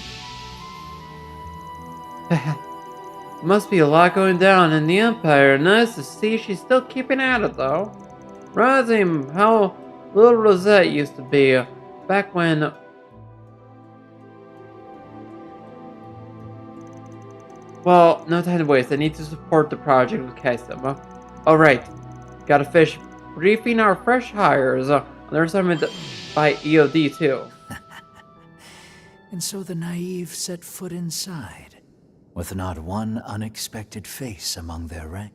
Must be a lot going down in the Empire. Nice to see she's still keeping at it, though. Rising how little Rosette used to be back when. Well, no time to waste. I need to support the project with Kaisama. Alright, gotta finish briefing our fresh hires. There's something by EOD too. And so the naive set foot inside. with not one unexpected face among their ranks.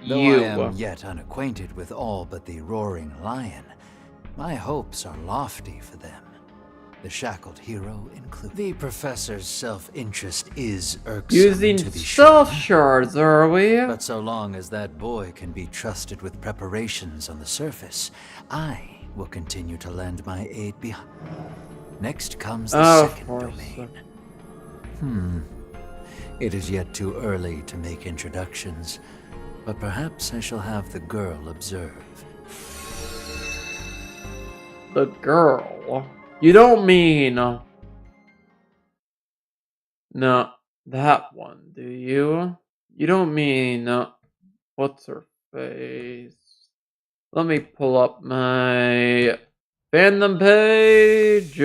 Though I am yet unacquainted with all but the Roaring Lion, my hopes are lofty for them, the shackled hero included. The professor's self-interest is irksome Using to be stealth sure, shards, are we? but so long as that boy can be trusted with preparations on the surface, I will continue to lend my aid behind. Next comes the second domain. It is yet too early to make introductions, but perhaps I shall have the girl observe. The girl? You don't mean... No, that one, do you? You don't mean... what's her face? Let me pull up my fandom page.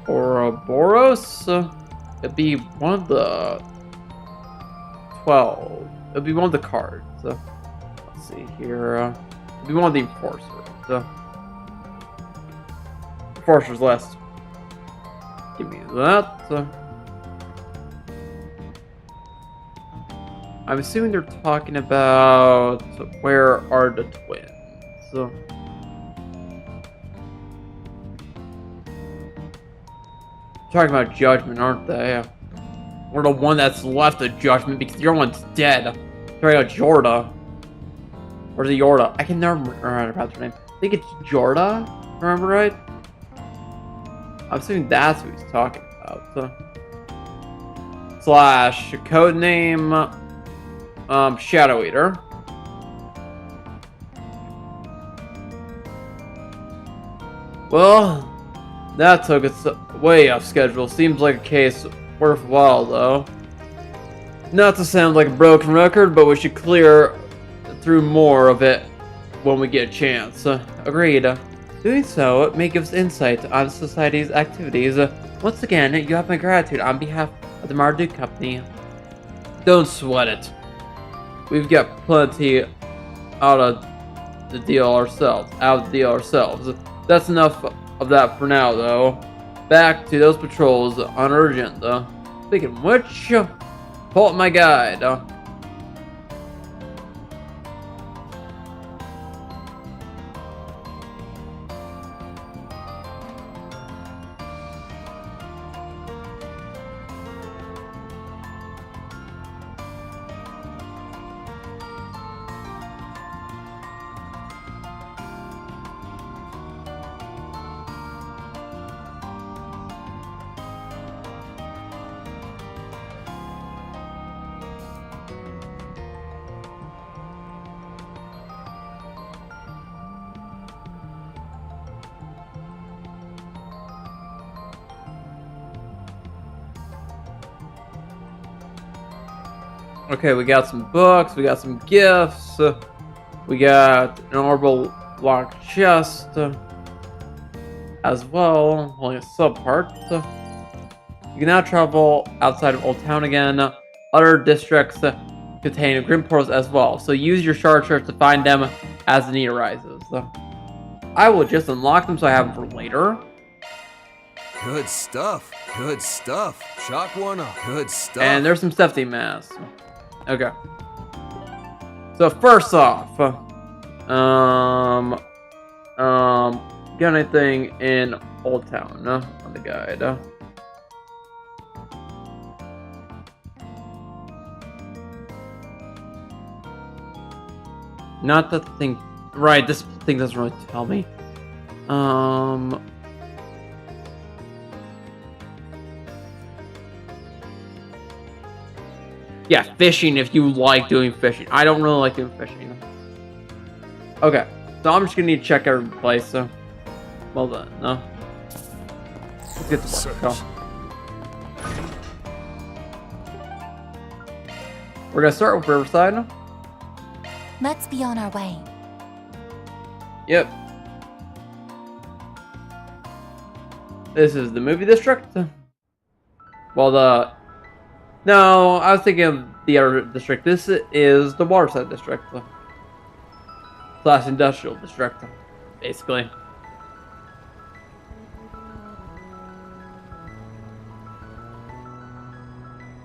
Ouroboros? It'd be one of the 12. It'd be one of the cards. Let's see here. It'd be one of the enforcers. Enforcers list. Give me that. I'm assuming they're talking about where are the twins. Talking about Judgment, aren't they? We're the one that's left of Judgment because the other one's dead. Talking about Jorda. Or is it Yorda? I can never remember her name. I think it's Jorda. Remember right? I'm assuming that's who he's talking about. Slash codename Shadow Eater. Well, that took us way off schedule. Seems like a case worthwhile, though. Not to sound like a broken record, but we should clear through more of it when we get a chance. Agreed. Doing so may give us insight on society's activities. Once again, you have my gratitude on behalf of the Marduk Company. Don't sweat it. We've got plenty out of the deal ourselves. That's enough of that for now, though. Back to those patrols on our agenda. Speaking of which, pull up my guide. Okay, we got some books, we got some gifts, we got an orbital locked chest as well, only a subpart. You can now travel outside of Old Town again. Other districts contain Grim portals as well, so use your shard search to find them as the need arises. I will just unlock them so I have them for later. Good stuff. Good stuff. Chalk one up. Good stuff. And there's some safety masks. Okay. So first off, got anything in Old Town on the guide? Not that thing. Right, this thing doesn't really tell me. Yeah, fishing if you like doing fishing. I don't really like doing fishing. Okay, so I'm just gonna need to check every place, so... Well done, no? Let's get to work, go. We're gonna start with Riverside. Let's be on our way. Yep. This is the movie district. Well, no, I was thinking of the other district. This is the Waterside district. Slash industrial district, basically.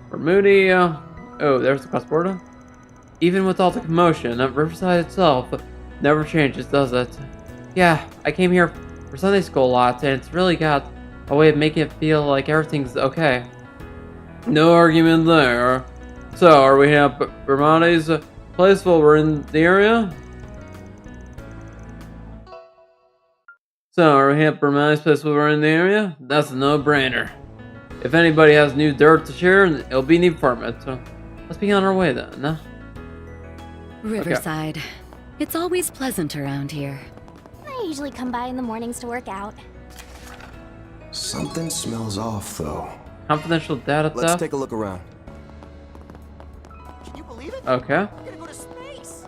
For Moody, oh, there's the cross-border. Even with all the commotion, Riverside itself never changes, does it? Yeah, I came here for Sunday school a lot, and it's really got a way of making it feel like everything's okay. No argument there. So, are we at Bermonti's place while we're in the area? So, are we at Bermonti's place while we're in the area? That's a no-brainer. If anybody has new dirt to share, it'll be the apartment. So, let's be on our way then. Riverside. Okay. It's always pleasant around here. I usually come by in the mornings to work out. Something smells off, though. Confidential data theft? Let's take a look around. Can you believe it? Okay. We're gonna go to space.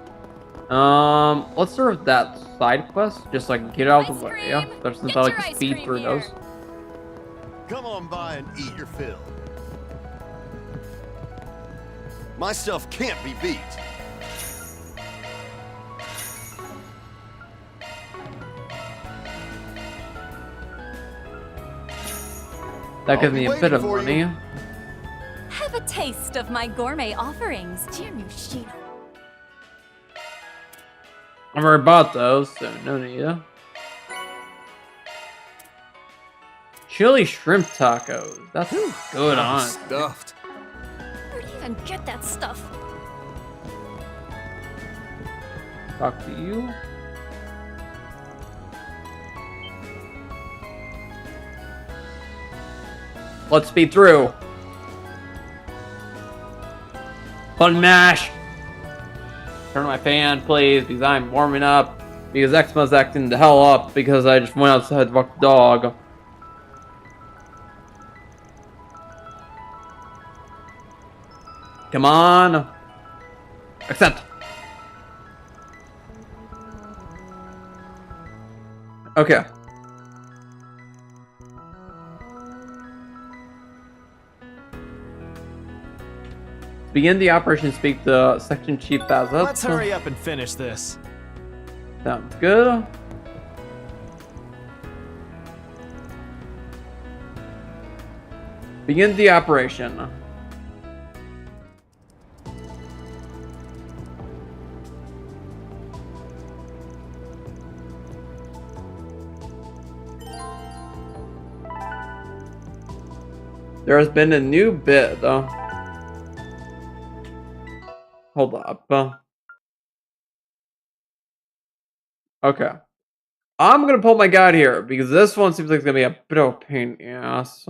Let's start with that side quest. Just like get out of the way. Yeah, since I like to speed through those. Come on by and eat your fill. My stuff can't be beat. That gives me a bit of money. Have a taste of my gourmet offerings, dear Mushino. I've already bought those, so no need. Chili shrimp tacos. That's good on stuffed. Where do you even get that stuff? Talk to you. Let's speed through. Button mash. Turn my fan, please, because I'm warming up. Because Xma's acting the hell up because I just went outside to walk the dog. Come on. Accept. Okay. Begin the operation. Speak the section chief as up. Let's hurry up and finish this. Sounds good. Begin the operation. There has been a new bid. Hold up. Okay. I'm gonna pull my guide here because this one seems like it's gonna be a bit of a pain in the ass.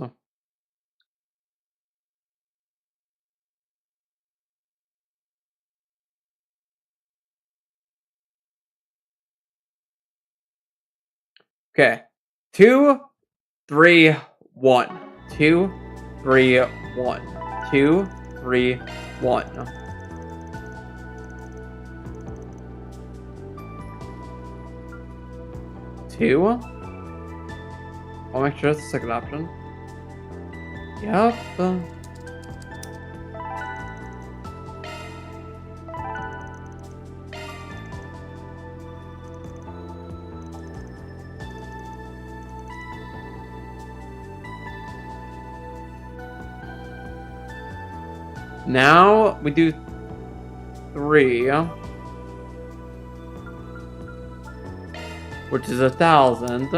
Okay. 2, 3, 1. 2, 3, 1. 2, 3, 1. Two. I'll make sure that's the second option. Yep. Now we do 3. Which is 1,000.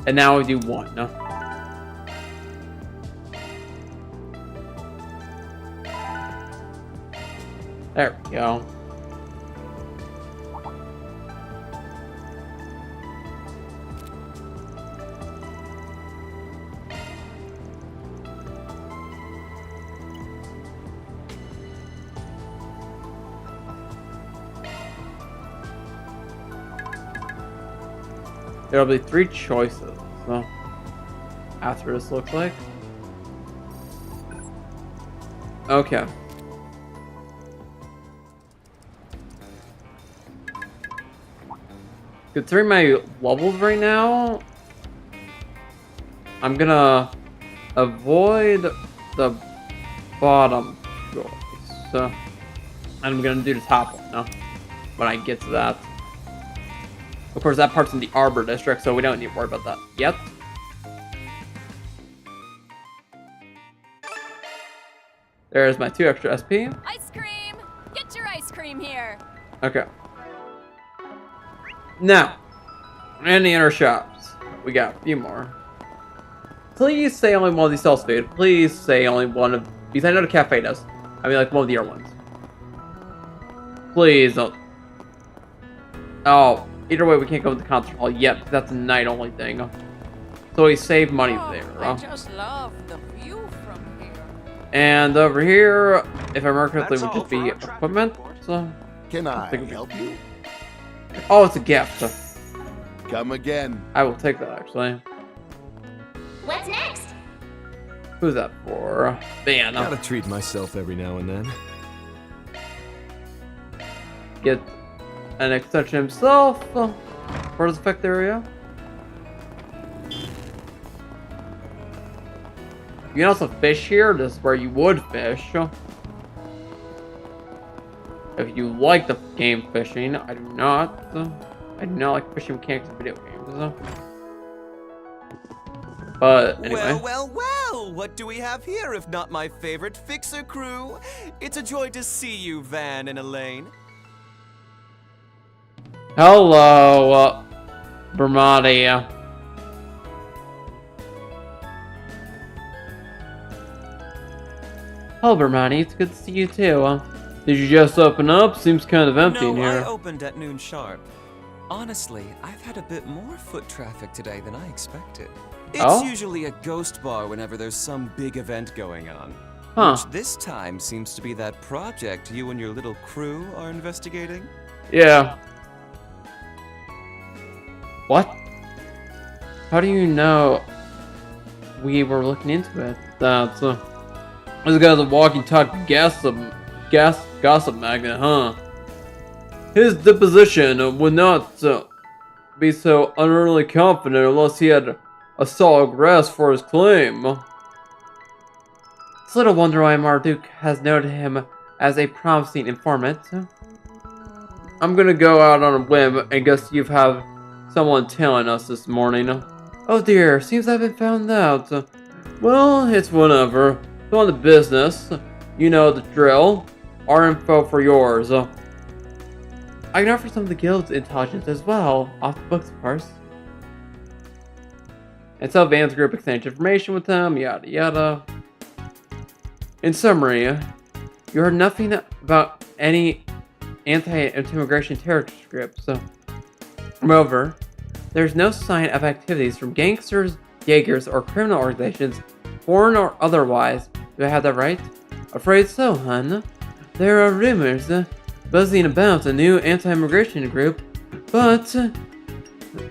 And now we do 1. There we go. There'll be 3 choices, so after this looks like. Okay. Considering my levels right now, I'm gonna avoid the bottom choice. So I'm gonna do the top one now when I get to that. Of course, that part's in the Arbor District, so we don't need to worry about that yet. There's my 2 extra SP. Ice cream! Get your ice cream here! Okay. Now, in the inner shops, we got a few more. Please say only one of these sells food. Please say only one of these. I know the cafe does. I mean, like one of the other ones. Please don't. Oh, either way, we can't go to the concert hall yet, because that's a night-only thing. So we save money there. I just love the view from here. And over here, if I remember correctly, would just be equipment. So, Can I help you? Oh, it's a gift. Come again. I will take that, actually. What's next? Who's that for? Man, Gotta treat myself every now and then. Get an extension himself for the effect area. You can also fish here. This is where you would fish. If you like the game fishing, I do not. I do not like fishing mechanics in video games. But anyway. Well, what do we have here if not my favorite Fixer crew? It's a joy to see you, Van and Elaine. Hello, Bermati. Hello, Bermati. It's good to see you too. Did you just open up? Seems kind of empty in here. I opened at noon sharp. Honestly, I've had a bit more foot traffic today than I expected. It's usually a ghost bar whenever there's some big event going on. Huh. Which this time seems to be that project you and your little crew are investigating. Yeah. What? How do you know we were looking into it? That's this guy's a walkie-talkie gossip magnet, huh? His deposition would not be so utterly confident unless he had a solid grasp for his claim. It's little wonder why Marduk has noted him as a promising informant. I'm gonna go out on a whim and guess you've had someone telling us this morning. Oh dear, seems I've been found out. Well, it's whatever. Go on to business. You know the drill. Our info for yours. I can offer some of the guild's intelligence as well. Off the books, of course. And so Van's group exchange information with them, yada yada. In summary, you heard nothing about any anti-immigration terrorist groups. Moreover, there's no sign of activities from gangsters, Jaegers, or criminal organizations, foreign or otherwise. Do I have that right? Afraid so, hun. There are rumors buzzing about a new anti-immigration group, but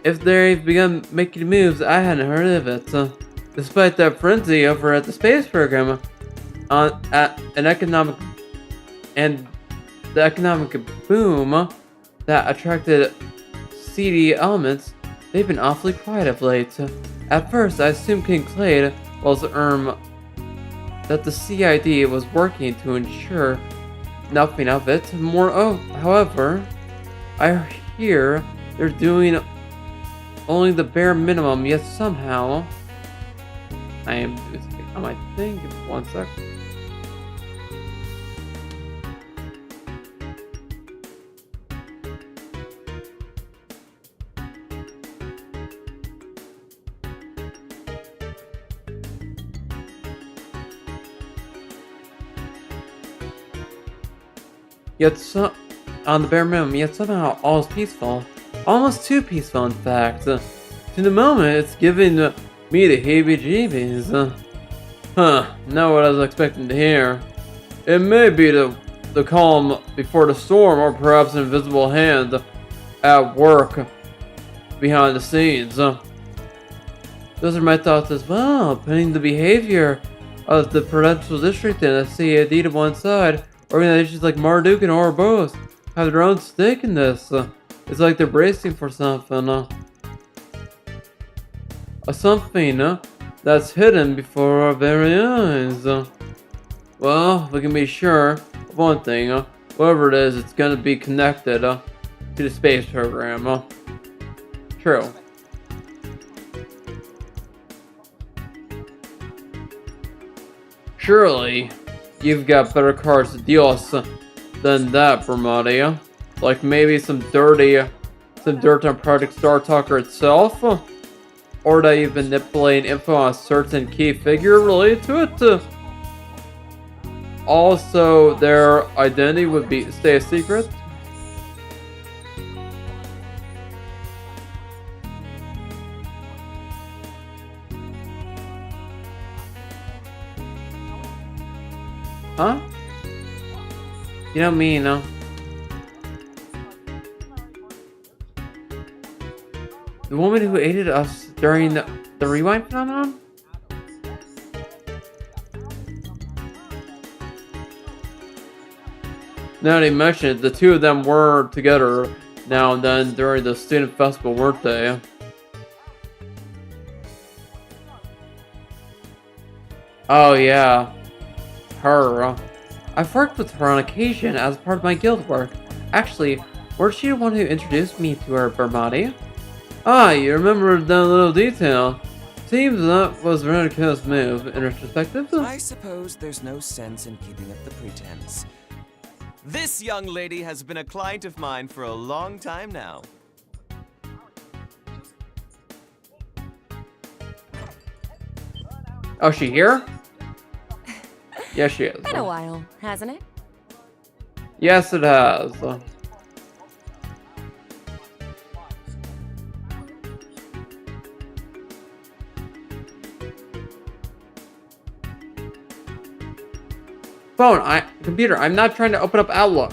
if they've begun making moves, I hadn't heard of it. Despite that frenzy over at the space program, at an economic boom that attracted seedy elements, they've been awfully quiet of late. At first, I assumed King Clade was that the CID was working to ensure nothing of it. However, I hear they're doing only the bare minimum, yet somehow I might think. One sec. On the bare minimum, yet somehow all is peaceful. Almost too peaceful, in fact. To the moment, it's giving me the heebie-jeebies. Not what I was expecting to hear. It may be the calm before the storm, or perhaps an invisible hand at work behind the scenes. Those are my thoughts as well. Putting the behavior of the Prudential District and the CID to one side, organizations like Marduk and Ouroboros have their own stake in this. It's like they're bracing for something. that's hidden before our very eyes. Well, we can be sure of one thing. Whatever it is, it's gonna be connected to the space program. True. Surely, you've got better cards to deal with than that, Bramati. Like maybe some dirt on Project Star Talker itself? Or that you've been manipulating info on a certain key figure related to it? Also, their identity would stay a secret? Huh? You don't mean, no? The woman who aided us during the rewind phenomenon? Now that you mention it, the two of them were together now and then during the student festival, weren't they? Oh yeah. Her. I've worked with her on occasion as part of my guild work. Actually, weren't she the one who introduced me to her, Bramati? Ah, you remember that little detail. Seems that was a ridiculous move in retrospective. I suppose there's no sense in keeping up the pretense. This young lady has been a client of mine for a long time now. Oh, she here? Yes, she is. Been a while, hasn't it? Yes, it has. Computer, I'm not trying to open up Outlook.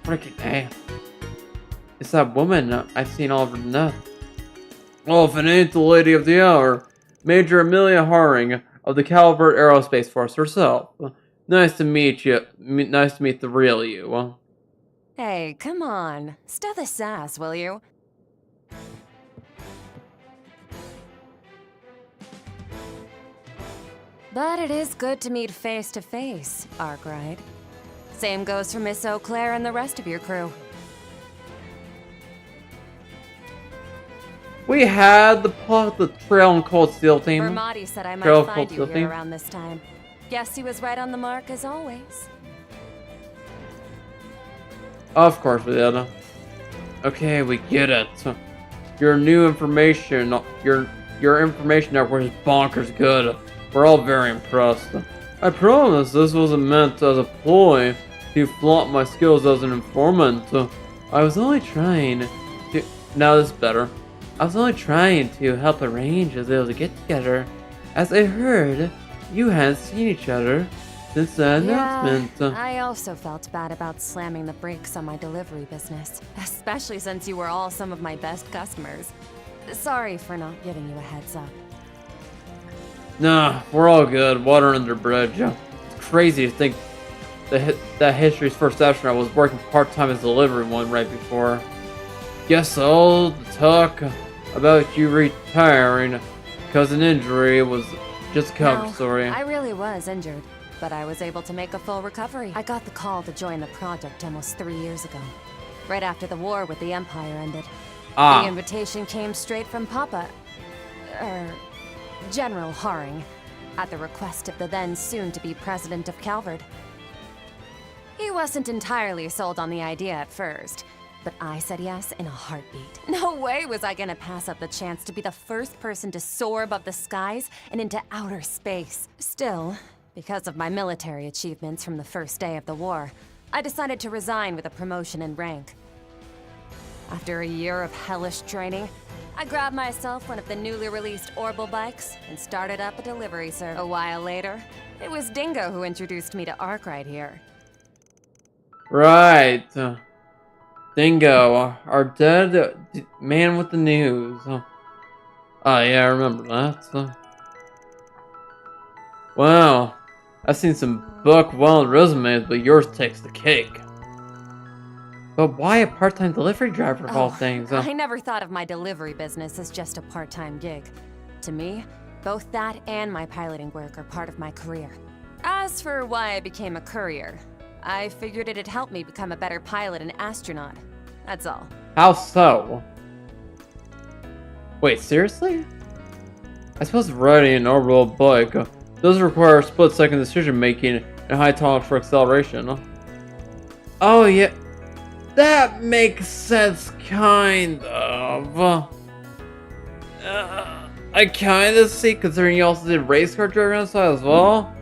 Freaking A. It's that woman I've seen all over the net. Oh, if it ain't the lady of the hour, Major Amelia Haring of the Calvert Aerospace Force herself. Nice to meet you. Nice to meet the real you. Hey, come on. Stow the sass, will you? But it is good to meet face to face, Arkwright. Same goes for Miss Eau Claire and the rest of your crew. We had the Trail and Cold Steel team. Bramati said I might find you here around this time. Guess he was right on the mark as always. Of course we did. Okay, we get it. Your new information, your information network is bonkers good. We're all very impressed. I promise this wasn't meant as a ploy to flaunt my skills as an informant. I was only trying to... Now this is better. I was only trying to help arrange a little get-together. As I heard, you hadn't seen each other since the announcement. I also felt bad about slamming the brakes on my delivery business. Especially since you were all some of my best customers. Sorry for not giving you a heads up. Nah, we're all good. Water under the bridge. It's crazy to think that History's first astronaut was working part-time as a delivery one right before. Guess all the talk about you retiring because an injury was just a cover story. I really was injured, but I was able to make a full recovery. I got the call to join the project almost 3 years ago, right after the war with the Empire ended. The invitation came straight from Papa, General Haring, at the request of the then soon-to-be president of Calvert. He wasn't entirely sold on the idea at first, but I said yes in a heartbeat. No way was I gonna pass up the chance to be the first person to soar above the skies and into outer space. Still, because of my military achievements from the first day of the war, I decided to resign with a promotion in rank. After a year of hellish training, I grabbed myself one of the newly released Orbital bikes and started up a delivery service. A while later, it was Dingo who introduced me to Arkwright here. Right. Dingo, our dead man with the news. Oh yeah, I remember that. Wow. I've seen some buck-wild resumes, but yours takes the cake. But why a part-time delivery driver of all things? I never thought of my delivery business as just a part-time gig. To me, both that and my piloting work are part of my career. As for why I became a courier, I figured it'd help me become a better pilot and astronaut. That's all. How so? Wait, seriously? I suppose riding an orbital bike does require split-second decision-making and high tolerance for acceleration. Oh yeah, that makes sense, kind of. I kind of see, considering you also did race car driving on the side as well.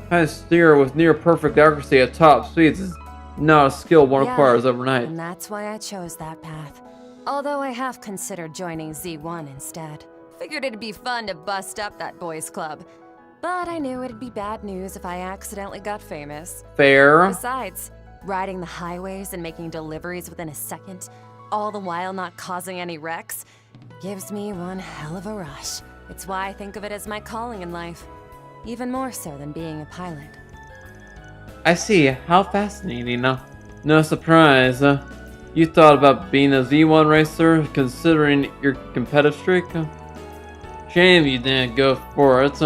Trying to steer with near-perfect accuracy at top speeds is not a skill one acquires overnight. And that's why I chose that path. Although I have considered joining Z1 instead. Figured it'd be fun to bust up that boys' club. But I knew it'd be bad news if I accidentally got famous. Fair. Besides, riding the highways and making deliveries within a second, all the while not causing any wrecks, gives me one hell of a rush. It's why I think of it as my calling in life. Even more so than being a pilot. I see. How fascinating. No surprise. You thought about being a Z1 racer, considering your competitive streak? Shame you didn't go for it.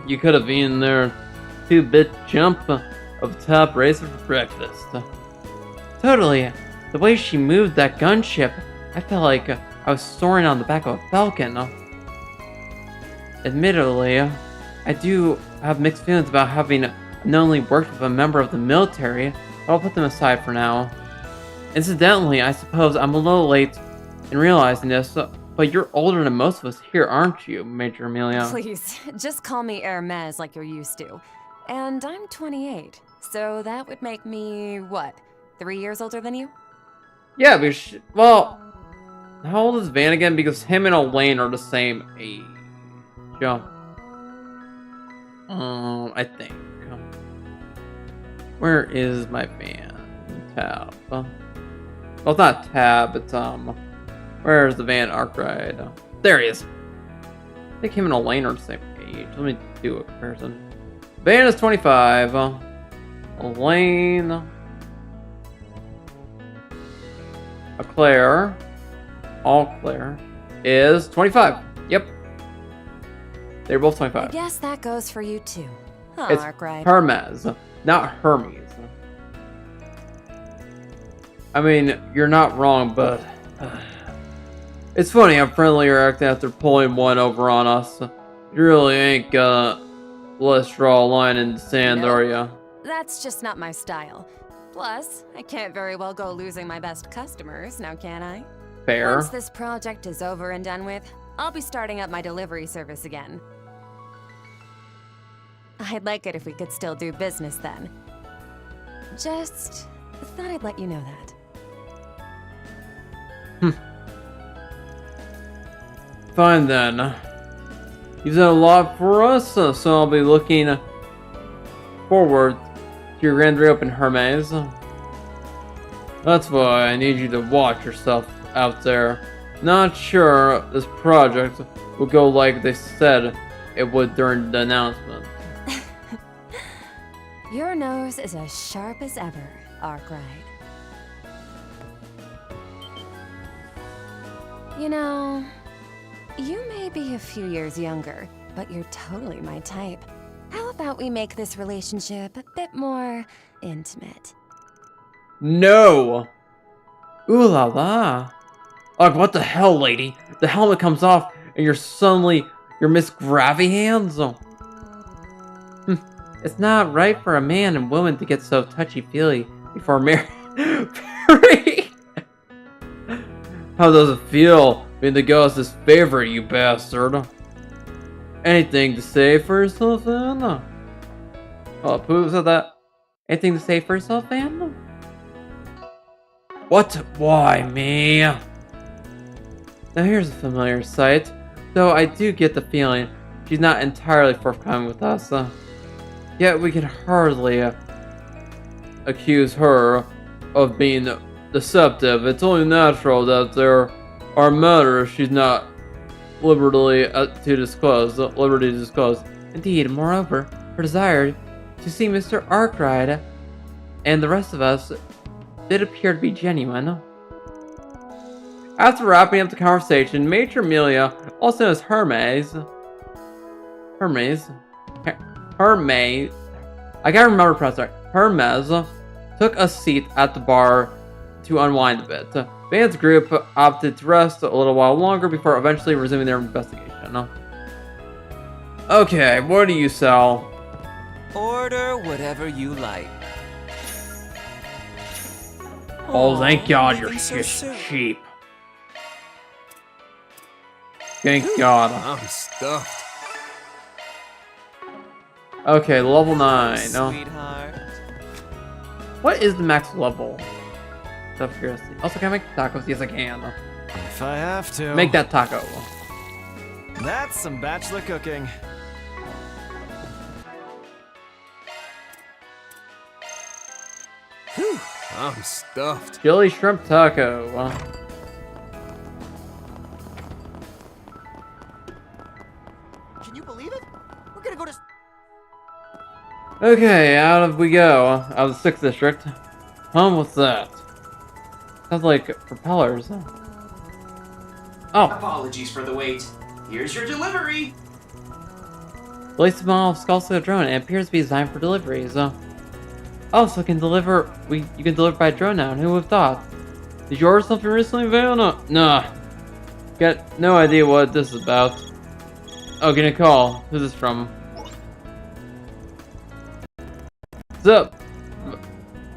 You could have been their 2-bit jump of top racer for breakfast. Totally. The way she moved that gunship, I felt like I was soaring on the back of a falcon. Admittedly, I do have mixed feelings about having not only worked with a member of the military, but I'll put them aside for now. Incidentally, I suppose I'm a little late in realizing this, but you're older than most of us here, aren't you, Major Amelia? Please, just call me Hermes like you're used to. And I'm 28, so that would make me, what, 3 years older than you? Yeah, well, how old is Van again? Because him and Elaine are the same age. I think. Where is my Van tab? Well, it's not tab, it's where's the Van Arkwright? There he is. I think him and Elaine are the same age. Let me do a comparison. Van is 25. Elaine. Claire. Claire is 25. Yep. They're both 25. I guess that goes for you too. Huh, It's Arkwright. Hermes, not Hermes. I mean, you're not wrong, but it's funny how friendly you're acting after pulling one over on us. You really ain't gonna let us draw a line in the sand, Nope. are ya? That's just not my style. Plus, I can't very well go losing my best customers, now can I? Fair. Once this project is over and done with, I'll be starting up my delivery service again. I'd like it if we could still do business then. Just thought I'd let you know that. Fine then. You've done a lot for us, so I'll be looking forward to your grand reopen, Hermes. That's why I need you to watch yourself out there. Not sure this project will go like they said it would during the announcement. Your nose is as sharp as ever, Arkwright. You know, you may be a few years younger, but you're totally my type. How about we make this relationship a bit more intimate? No! Ooh la la! Like, what the hell, lady? The helmet comes off and you're Miss Gravy Hands? It's not right for a man and woman to get so touchy-feely before marriage. How does it feel being the ghost's favorite, you bastard? Anything to say for yourself, Anna? Oh, who said that? Anything to say for yourself, Anna? What? Why me? Now here's a familiar sight, though I do get the feeling she's not entirely forthcoming with us. Yet we can hardly accuse her of being deceptive. It's only natural that there are matters she's not liberty to disclose. Indeed, moreover, her desire to see Mr. Arkwright and the rest of us did appear to be genuine. After wrapping up the conversation, Major Amelia, also known as Hermes, I can't remember the pronunciation. Hermes took a seat at the bar to unwind a bit. Van's group opted to rest a little while longer before eventually resuming their investigation. Okay, what do you sell? Order whatever you like. Oh, thank God you're so soon. cheap. Thank God. I'm stuffed. Okay, level 9. Sweetheart. What is the max level? Out of curiosity. Also, can I make tacos? Yes, I can. If I have to. Make that taco. That's some bachelor cooking. Whew, I'm stuffed. Chili shrimp taco. Can you believe it? We're gonna go to... Okay, out we go. Out of the 6th district. What's that? Sounds like propellers. Oh. Apologies for the wait. Here's your delivery. Latest model of Skullscale drone. It appears to be designed for deliveries. Oh, so it can deliver. You can deliver by drone now. And who would have thought? Did you order something recently, Van? Nah. Got no idea what this is about. Oh, getting a call. Who's this from? What's up?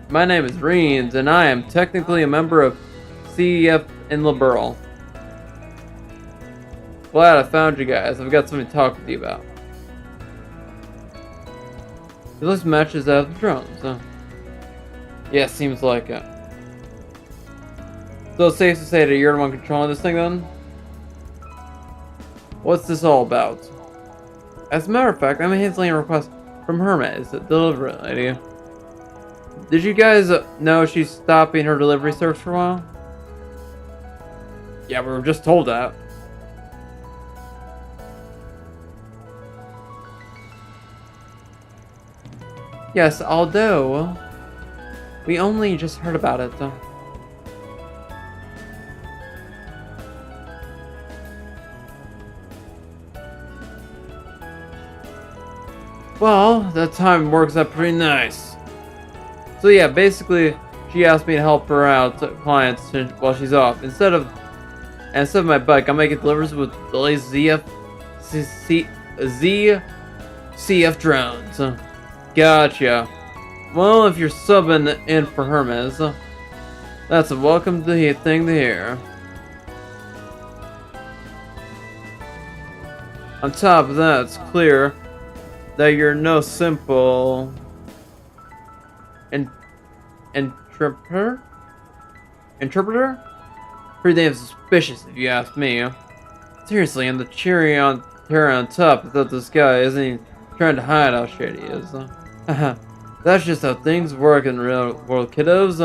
My name is Reens, and I am technically a member of CEF in Liberal. Glad I found you guys. I've got something to talk with you about. It looks matches that of the drones. Yeah, seems like it. So it's safe to say that you're the one controlling this thing then? What's this all about? As a matter of fact, I'm handling a request from Hermes, the delivery lady. Did you guys know she's stopping her delivery service for a while? Yeah, we were just told that. Yes, although we only just heard about it. Well, that time works out pretty nice. So yeah, basically, she asked me to help her out clients while she's off. Instead of my bike, I'm making deliveries with the latest ZCF drones. Gotcha. Well, if you're subbing in for Hermes, that's a welcome thing to hear. On top of that, it's clear that you're no simple interpreter? Pretty damn suspicious if you ask me. Seriously, and the cherry on top is that this guy isn't trying to hide how shady he is. That's just how things work in the real world, kiddos.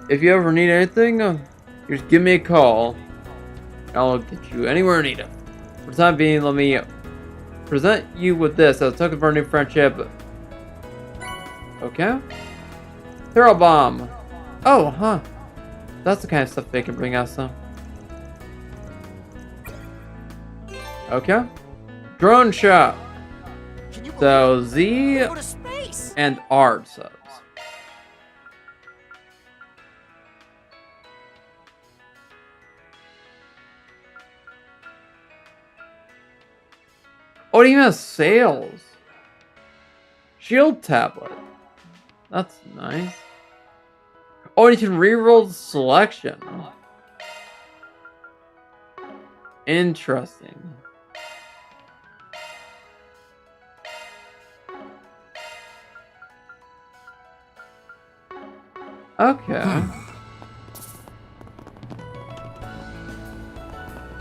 If you ever need anything, just give me a call. I'll get you anywhere I need it. For the time being, let me present you with this as a token of our new friendship. Okay? Throw bomb. Oh, huh. That's the kind of stuff they can bring us, though. Okay. Drone shop. So Z and R subs. Oh, it even has sales. Shield tablet. That's nice. Oh, and you can reroll the selection. Interesting. Okay.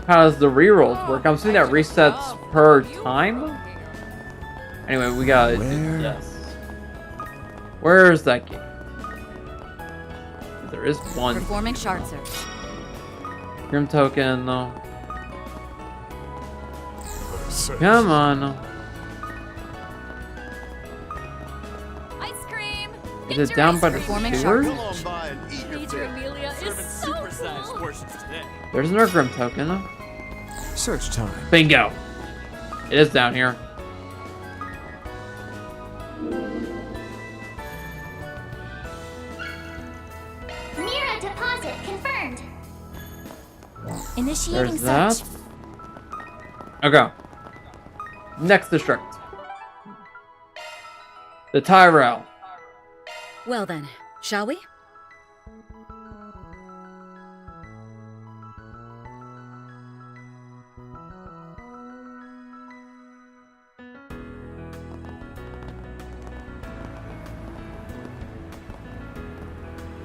How does the rerolls work? I'm seeing that resets per time. Anyway, we got this. Where's that game? There is one. Performing shard search. Grim token. Come on. Ice cream. Is it down by the Performing sewers? Major Amelia is so cool. There's another Grim token. Search time. Bingo. It is down here. Mira deposit confirmed. Initiating There's that. search. Okay. Next district. The Tyrell. Well then, shall we?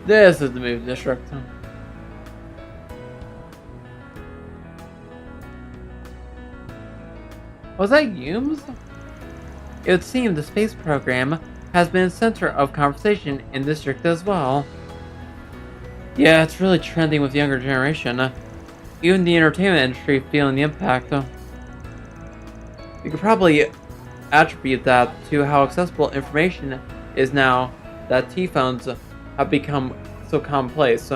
This is the move district. Was that Humes? It would seem the space program has been a center of conversation in the district as well. Yeah, it's really trending with the younger generation. Even the entertainment industry feeling the impact. You could probably attribute that to how accessible information is now that T-phones have become so commonplace.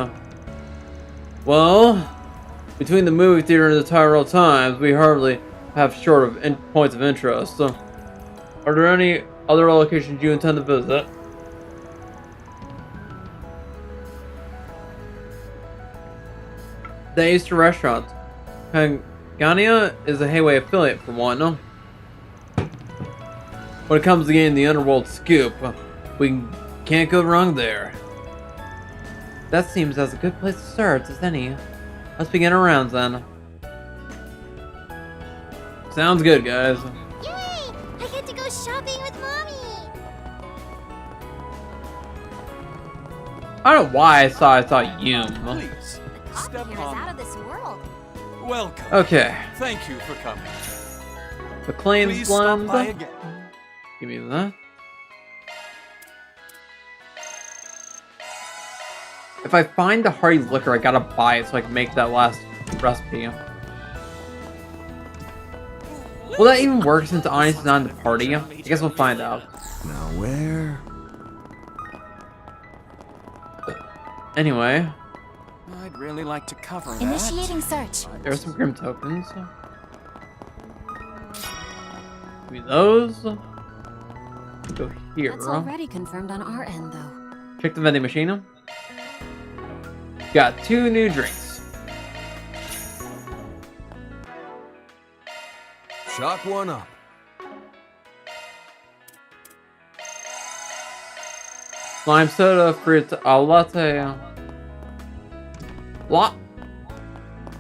Well, between the movie theater and the Tyrell Times, we hardly have short of points of interest. Are there any other locations you intend to visit? The Easter Restaurant. Pangania is a Hayway affiliate for one. When it comes to getting the underworld scoop, we can't go wrong there. That seems as a good place to start as any. Let's begin our rounds then. Sounds good, guys. Yay! I get to go shopping with Mommy! I don't know why I thought Hume. Please, step on. Out of this world. Welcome. Okay. Thank you for coming. The claims Please stop blend. by again. Give me that. If I find the hearty liquor, I gotta buy it so I can make that last recipe. Will that even work since Onyx is not in the party? I guess we'll find out. Now where? Anyway. I'd really like to cover that. Initiating search. There are some Grim tokens. Give me those. Go here. That's already confirmed on our end, though. Check the vending machine. Got 2 new drinks. Chalk one up. Lime soda, fruit latte.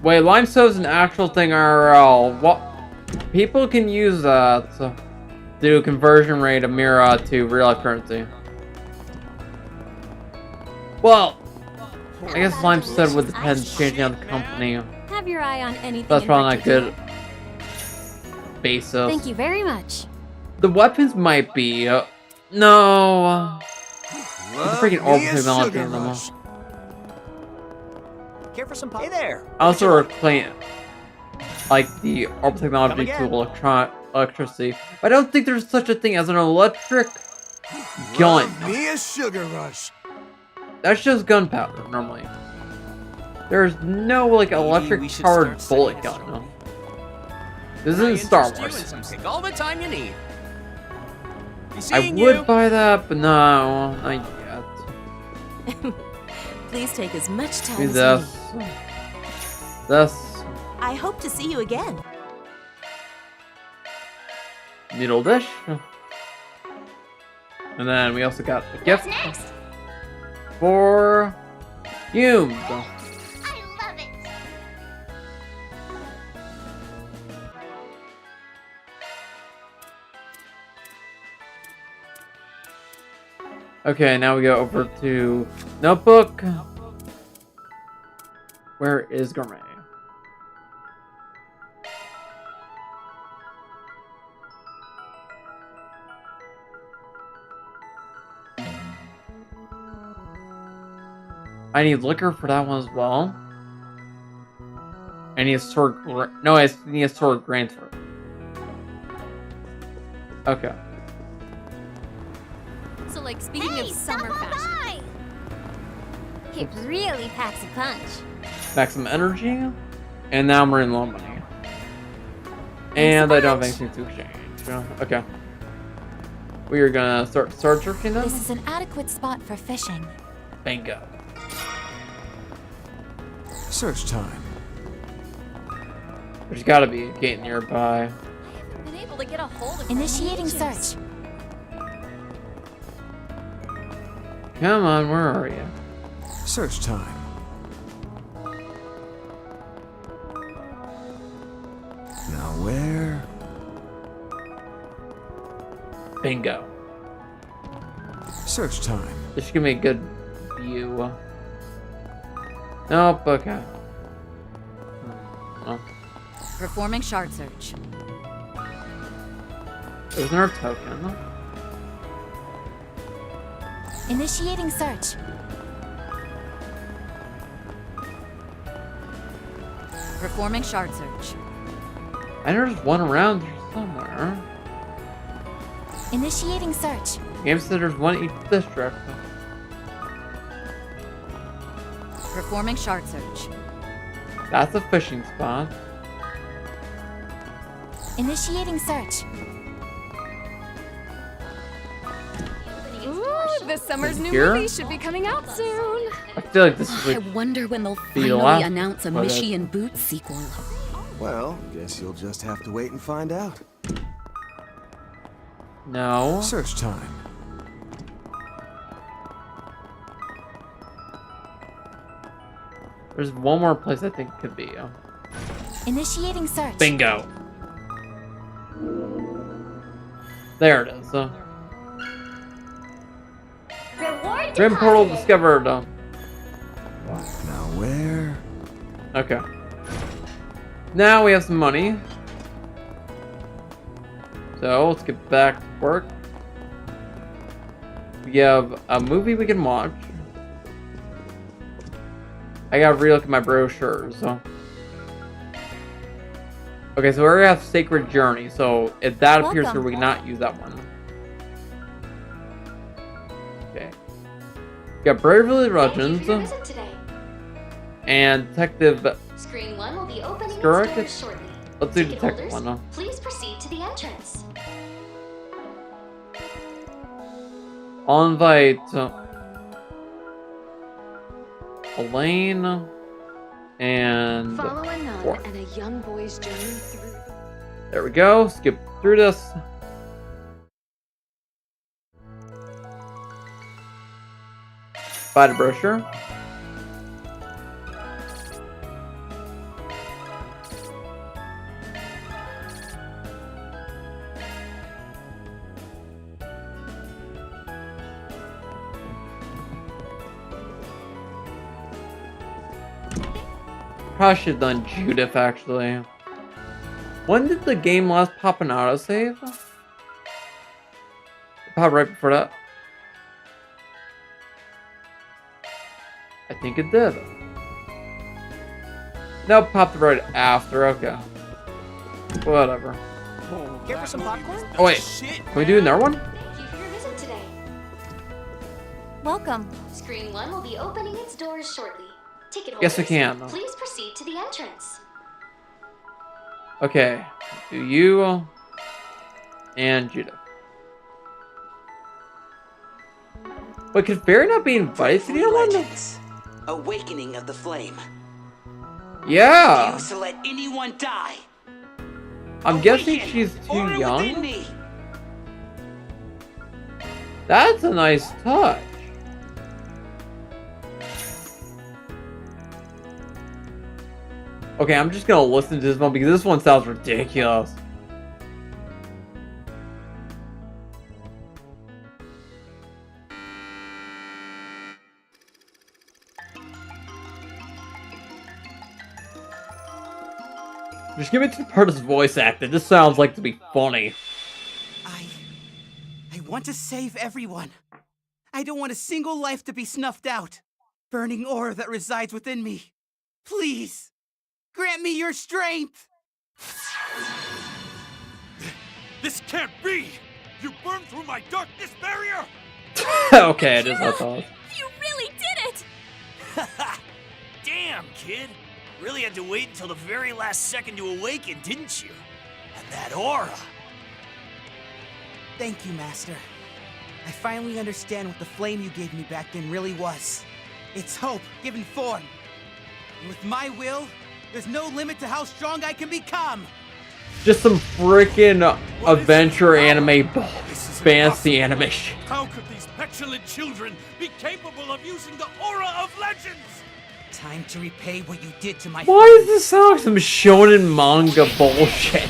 Wait, lime soda's an actual thing IRL. What? People can use that to do a conversion rate of Mira to real life currency. Well, I guess lime soda would depend changing on the company. Have your eye on anything. That's probably not good basis. Thank you very much. The weapons might be. No. There's a freaking orbital technology in them. Care for some pie there? I also reclaim like the orbital technology to electricity. I don't think there's such a thing as an electric gun. Me a sugar rush. That's just gunpowder normally. There's no like electric powered bullet gun. No. This isn't Star Wars. Take all the time you need. I would buy that, but no, not yet. Please take as much time Do as this. you need. This. I hope to see you again. Noodle dish. And then we also got a gift for Hume. I love it! Okay, now we go over to Notebook. Where is Gourmet? I need liquor for that one as well. I need a sword. No, I need a sword transfer. Okay. So, like, speaking of summer fashion. It really packs a punch. Back some energy. And now we're in low money. And I don't have anything to exchange. Okay. We are gonna start searching them. This is an adequate spot for fishing. Bingo. Search time. There's gotta be a gate nearby. Been able to get a hold of Initiating ages. search. Come on, where are you? Search time. Now where? Bingo. Search time. This should give me a good view. Nope, okay. Well, Performing shard search. isn't there a token? Initiating search. Performing shard search. I know there's one around here somewhere. Initiating search. Game said there's one each district. Performing shard search. That's a fishing spot. Initiating search. Ooh, this summer's new Here? movie should be coming out soon. I feel like this is I like wonder when they'll the finally last announce a one. Mishy and Boots sequel. Well, guess you'll just have to wait and find out. No. Search time. There's one more place I think could be. Initiating search. Bingo. There it is. Reward Grim portal deposited. discovered. Now where? Okay. Now we have some money. So let's get back to work. We have a movie we can watch. I gotta relook at my brochures. So. Okay, so we already have Sacred Journey. So if that appears here, Welcome. we cannot use that one. Okay. We got Bravely Thank you Legends for your visit today. and Detective. Screen 1 will be opening Skurk? its doors shortly. Let's do Ticket Detective holders, one. please proceed to the entrance. I'll invite Elaine and Follow a nun Quark. and a young boy's journey through. There we go. Skip through this. Buy the brochure. Probably should have done Judith actually. When did the game last pop an autosave? It popped right before that. I think it did. No, it popped right after. Okay. Whatever. Care for some popcorn? Oh wait, can we do another one? Thank you for your visit today. Welcome. Screen 1 will be opening its doors shortly. Ticket holders, Yes, we can. please proceed to the entrance. Okay. Do you and Judith. But could Barry not be invited to the other one? Legends. Awakening of the Flame. Yeah. Refuse to let anyone die. I'm guessing she's too Order within young. me. That's a nice touch. Okay, I'm just gonna listen to this one because this one sounds ridiculous. Just give it to the part of his voice acting. This sounds like to be funny. I want to save everyone. I don't want a single life to be snuffed out. Burning aura that resides within me. Please, grant me your strength. This can't be! You burned through my darkness barrier! Okay, it is what I thought. You really did it! Damn, kid. Really had to wait until the very last second to awaken, didn't you? And that aura. Thank you, Master. I finally understand what the flame you gave me back then really was. It's hope given form. And with my will, there's no limit to how strong I can become. Just some freaking adventure anime fantasy animation. How could these petulant children be capable of using the aura of legends? Time to repay what you did to my Why does this sound like some shonen manga bullshit?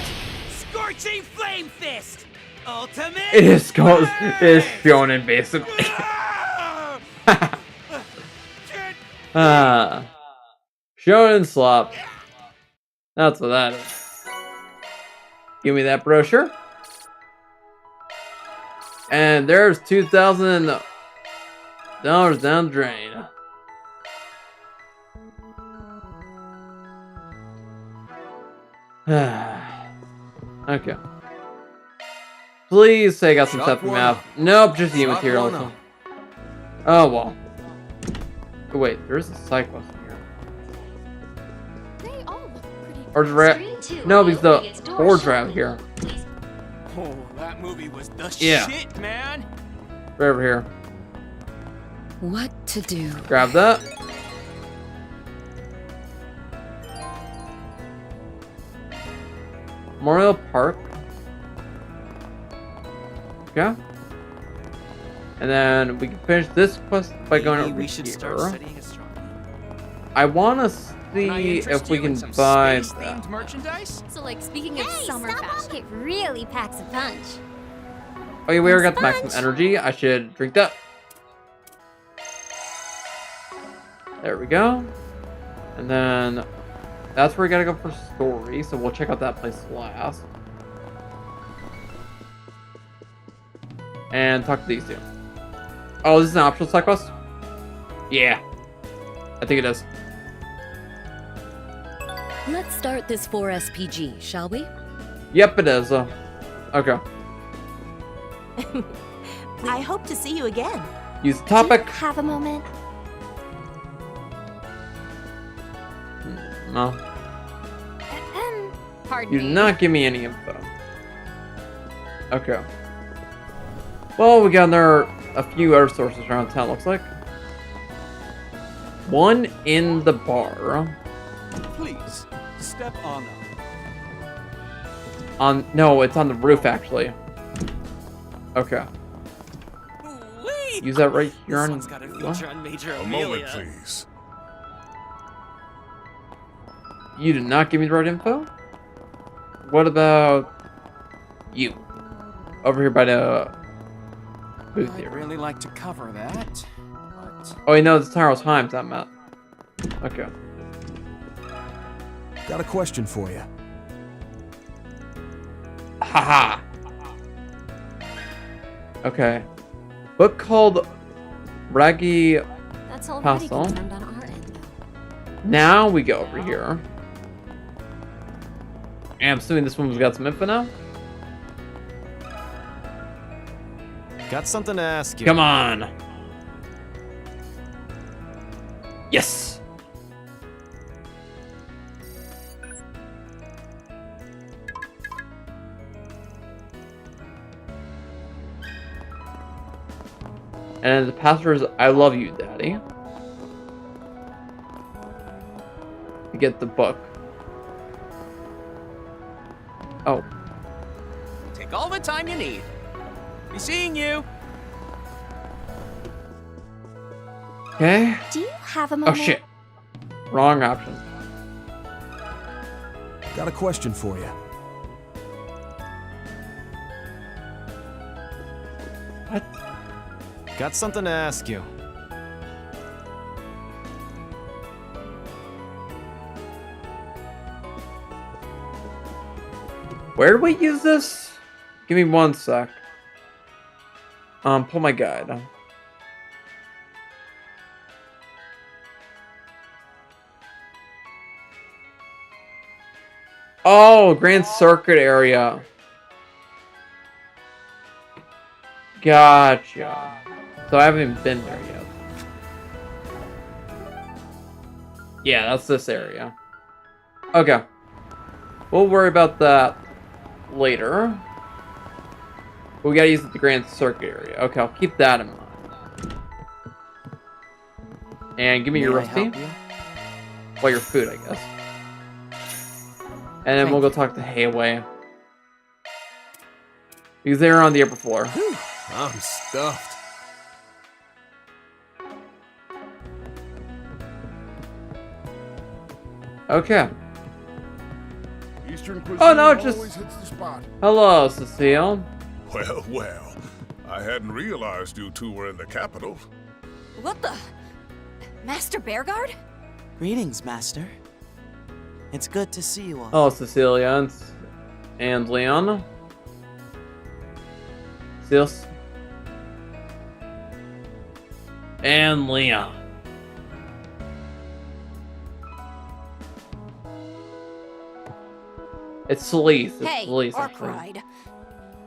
Scorching Flame Fist! Ultimate! It is called shonen basically. Shonen slop. That's what that is. Give me that brochure. And there's $2,000 down the drain. Okay. Please say I got some stuff from map. Nope, just you material. Oh well. Oh, wait, there's a cyclist here. They all look pretty. Or no, because the board's right here. Oh, that movie was the Yeah. shit, man. Right over here. What to do? Grab that. Memorial Park. Okay. And then we can finish this quest by going over we should here. start studying astronomy. I want to see if we can buy that. Space-themed merchandise? So, like, speaking of summer fashion, it really packs a punch. Oh yeah, we already got the maximum energy. I should drink that. There we go. And then that's where we gotta go for story. So we'll check out that place last. And talk to these two. Oh, this is an optional side quest? Yeah. I think it is. Let's start this 4SPG, shall we? Yep, it is. Okay. I hope to see you again. Use topic. Have a moment. No. Pardon You me. did not give me any info. Okay. Well, we got there a few other sources around town, looks like. One in the bar. Please, step on them. No, it's on the roof actually. Okay. Use that right here on. Got a feature on Major A Amelia. moment, please. You did not give me the right info? What about you? Over here by the booth I'd here. really like to cover that, but Oh, you know, it's Tyro's Times, I'm at. Okay. Got a question for you. Haha. Okay. Book called Raggy That's already Castle. confirmed on our end. Now we go over here. And I'm assuming this one's got some info now. Got something to ask you. Come on. Yes. And the pastor's I love you, Daddy. To get the book. Oh. take all the time you need. Be seeing you. Okay. Do you have a Oh moment? shit. Wrong option. Got a question for you. What? Got something to ask you. Where do we use this? Give me one sec. Pull my guide. Oh, Grand Circuit area. Gotcha. So I haven't been there yet. Yeah, that's this area. Okay. We'll worry about that later. We gotta use the Grand Circuit area. Okay, I'll keep that in mind. And give me your recipe. Well, your food, I guess. And then we'll go talk to Hayway. Because they're on the upper floor. Whew, I'm stuffed. Okay. Eastern cuisine Oh no, just always hits the spot. hello, Cecile. Well, well. I hadn't realized you two were in the capital. What the? Master Bearguard? Greetings, Master. It's good to see you all. Oh, Cecilia and Leon. Sis. And Leon. It's Celeste. It's Hey, Celeste, actually. Arkwright.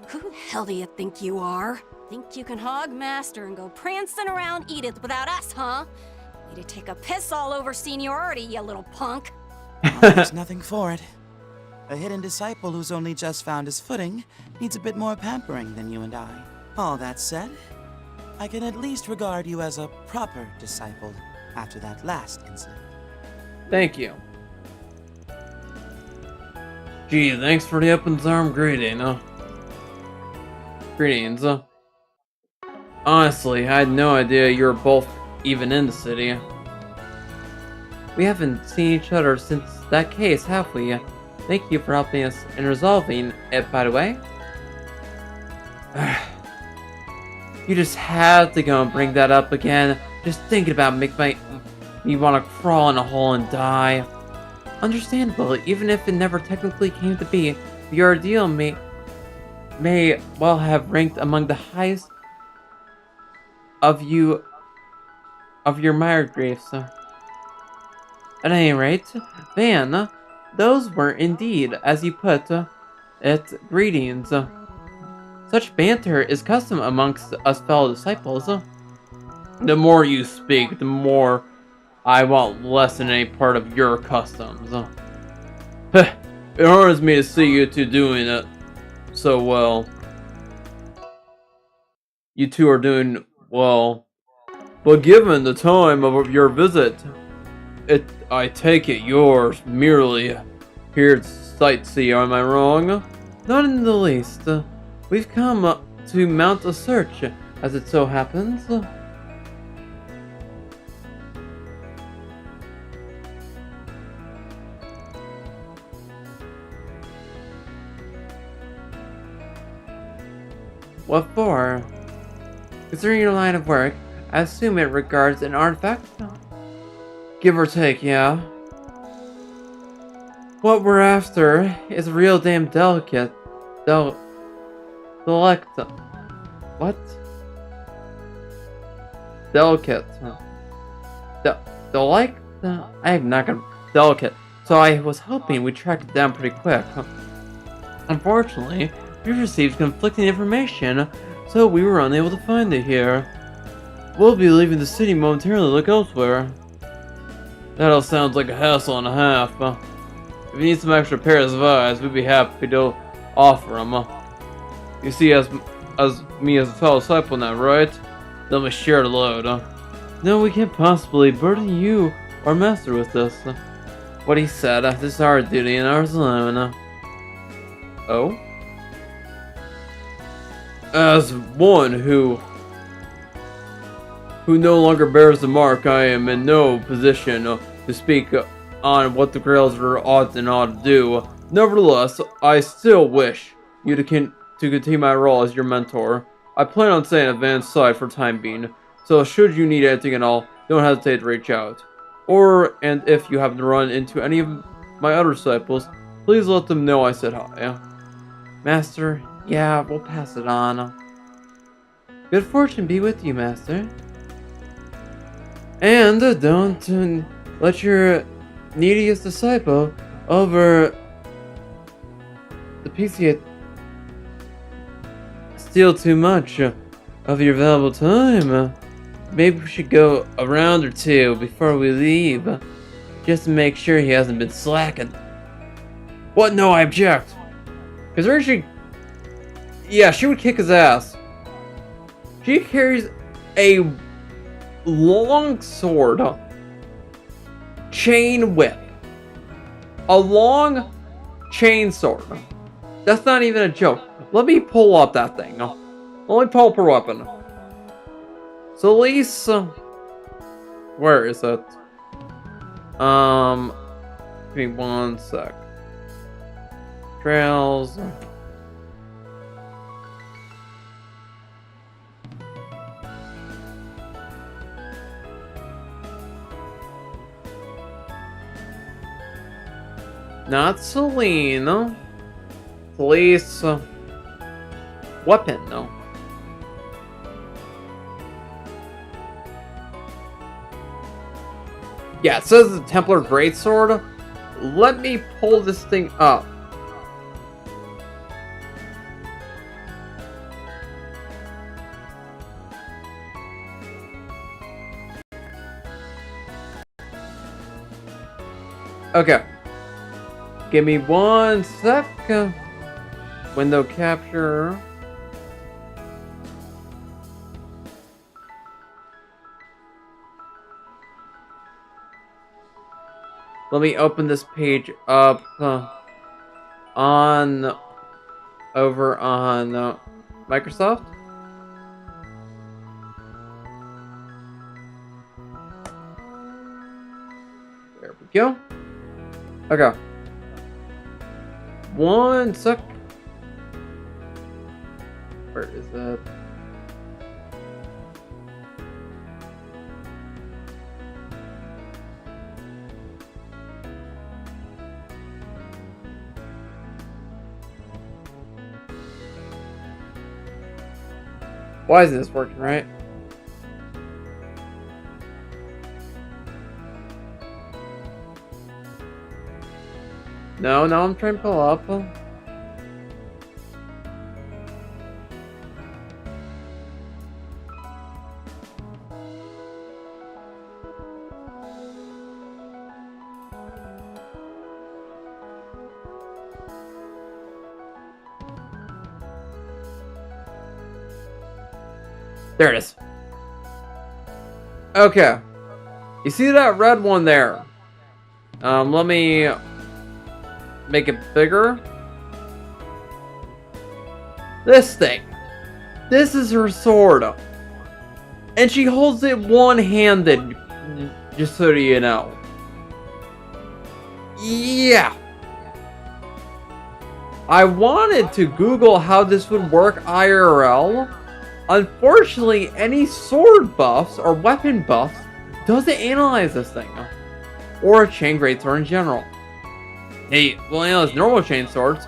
Who the hell do you think you are? Think you can hog Master and go prancing around Edith without us, huh? Way to take a piss all over seniority, you little punk. Well, there's nothing for it. A hidden disciple who's only just found his footing needs a bit more pampering than you and I. All that said, I can at least regard you as a proper disciple after that last incident. Thank you. Gee, thanks for the open arm greeting. Greetings. Honestly, I had no idea you were both even in the city. We haven't seen each other since that case, have we? Thank you for helping us in resolving it, by the way. You just had to go and bring that up again. Just thinking about me want to crawl in a hole and die. Understandable, even if it never technically came to be, the ordeal may well have ranked among the highest of your mired griefs. At any rate, Van, those were indeed, as you put it, greetings. Such banter is custom amongst us fellow disciples. The more you speak, the more I want less than any part of your customs. It hurts me to see you two doing it so well. You two are doing well. But given the time of your visit, I take it you're merely here to sightsee, am I wrong? Not in the least. We've come to mount a search, as it so happens. What for? Considering your line of work, I assume it regards an artifact? Give or take, yeah. What we're after is a real damn delicate. Delicate. What? Delicate. Delicate? I am not gonna. Delicate. So I was hoping we'd track it down pretty quick. Unfortunately, we received conflicting information, so we were unable to find it here. We'll be leaving the city momentarily to look elsewhere. That all sounds like a hassle and a half. If you need some extra pairs of eyes, we'd be happy to offer them. You see, as me as a fellow disciple now, right? Let me share the load. No, we can't possibly burden you or master with this. What he said, this is our duty and ours alone. Oh? As one who no longer bears the mark, I am in no position to speak on what the Grails ought and ought to do. Nevertheless, I still wish you to continue my role as your mentor. I plan on staying at Van's side for the time being, so should you need anything at all, don't hesitate to reach out. And if you happen to run into any of my other disciples, please let them know I said hi. Master, yeah, we'll pass it on. Good fortune be with you, Master. And don't let your neediest disciple over the PC steal too much. of your valuable time. Maybe we should go a round or two before we leave, just to make sure he hasn't been slacking. What? No, I object. Because yeah, she would kick his ass. She carries a long sword, chain whip, a long chain sword. That's not even a joke. Let me pull up that thing. Let me pull up her weapon. So at least, where is it? Give me one sec. Trails. Not Selene. Police. Weapon, no. Yeah, it says the Templar Greatsword. Let me pull this thing up. Okay. Give me one sec. Window capture. Let me open this page up over on Microsoft. There we go. Okay. One sec. Where is that? Why isn't this working right? No, I'm trying to pull up. There it is. Okay. You see that red one there? Let me make it bigger. This thing. This is her sword. And she holds it one-handed, just so you know. Yeah. I wanted to Google how this would work IRL. Unfortunately, any sword buffs or weapon buffs doesn't analyze this thing. Or a chain greatsword in general. Hey, well, analyze normal chain swords.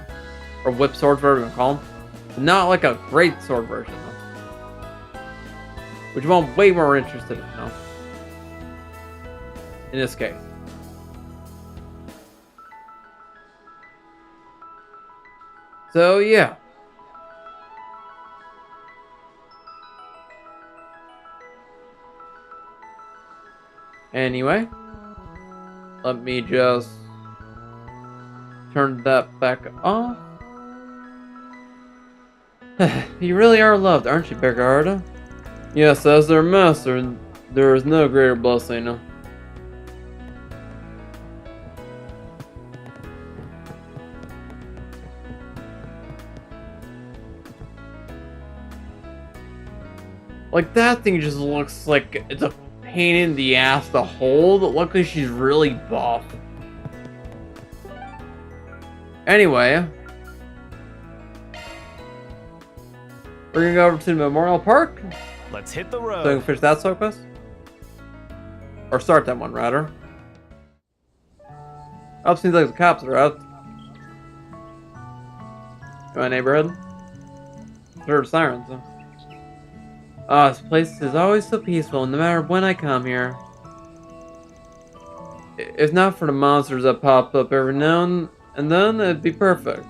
Or whip swords, whatever you want to call them. But not like a great sword version. Which I'm way more interested in, though. In this case. So, yeah. Anyway, let me just turn that back off. You really are loved, aren't you, Bergarda? Yes, as their master, there is no greater blessing. Like, that thing just looks like it's a pain in the ass to hold. Luckily, she's really buff. Anyway, we're gonna go over to the Memorial Park. Let's hit the road. So we can finish that side quest, or start that one rather. Oh, seems like the cops are out. In my neighborhood. Heard sirens. Oh, this place is always so peaceful, no matter when I come here. If not for the monsters that pop up every now and then, it'd be perfect.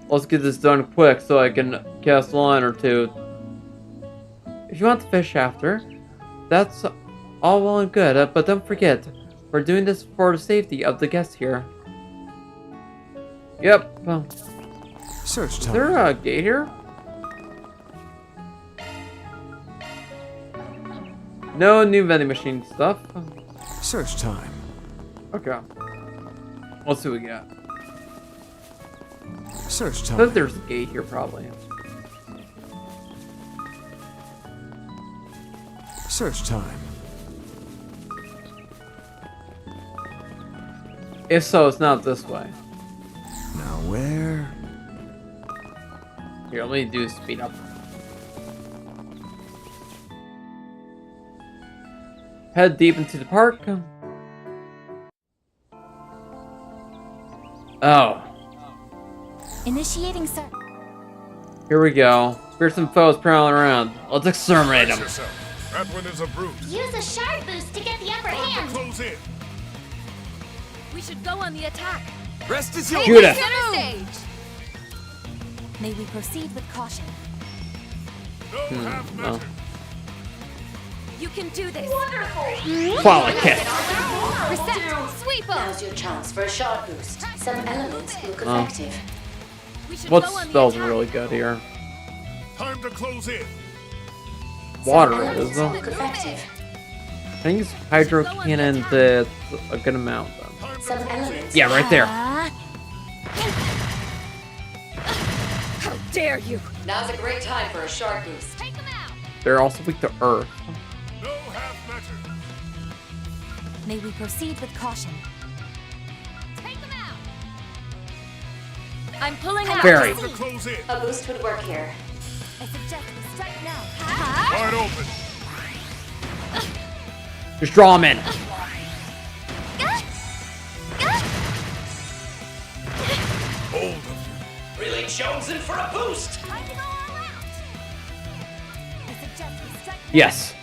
Let's get this done quick so I can cast a line or two. If you want to fish after, that's all well and good, but don't forget, we're doing this for the safety of the guests here. Yep. Search time. Is there a gate here? No new vending machine stuff. Search time. Okay. Let's see what we got. Search time. I think there's a gate here, probably. Search time. If so, it's not this way. Now where? Here, let me do speed up. Head deep into the park. Oh. Initiating search. Here we go. Here's some foes prowling around. Let's exterminate them. That one is a brute. Use a shark boost to get the upper hand. Close in. We should go on the attack. Rest is yours. Judah. Center stage. May we proceed with caution. No. You can do this. Wonderful. Follow kiss. Reset. Sweep up. Now's your chance for a shark boost. Some elements look Oh. effective. We should What go on the spells are attack. really good here? Time to close in. Water Some is elements though. look effective. I think it's hydro cannon did a good amount though. Some elements. Yeah, right there. How dare you? Now's a great time for a shark boost. Take them out. They're also weak to earth. No half measures. May we proceed with caution. Take them out. I'm pulling out. Very. Time to close in. A boost would work here. I suggest we strike now. Wide open. Just draw them in. Hold of you. Really chosen for a boost. Time to go all out. I suggest we strike now. Yes.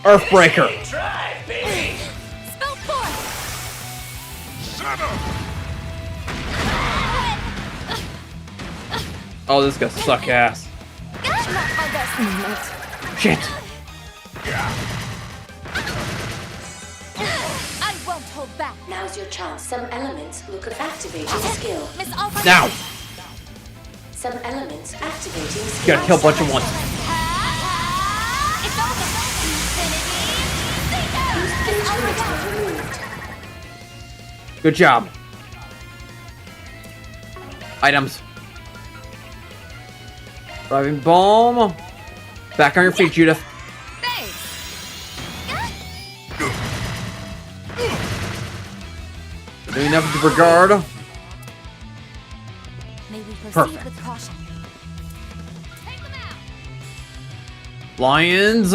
Earthbreaker. Drive, baby. Spell force. Shut up. Oh, this gonna suck ass. Not my best. Shit. I won't hold back. Now's your chance. Some elements look activating skill. Miss Alpha. Now. Some elements activating You skill. gotta kill a bunch of once. It's over. Infinity removed. Good job. Items. Driving bomb. Back on your feet, Judith. Doing enough to regard. May we proceed Perfect. with caution. Lions.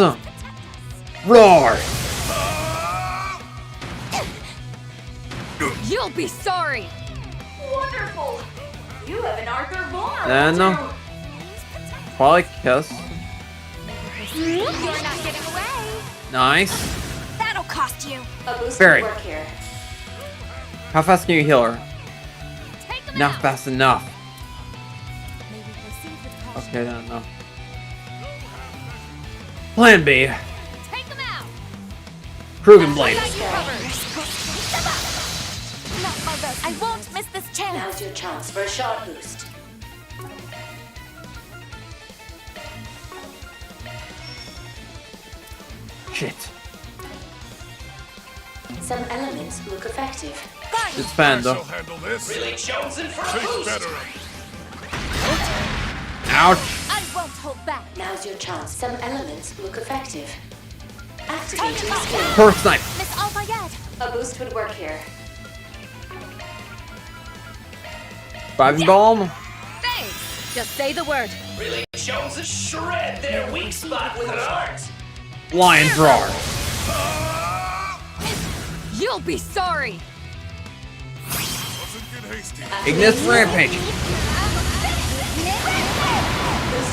Roar. You'll be sorry. Wonderful. You have an Arthur Moore. Then probably kiss. You're not getting away. Nice. That'll cost you. A boost Very. would work here. How fast can you heal her? Not fast enough. May we proceed with caution. Okay, no. Plan B. Take them out. Krugen Blade. Got you covered. Not my best. I won't miss this chance. Now's your chance for a shark boost. Shit. Some elements look effective. It's fan I though. shall handle this. Really chosen for a Take boost. better. Ouch. I won't hold back. Now's your chance. Some elements look effective. Activating skill. Torque snipe. Miss Alfayette. A boost would work here. Driving bomb. Thanks. Just say the word. Really chosen. Shred their weak spot with an art. Lions roar. You'll be sorry. Doesn't get hasty. Ignis rampage.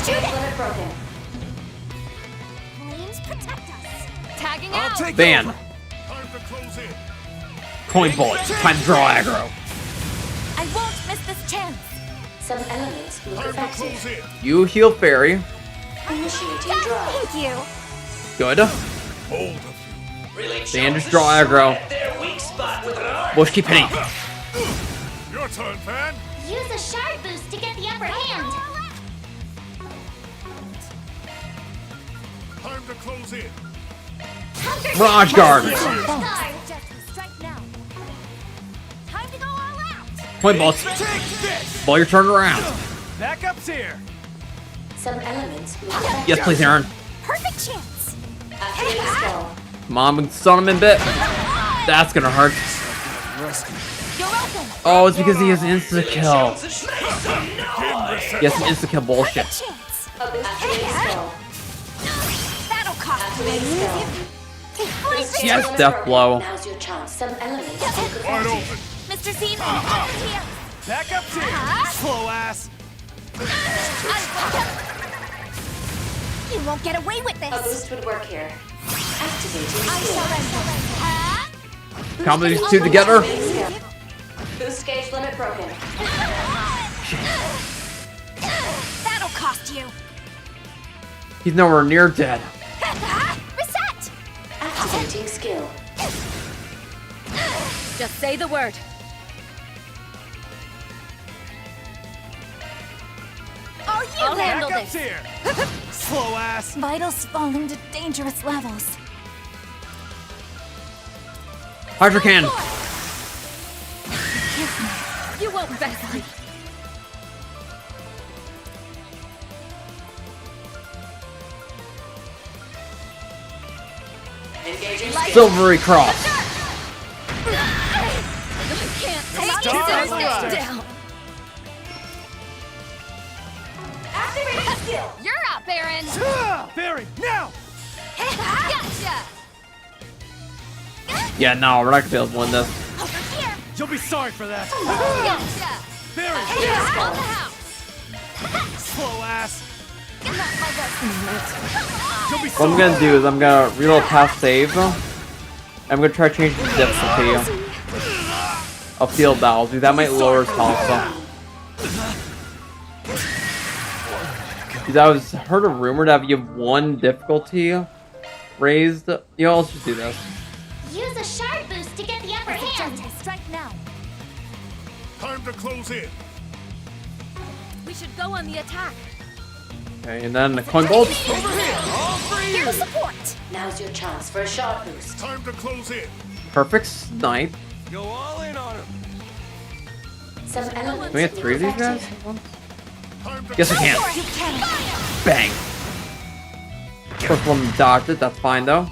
Limit broken. Flames protect us. Tagging I'll out. take Ban. over. Time to close in. Coin bullet. Time to draw aggro. I won't miss this chance. Some elements look Time to effective. close in. You heal fairy. Initiating drive. Thank you. Good. Hold of Dan, just draw aggro. Bush, keep hitting. Your turn, Van. Use a shard boost to get the upper hand. Time to close in. Mirage Guard. Point balls. Ball your turn around. Backup's here. Some elements will Yes, please, Aaron. Perfect chance. activate spell. Come on, we can stun him in bit. That's gonna hurt. Oh, it's because he has insta kill. He has some insta kill bullshit. Activate spell. That'll cost Activate spell. Yes, death blow. Now's your chance. Some elements will Wide perfect. open. Mr. Scene, here. Backup's here. Slow ass. You won't get away with A this. boost would work here. Activating I skill. surrender. Combine these two together. Boost gauge limit broken. That'll cost you. He's nowhere near dead. Reset. Activating skill. Just say the word. Oh, you I'll handle Backup's this. here. Slow ass. Vitals falling to dangerous levels. Hydrocan. You won't best me. Engaging Silvery Cross. Can't Star take has you arrived. down. Activating skill. You're up, Aaron. Barry, now. Gotcha. Yeah, no, we're not gonna be able to win this. You'll be sorry for that. Gotcha. Barry, On the house. slow ass. You'll be What I'm gonna do is I'm gonna reload past save. I'm gonna try changing the difficulty of field battles. Dude, that might lower his health. Dude, I heard a rumor that if you have one difficulty raised, you know, let's just do this. Use a shard boost to get the upper hand. Strike now. Time to close in. We should go on the attack. Okay, and then the coin bolt. Give us support. Now's your chance for a shot boost. Time to close in. Perfect snipe. Go all in on him. Some elements Can we get will 3 of these guys? effective. Yes, I can. Bang. First one dodged it, that's fine though.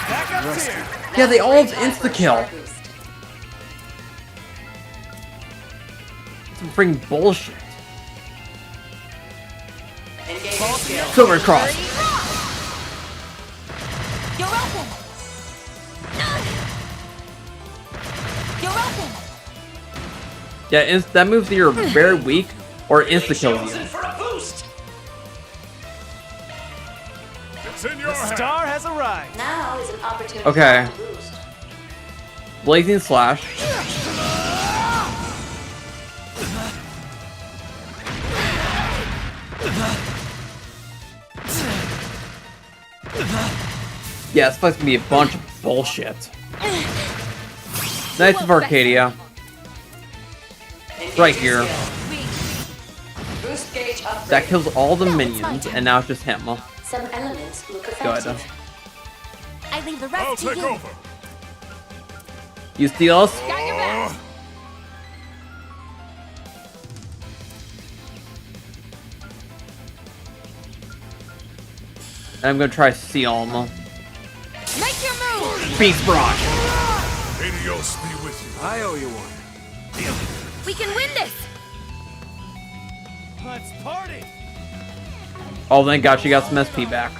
Backup's here. Yeah, they all insta kill. Some freaking bullshit. Engaging skill. Silver Cross. You're open. You're open. Yeah, that moves either very weak or insta kills you. For a boost. It's in your The hand. star has arrived. Now is an opportunity Okay. to boost. Blazing Slash. Yeah, this fight's gonna be a bunch of bullshit. Knights of Arcadia. Right here. Boost gauge upgrade. That kills all the minions, and now it's just him. Some elements look Good. effective. I leave the I'll rest to take you. over. You steal us? Got your back. And I'm gonna try to seal him. Make your move. Beast Brock. Adios be with you. I owe you one. We can win this. Let's party. Oh, thank God she got some SP back.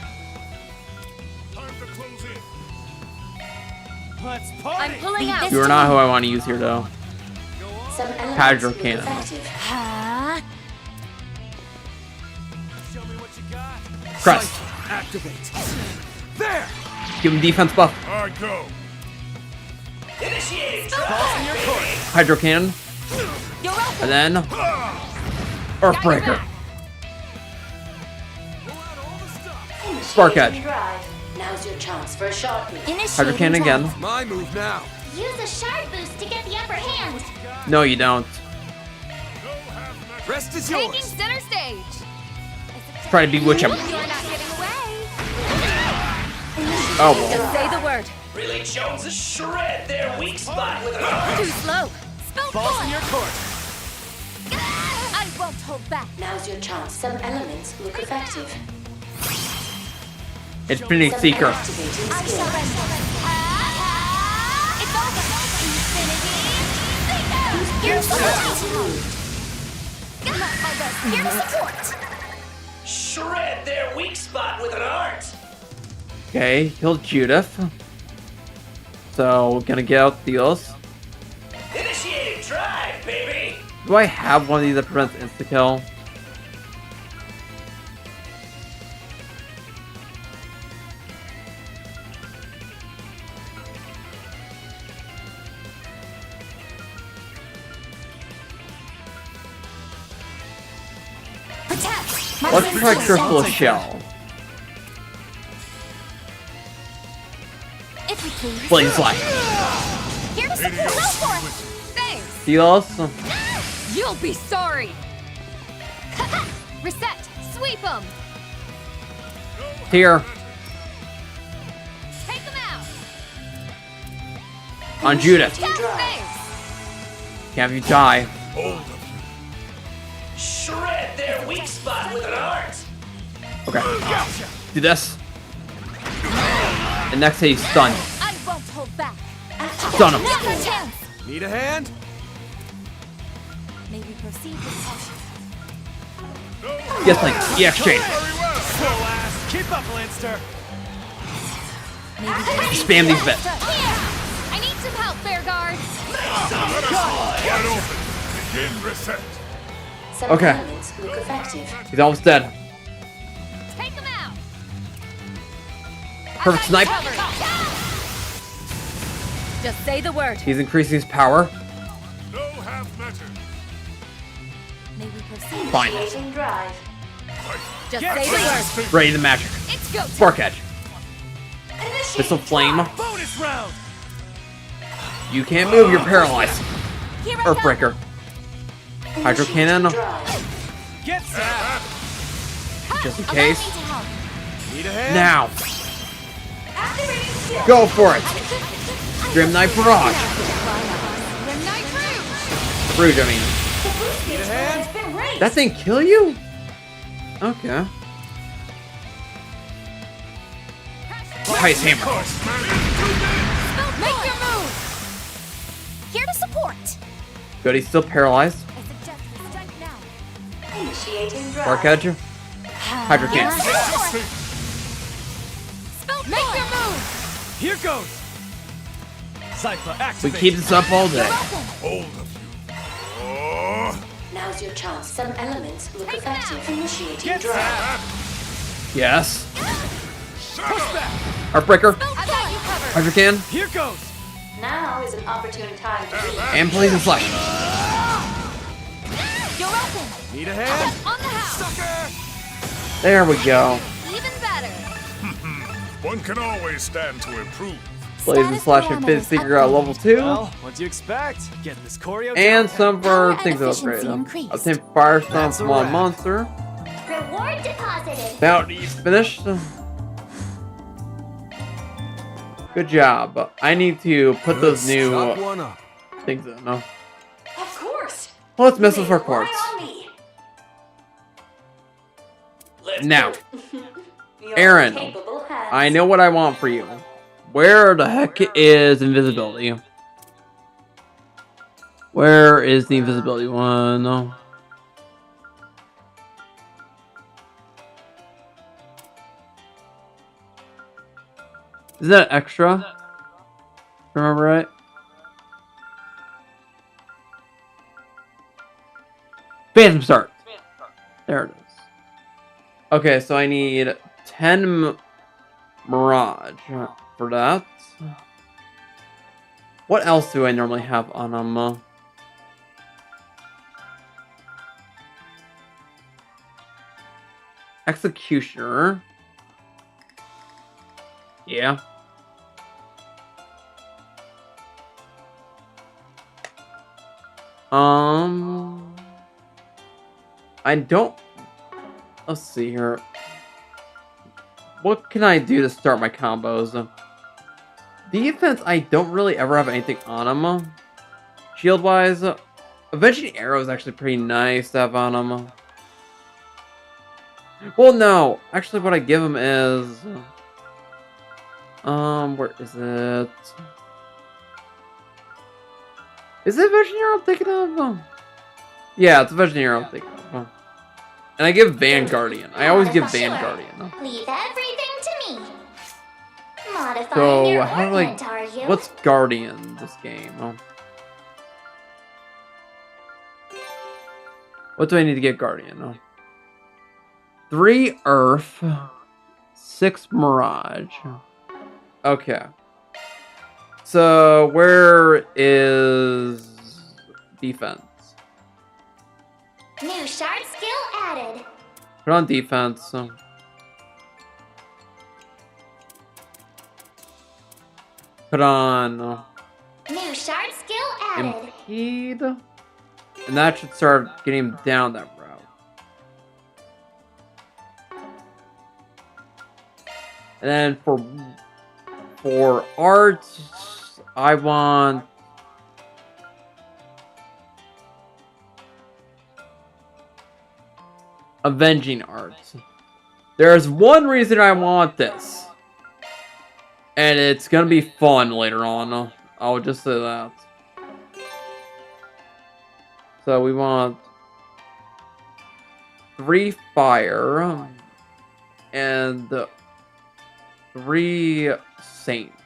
Time to close in. Let's party. I'm pulling out. You are not who I want to use here, though. Some elements Hydro look cannon. effective. Show me what you got. Crest. Activate. There. Give him defense buff. I go. Initiate. Balls in your court. Hydro Cannon. You're open. And then Earthbreaker. Spark Edge. Now's your chance for a shot. Hydro Cannon again. My move now. Use a shard boost to get the upper hand. No, you don't. Rest is Taking yours. center stage. Try to bewitch him. You're not getting away. Oh, well. Just say the word. Really Jones is shred their weak spot with an arm. Too slow. Spell Balls in your court. I won't hold back. Now's your chance. Some elements look effective. Infinity Some Seeker. activating I skill. surrender. It's over. Infinity. Here's Here to support. Shred their weak spot with an art. Okay, killed Judith. So, we're gonna get out Theos. Initiating drive, baby. Do I have one of these that prevents insta-kill? Let's try Crystal Shell. If you please. Blaze Light. Here to support. Go for it. Thanks. Theos. You'll be sorry. Reset. Sweep them. Here. Take them out. On Judith. Thanks. Can't have you die. Shred their weak spot with an art. Okay. Do this. And next he's stunned. I won't hold back. Stun him. Now's our chance. Need a hand? May we proceed with caution. Yes, Link. EX chain. Slow ass. Keep up, Linster. Spam these bits. Here. I need some help, Bearguard. Wide open. Begin reset. Some Okay. elements look effective. He's almost dead. Take them out. Perfect snipe. Just say the word. He's increasing his power. No half measure. May we proceed? Fine. Initiating drive. Just say the word. Ready to magic. It's go time. Spark Edge. Missile Flame. Bonus round. You can't move, you're paralyzed. Here I go. Earthbreaker. Hydro Cannon. Get set. Just in case. Need a hand? Now. Go for it. Grim Knight Barrage. Midnight Rouge. Rouge, I mean. Need a hand? That thing kill you? Okay. Ice Hammer. Make your move. Here to support. Good, he's still paralyzed. I suggest we strike now. Initiating drive. Spark Edge. Hydro Cannon. Make your move. Here goes. Cypher We activate. keep this up all day. Hold of you. Oh. Now's your chance. Some elements look Take them effective. out. Initiating Get drive. set. Yes. Push back. Heartbreaker. I got you covered. Hydro Cannon. Here goes. Now is an opportune time to leave. And Poison Slash. You're open. Need a hand? On the house. Sucker. There we go. Even better. One can always stand to improve. Blazing Slash and Fizz Seeker at level 2. Well, what'd you expect? Getting this choreo And down. some of our Power things and upgraded. efficiency increased. Obtain Firestorm That's a from one wrap. monster. Reward deposited. Bounty's finished. Good job. I need to put those Stock new one up. things in. No. Of course. Well, let's mess with our Rely quartz. on me. Now, Your Aaron, capable hands. I know what I want for you. Where the heck is invisibility? Where is the invisibility one? No. Is that extra? Remember right? Phantom Start. There it is. Okay, so I need 10 Mirage for that. What else do I normally have on them? Executioner. Yeah. I don't... Let's see here. What can I do to start my combos? Defense, I don't really ever have anything on him. Shield-wise, Avenging Arrow is actually pretty nice to have on him. Well, no. Actually, what I give him is... where is it? Is it Avenging Arrow I'm thinking of? Yeah, it's Avenging Arrow I'm thinking of. And I give Vanguardian. I always give Vanguardian. Leave everything to me. Modifying So, your how do ornament, are you? What's Guardian this game? What do I need to get Guardian? 3 Earth, 6 Mirage. Okay. So, where is defense? New shard skill added. Put on defense. Put on New shard skill added. impede. And that should start getting him down that route. And then for arts, I want Avenging Arts. There's one reason I want this. And it's gonna be fun later on. I'll just say that. So we want 3 fire and 3 saints.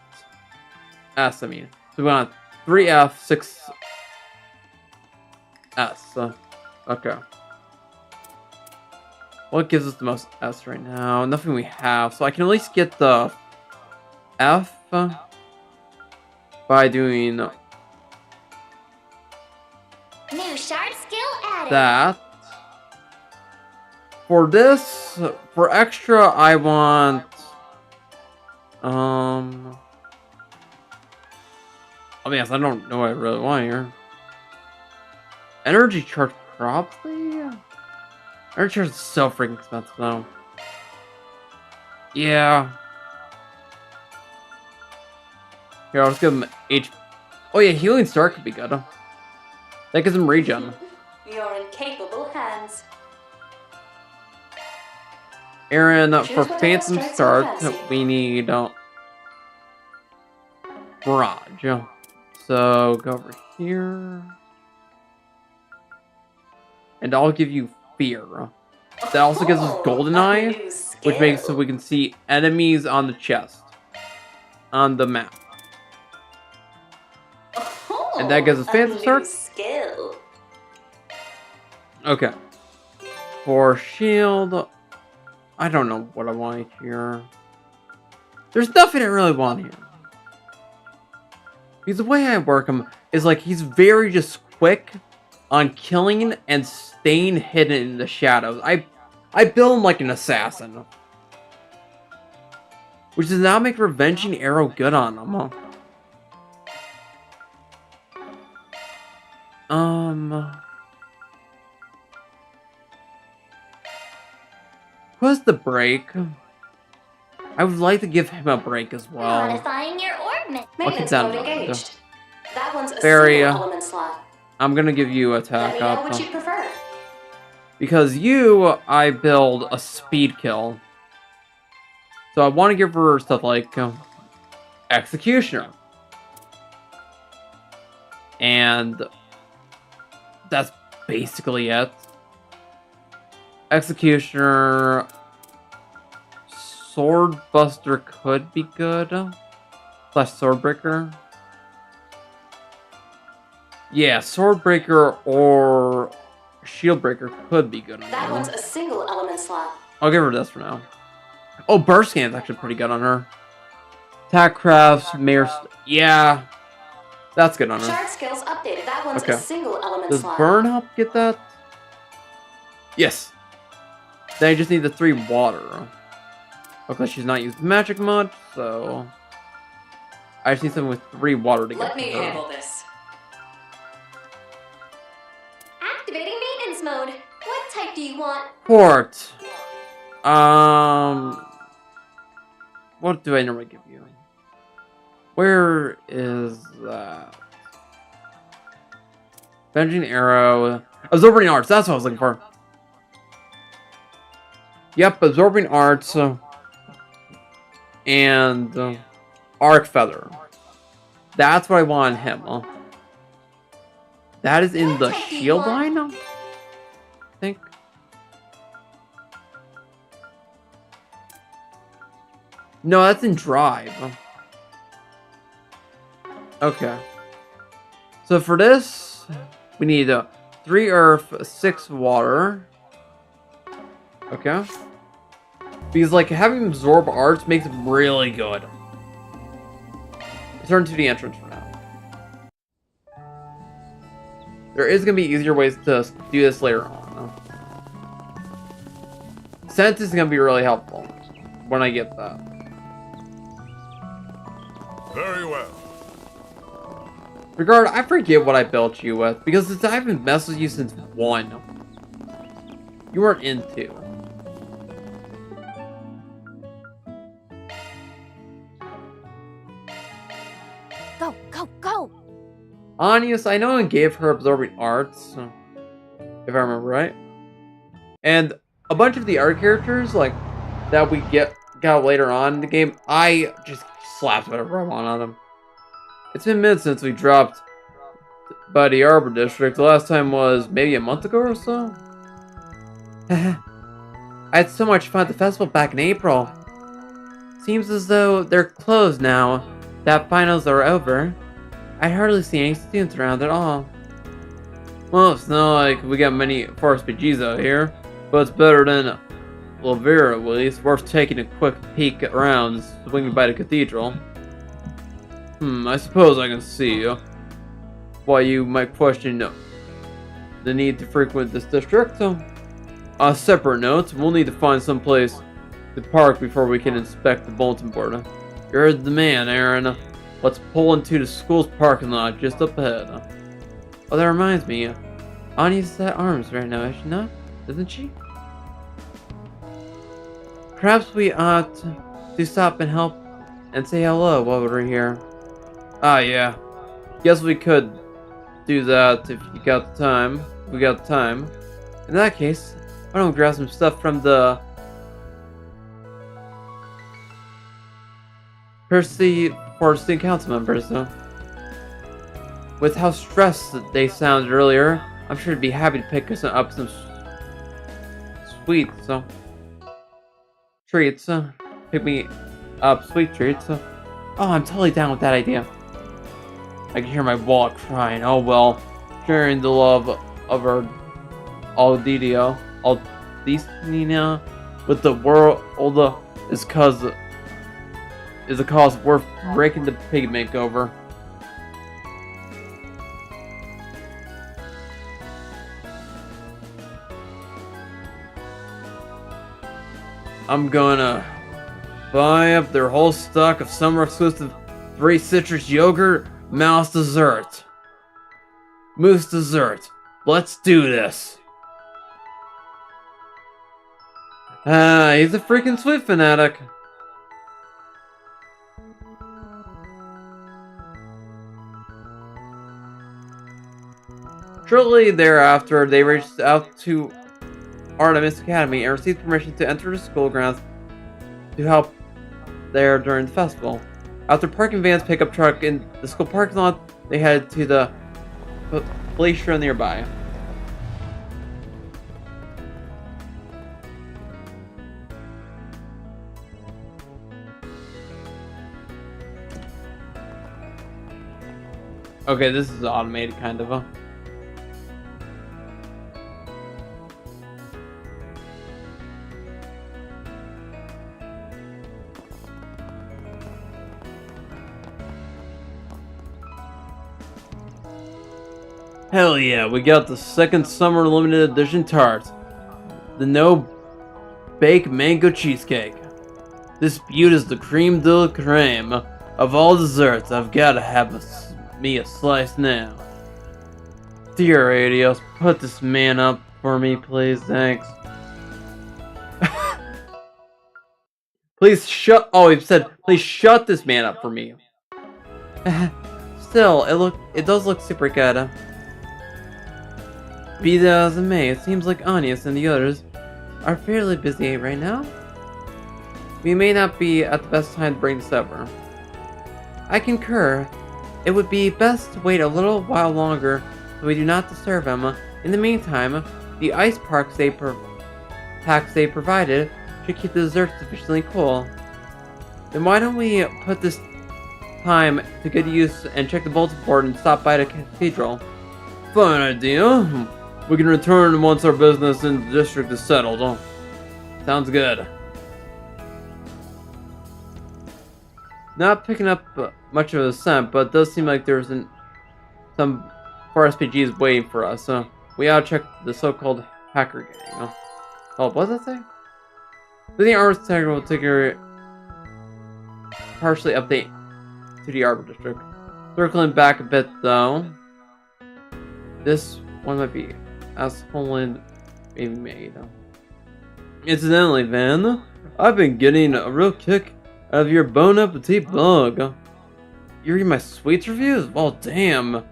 S, I mean. So we want 3 F, 6 S. Okay. What gives us the most S right now? Nothing we have. So I can at least get the F by doing New shard skill added. that. For this, for extra, I want I mean, I don't know what I really want here. Energy charge, probably. Energy charge is so freaking expensive though. Yeah. Here, I'll just give him H. Oh yeah, healing star could be good. That gives him regen. You're in capable hands. Aaron, Choose for whatever Phantom strikes Start, your fancy. we need Barrage. So go over here. And I'll give you Fear. That also gives us Golden Eye, which makes so we can see enemies on the chest. On the map. And that gives us Phantom Start. Skill. Okay. For shield, I don't know what I want here. There's nothing I really want here. Because the way I work him is like he's very just quick on killing and staying hidden in the shadows. I build him like an assassin. Which does not make Revenging Arrow good on him. Who has the break? I would like to give him a break as well. Modifying your ornament. I'll keep that in mind. Engaged. That one's a Fairy, single element slot. I'm gonna give you Let attack me know up. what you prefer. Because you, I build a speed kill. So I want to give her stuff like Executioner. And that's basically it. Executioner. Swordbuster could be good. Slash Swordbreaker. Yeah, Swordbreaker or Shieldbreaker could be good on That her. one's a single element slot. I'll give her this for now. Oh, Burst Scan's actually pretty good on her. Attack Crafts, Mayor... Yeah. That's good on her. Shard skills updated. That one's Okay. a single element Does slot. Burn help get that? Yes. Then I just need the 3 water. Because she's not used magic much, so I just need something with 3 water to get. Let me handle this. Activating maintenance mode. What type do you want? Port. What do I normally give you? Where is that? Avenging Arrow. Absorbing Arts, that's what I was looking for. Yep, Absorbing Arts. And Arc Feather. That's what I want on him. That is in the shield line, I think. No, that's in Drive. Okay. So for this, we need 3 earth, 6 water. Okay. Because, like, having absorb arts makes it really good. Return to the entrance for now. There is going to be easier ways to do this later on. Sense is going to be really helpful when I get that. Very well. Regard, I forget what I built you with, because I haven't messed with you since 1. You weren't in 2. Go, go, go! Anius, I know I gave her absorbing arts, if I remember right. And a bunch of the other characters, like, that we got later on in the game, I just slapped whatever I want on them. It's been minutes since we dropped by the Arbor District. The last time was maybe a month ago or so. I had so much fun at the festival back in April. Seems as though they're closed now that finals are over. I hardly see any students around at all. Well, it's not like we got many Forest PGs out here, but it's better than Lavera at least. Worth taking a quick peek around, swinging by the cathedral. I suppose I can see why you might question the need to frequent this district. On a separate note, we'll need to find some place to park before we can inspect the bulletin board. You're the man, Aaron. Let's pull into the school's parking lot just up ahead. Oh, that reminds me. Ani's at arms right now, is she not? Isn't she? Perhaps we ought to stop and help and say hello while we're here. Ah, yeah. Guess we could do that if you got the time. If we got the time. In that case, why don't we grab some stuff from the Percy for student council members, though. With how stressed they sounded earlier, I'm sure they'd be happy to pick us up some sweets, treats. Pick me up sweet treats. Oh, I'm totally down with that idea. I can hear my wallet crying. Oh well, sharing the love of our Aldidio, Aldistina with the world is a cause worth breaking the pig makeover. I'm gonna buy up their whole stock of summer exclusive 3 citrus yogurt mouse dessert. Moose dessert. Let's do this. He's a freaking sweet fanatic. Shortly thereafter, they reached out to Artemis Academy and received permission to enter the school grounds to help there during the festival. After parking Van's pickup truck in the school parking lot, they headed to the glacier nearby. Okay, this is automated kind of. Hell yeah, we got the second summer limited edition tart. The no bake mango cheesecake. This butte is the creme de la creme of all desserts. I've got to have me a slice now. Dear Adios, put this man up for me, please. Thanks. Please shut. Oh, he said, please shut this man up for me. Still, it does look super good. Be that as it may, it seems like Anius and the others are fairly busy right now. We may not be at the best time to bring this over. I concur. It would be best to wait a little while longer so we do not disturb him. In the meantime, the ice packs they provided should keep the dessert sufficiently cool. Then why don't we put this time to good use and check the bulletin board and stop by the cathedral? Fine idea. We can return once our business in the district is settled. Sounds good. Not picking up much of a scent, but it does seem like there's some 4 SPGs waiting for us. So we ought to check the so-called hacker gang. Oh, what does that say? The Arbor Tag will take a partially update to the Arbor District. Circling back a bit though, this one might be as Homeland maybe made. Incidentally, Van, I've been getting a real kick out of your Bon Appetit blog. You read my sweets reviews? Well, damn.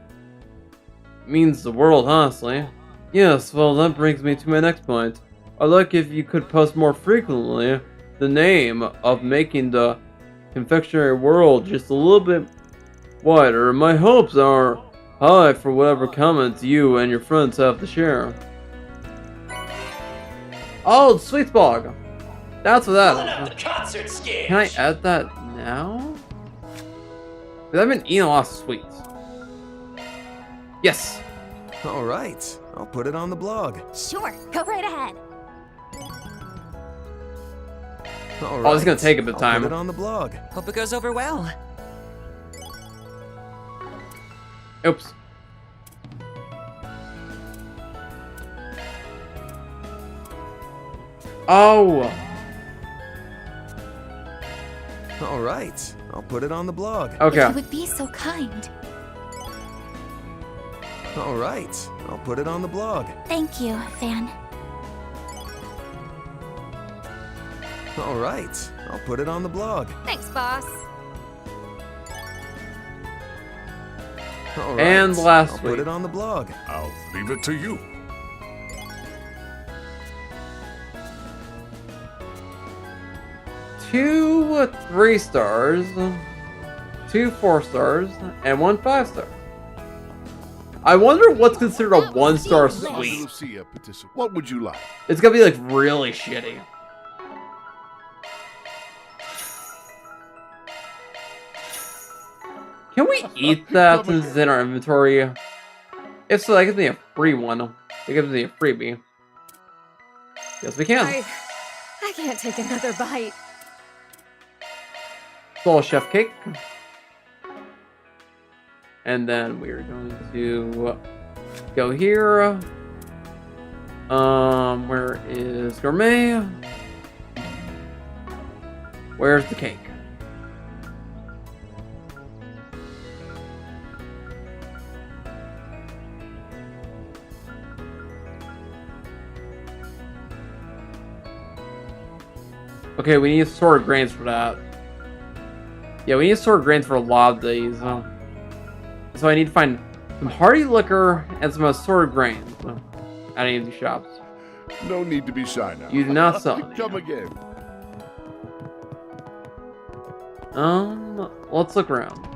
Means the world, honestly. Yes, well, that brings me to my next point. I'd like if you could post more frequently the name of making the confectionery world just a little bit wider. My hopes are high for whatever comments you and your friends have to share. Oh, Sweets blog. That's what that is. Concert stage. Can I add that now? Because I've been eating a lot of sweets. Yes. All right, I'll put it on the blog. Sure, go right ahead. All right, Oh, this is gonna take a bit of time. I'll put it on the blog. Hope it goes over well. Oops. Oh. All right, I'll put it on the blog. Okay. If you would be so kind. All right, I'll put it on the blog. Thank you, Van. All right, I'll put it on the blog. Thanks, boss. All right, And last I'll week. put it on the blog. I'll leave it to you. Two 3 stars, 2 4 stars, and 1 5 star. I wonder what's considered a 1-star sweet. Lucia petition. What would you like? It's gonna be like really shitty. Can we eat that since it's in our inventory? If so, that gives me a free one. It gives me a freebie. Yes, we can. I can't take another bite. Soul Chef Cake. And then we're going to go here. Where is Gourmet? Where's the cake? Okay, we need assorted grains for that. Yeah, we need assorted grains for a lot of these. So I need to find some hearty liquor and some assorted grains at any of these shops. No need to be shy now. You do not sell any. Come again. Let's look around.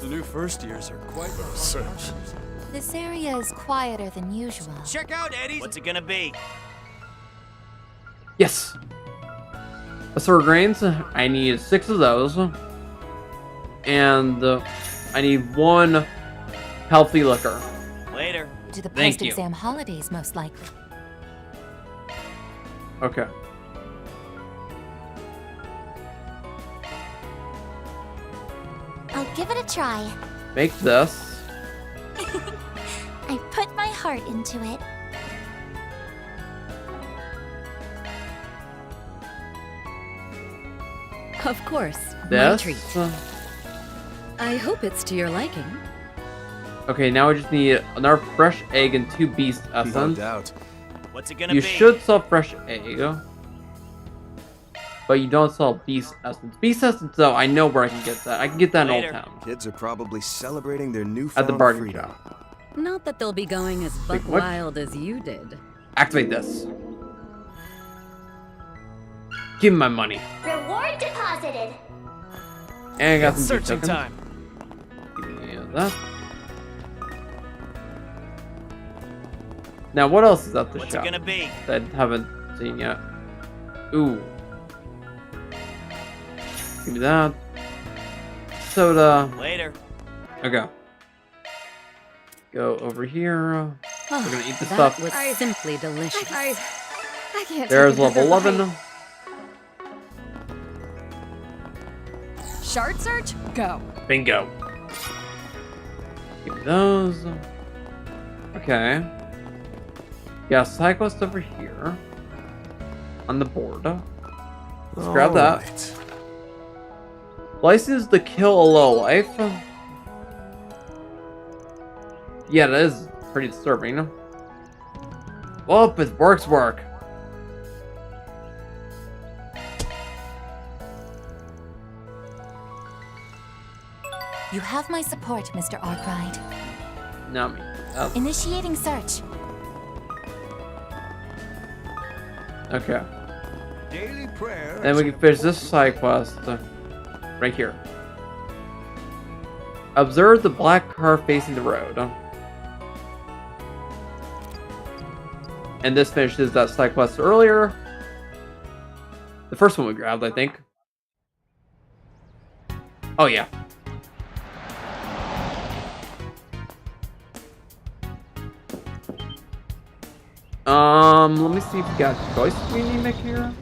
The new first years are quite This area is quieter than usual. Check out Eddie's. What's it gonna be? Yes! Assorted grains, I need 6 of those. And I need 1 healthy liquor. Later. To the Thank you. post-exam holidays, most likely. Okay. I'll give it a try. Make this. I put my heart into it. Of course. My this. treat. I hope it's to your liking. Okay, now we just need another fresh egg and 2 beast essence. No doubt. What's it gonna You be? should sell fresh egg, but you don't sell beast essence. Beast essence, though, I know where I can get that. I can get that in Old Town. Kids are probably celebrating their newfound At the bargain freedom. shop. Not that they'll be going as buck what? wild as you did. Activate this. Give me my money. Reward deposited. And I got It's some beast searching tokens. time. Give me that. Now, what else is at the What's shop it gonna be? that I haven't seen yet? Ooh. Give me that. Soda. Later. Okay. Go over here. We're gonna eat the That stuff. was simply delicious. I can't. There's take level another 11. bite. Shard search? Go. Bingo. Give me those. Okay. Yeah, side quest over here. On the board. Let's grab that. Alright. License to kill a lowlife. Yeah, that is pretty disturbing. Well, it works work. You have my support, Mr. Arkwright. Not me. Initiating search. Okay. Daily prayer. Then we can finish this side quest right here. Observe the black car facing the road. And this finishes that side quest earlier. The first one we grabbed, I think. Oh yeah. Let me see if we got choices we need to make here.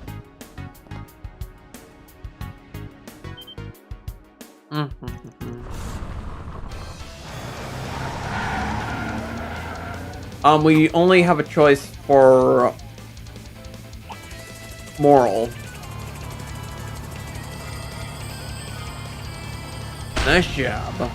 We only have a choice for moral. Nice job.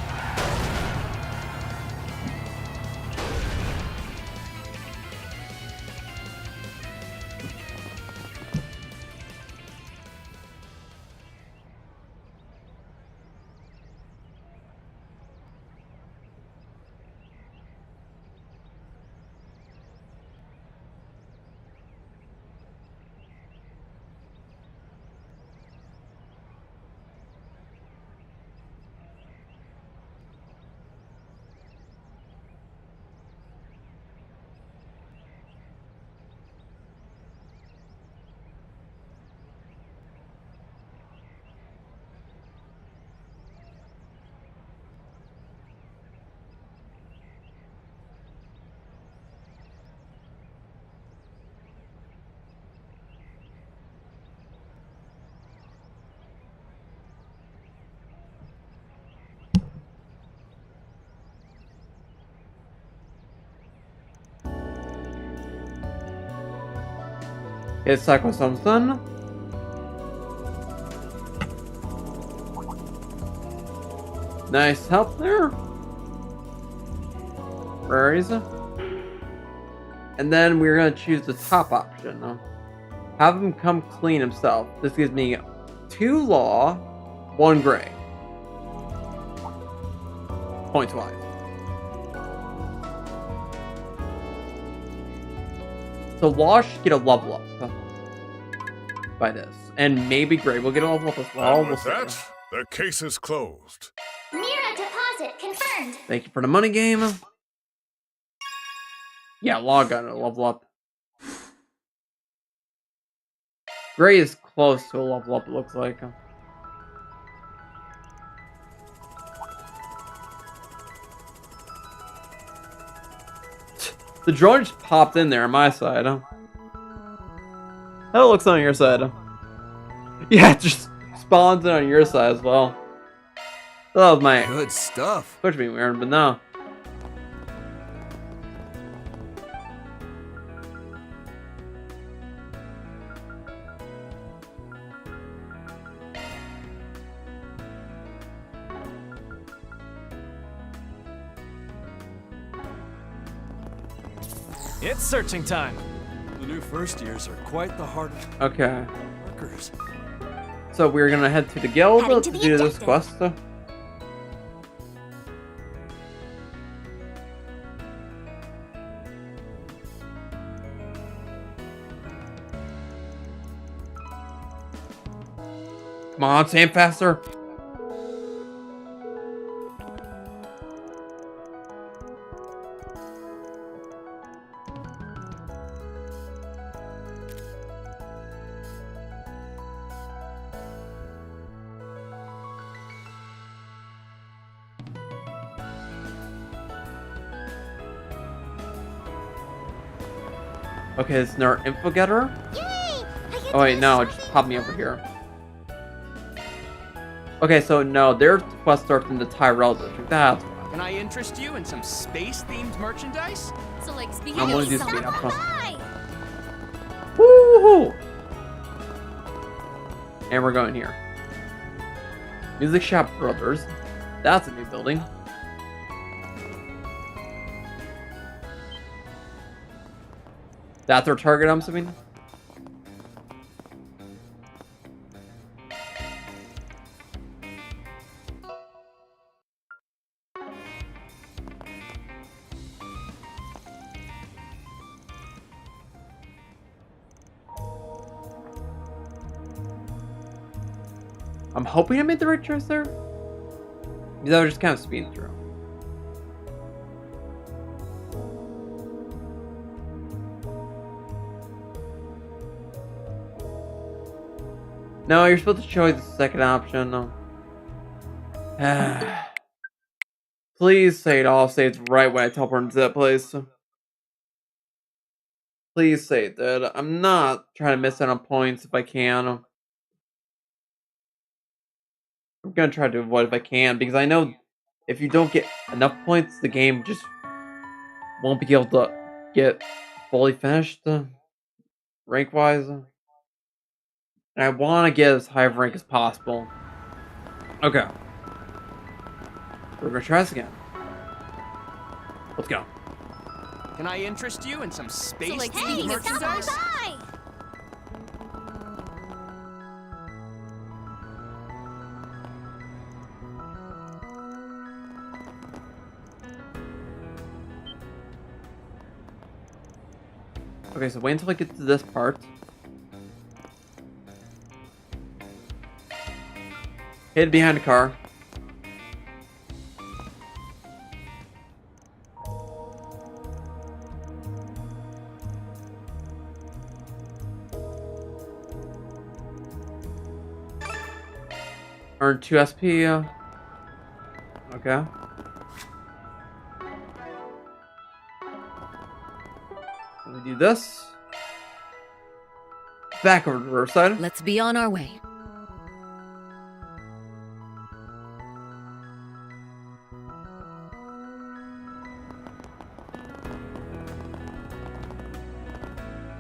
It's like something. Nice help there. Where is it? And then we're gonna choose the top option. Have him come clean himself. This gives me 2 law, 1 gray. Points wise. So Law should get a level up by this. And maybe Gray will get a level up as well. And We'll with see. that, the case is closed. Mira deposit confirmed. Thank you for the money game. Yeah, Law got a level up. Gray is close to a level up, it looks like. The drone just popped in there on my side. How it looks on your side? Yeah, it just spawns in on your side as well. That was my good stuff. Push me weird, but no. It's searching time. The new first years are quite the hard Okay. workers. So we're gonna head to the guild Heading to to the do this objective. quest. Come on, Sam, faster. Okay, it's our info getter. Oh wait, no, it just popped me over here. Okay, so no, their quest starts in the Tyrell district. That's why. Can I interest you in some space-themed merchandise? So, like, speaking I'm of gonna do some- speed up front. Woohoo! And we're going here. Music Shop Brothers. That's a new building. That's our target, I'm assuming? I'm hoping I made the right choice there. Because I was just kind of speeding through. No, you're supposed to choose the second option. No. Please say it all saves right when I teleport into that place. Please say it did. I'm not trying to miss out on points if I can. I'm gonna try to avoid if I can, because I know if you don't get enough points, the game just won't be able to get fully finished, rank-wise. And I want to get as high of rank as possible. Okay. We're gonna try this again. Let's go. Can I interest you in some space-themed like, speaking of merchandise? Okay, so wait until I get to this part. Hid behind a car. Earn 2 SP. Okay. We do this. Back over to the reverse side. Let's be on our way.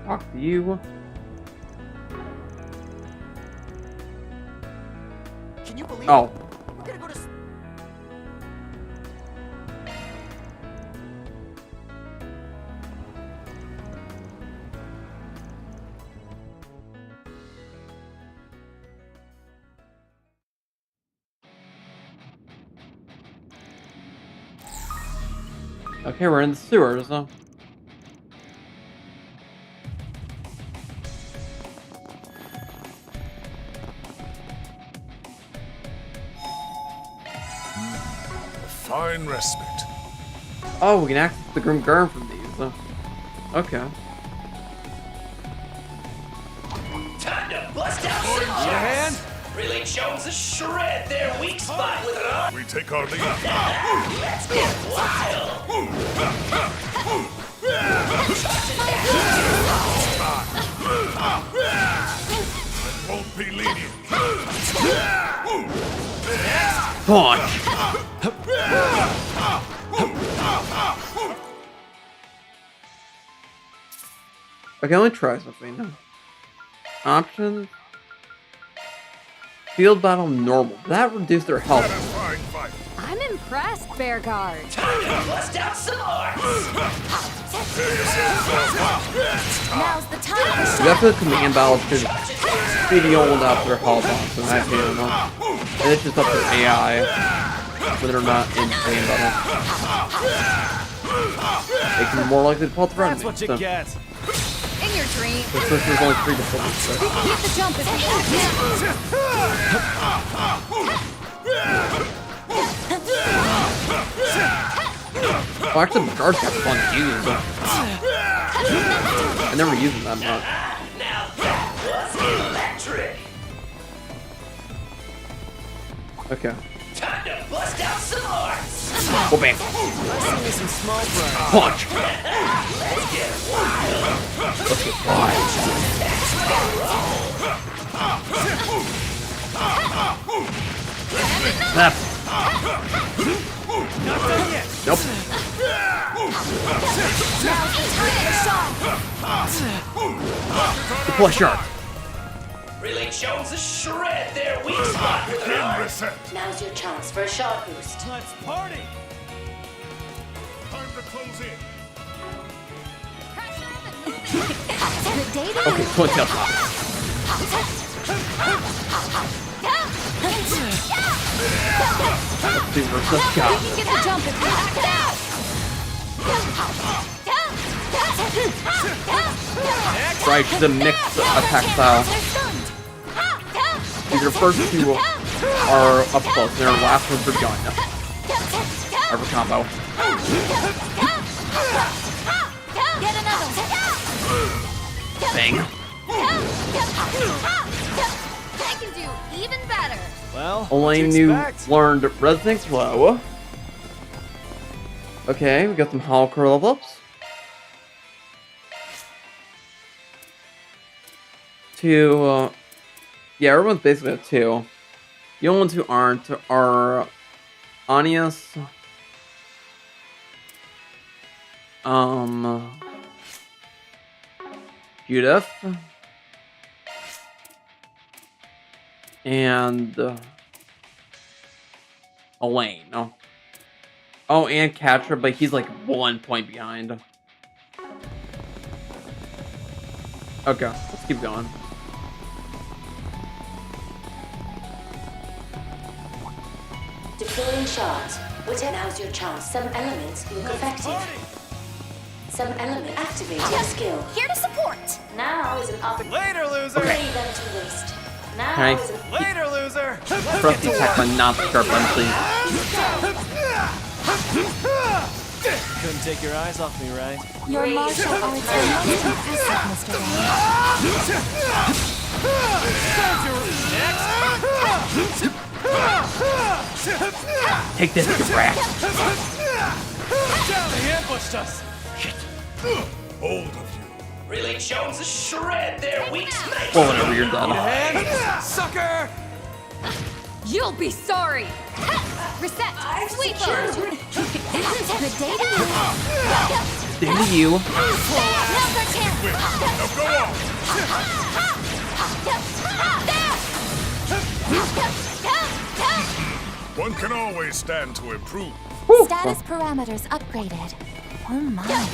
Talk to you. Can you believe Oh. it? We're gonna go to Okay, we're in the sewers. Fine respite. Oh, we can access the Grim Garden from these. Okay. time to bust out some Need a hand? jazz. Really chose to shred their weak spot with an arm. We take our lead. Let's get wild. I won't be lenient. Punch. I can only try something. Options. Field battle normal. That reduced their health. I'm impressed, Bearguard. Bust out some arts! Now's the time. We got the command battles to be the old after holobomb, in my opinion. And it's just up to AI, whether or not in command battle. They can be more likely to pull through enemies. That's what you So. get. In your dream. Since there's only 3 difficulties. So. We can get the jump if we have Well, actually, the guards got fun to use. So. I never use them that much. Now that was electric! Okay. Time to bust out some arts! Go bam. I see me some small fry. Punch. Let's get wild! Let's get wild. Snap. Not done yet! Nope. Deploy shark. Really chose to shred their weak spot with an art! Now's your chance for a shot boost. Let's party. Time to close in. Good day to Okay, you. 20 up. Let's see where this We goes. can get the jump if we act out. Right, the mixed attack style. Your first 2 are up close, and your last one's for gun. Or for combo. Get another. Bang. I can do even better. Well, Only what new expect? learned Resonance Flow. Okay, we got some Hollow Core level ups. 2, yeah, everyone's basically at 2. The only ones who aren't are Anius, Judith, and Elaine. Oh, and Catcher, but he's like 1 point behind. Okay, let's keep going. Deploying shards. Now's your chance. Some elements look effective. Some element activate your skill. Here to support. Now is an opportunity. Later, loser. Lay them to waste. Now Can is an Later, loser. Press the attack button, not the start button, please. Couldn't take your eyes off me, right? Your martial arts are most impressive, Mr. Wayne. Take this, you rat. Down, they ambushed us. Bold of you. Really chose to shred their weak snake! Well, whenever you're done. Hand, sucker. You'll be sorry. Reset. Sweep Good day to you. Stand to you. Now's our chance. Now go on. One can always stand to improve. Status parameters upgraded. Oh my. Quite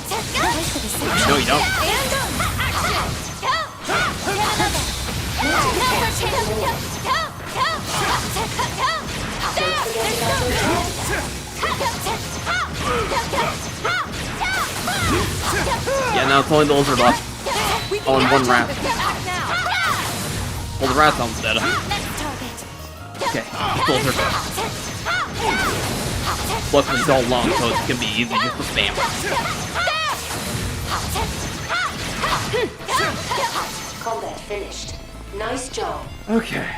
the decision. No, you don't. Yeah, now it's only the lizard left. Oh, and 1 rat. Well, the rat's almost dead. Okay, lizard. Luckily, it's all long, so it's gonna be easy just to spam. combat finished. Nice job. Okay.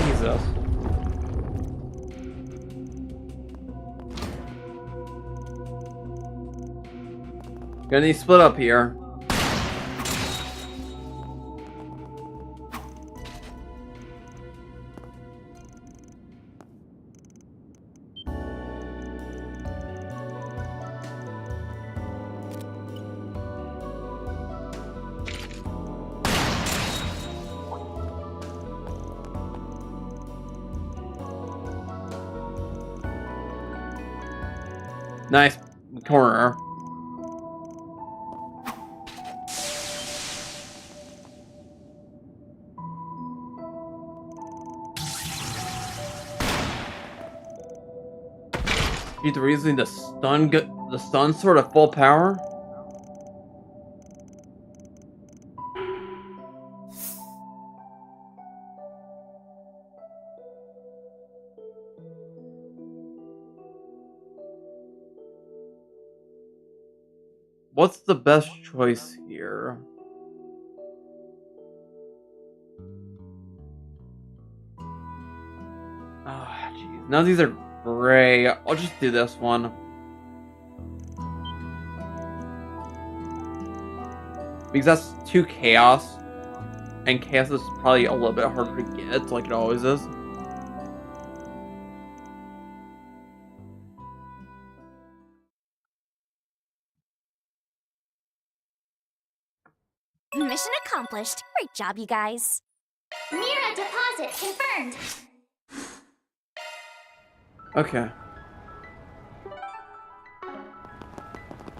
Jesus. Gonna need to split up here. Nice corner. Either using the stun sword at full power. What's the best choice here? Ah, jeez. None of these are great. I'll just do this one. Because that's 2 chaos. And chaos is probably a little bit harder to get, like it always is. Mission accomplished. Great job, you guys. Mira deposit confirmed. Okay.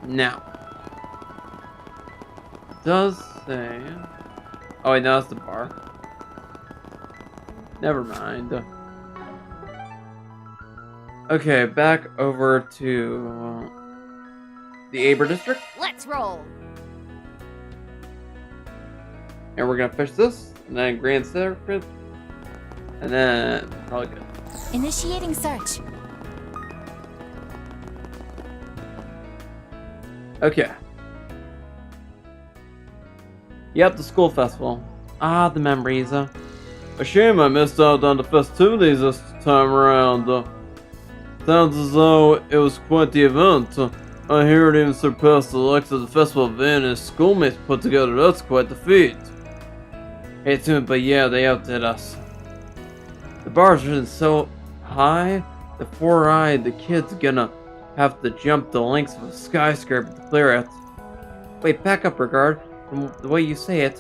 Now. Does say... Oh wait, no, that's the bar. Never mind. Okay, back over to... the Aber District. Let's roll. And we're gonna fish this, and then Grand Circuit, and then probably good. Initiating search. Okay. Yep, the school festival. Ah, the memories. A shame I missed out on the festivities this time around. Sounds as though it was quite the event. I hear it even surpassed the likes of the festival Van and his schoolmates put together. That's quite the feat. Hate to it, but yeah, they outdid us. The bar's risen so high, the 4-eyed, the kid's gonna have to jump the lengths of a skyscraper to clear it. Wait, back up, Regard. From the way you say it,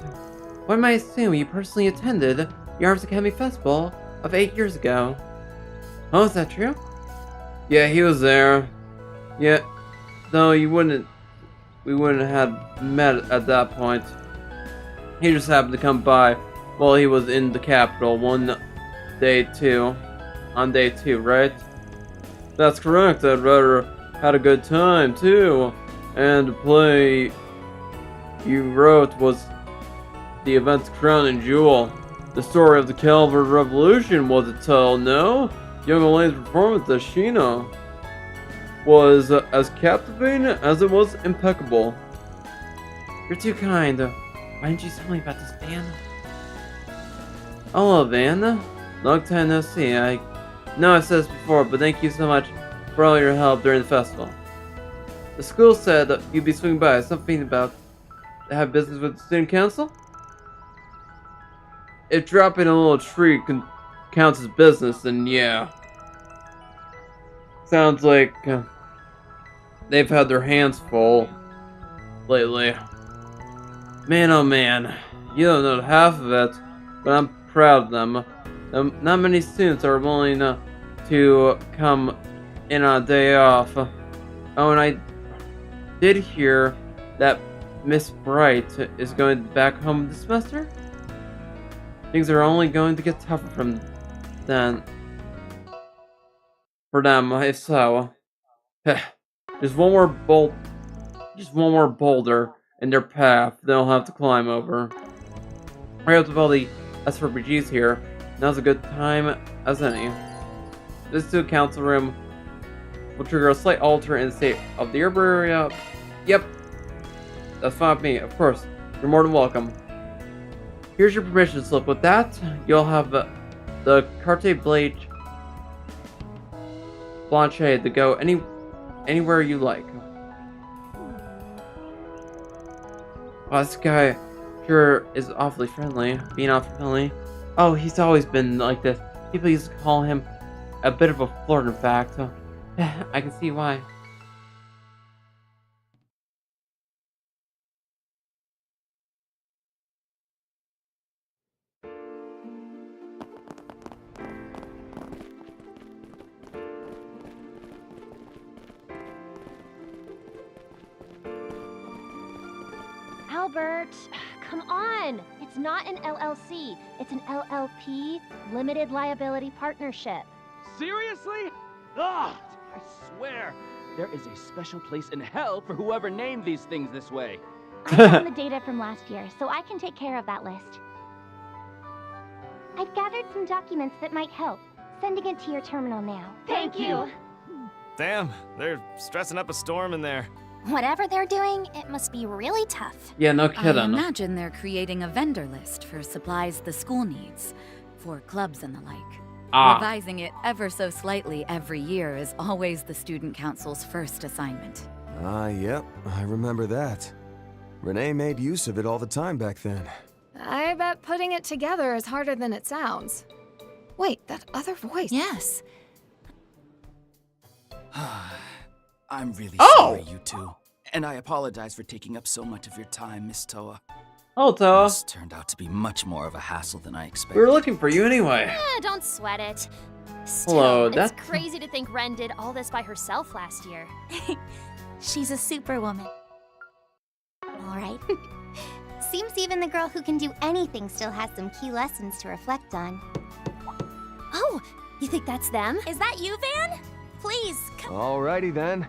why might I assume you personally attended the Arms Academy Festival of 8 years ago? Oh, is that true? Yeah, he was there. Yeah, no, we wouldn't have met at that point. He just happened to come by while he was in the capital on day 2, right? That's correct, I'd rather had a good time too. And the play you wrote was the event's crown and jewel. The story of the Calvard Revolution was it tell, no? Young Elaine's performance as Sheena was as captivating as it was impeccable. You're too kind. Why didn't you tell me about this, Van? Hello, Van. Long time no see. I know I said this before, but thank you so much for all your help during the festival. The school said that you'd be swinging by. Something about have business with the student council? If dropping a little tree counts as business, then yeah. Sounds like they've had their hands full lately. Man, oh man, you don't know half of it, but I'm proud of them. Not many students are willing to come in on a day off. Oh, and I did hear that Miss Bright is going back home this semester? Things are only going to get tougher from then. For them, if so. Just one more boulder in their path they'll have to climb over. Right up with all the SRPGs here, now's a good time as any. This student council room will trigger a slight alter in the state of the herb area. Yep, that's fine with me, of course. You're more than welcome. Here's your permission slip. With that, you'll have the Carte Blanche to go anywhere you like. Wow, this guy sure is awfully friendly. Being awfully friendly. Oh, he's always been like this. People used to call him a bit of a flirt, in fact. I can see why. Albert, come on. It's not an LLC. It's an LLP, Limited Liability Partnership. Seriously? Ugh! I swear, there is a special place in hell for whoever named these things this way. I found the data from last year, so I can take care of that list. I've gathered some documents that might help. Sending it to your terminal now. Thank you. Damn, they're stressing up a storm in there. Whatever they're doing, it must be really tough. Yeah, no I kidding. imagine they're creating a vendor list for supplies the school needs, for clubs and the like. Revising it ever so slightly every year is always the student council's first assignment. Yep, I remember that. Renee made use of it all the time back then. I bet putting it together is harder than it sounds. Wait, that other voice. Yes. I'm really Oh! sorry, you two. And I apologize for taking up so much of your time, Miss Toa. Oh, Toa. This turned out to be much more of a hassle than I expected. We were looking for you anyway. Don't sweat it. Still, Hello, it's that's... crazy to think Ren did all this by herself last year. She's a superwoman. Alright. Seems even the girl who can do anything still has some key lessons to reflect on. Oh, you think that's them? Is that you, Van? Please, come. Alrighty then.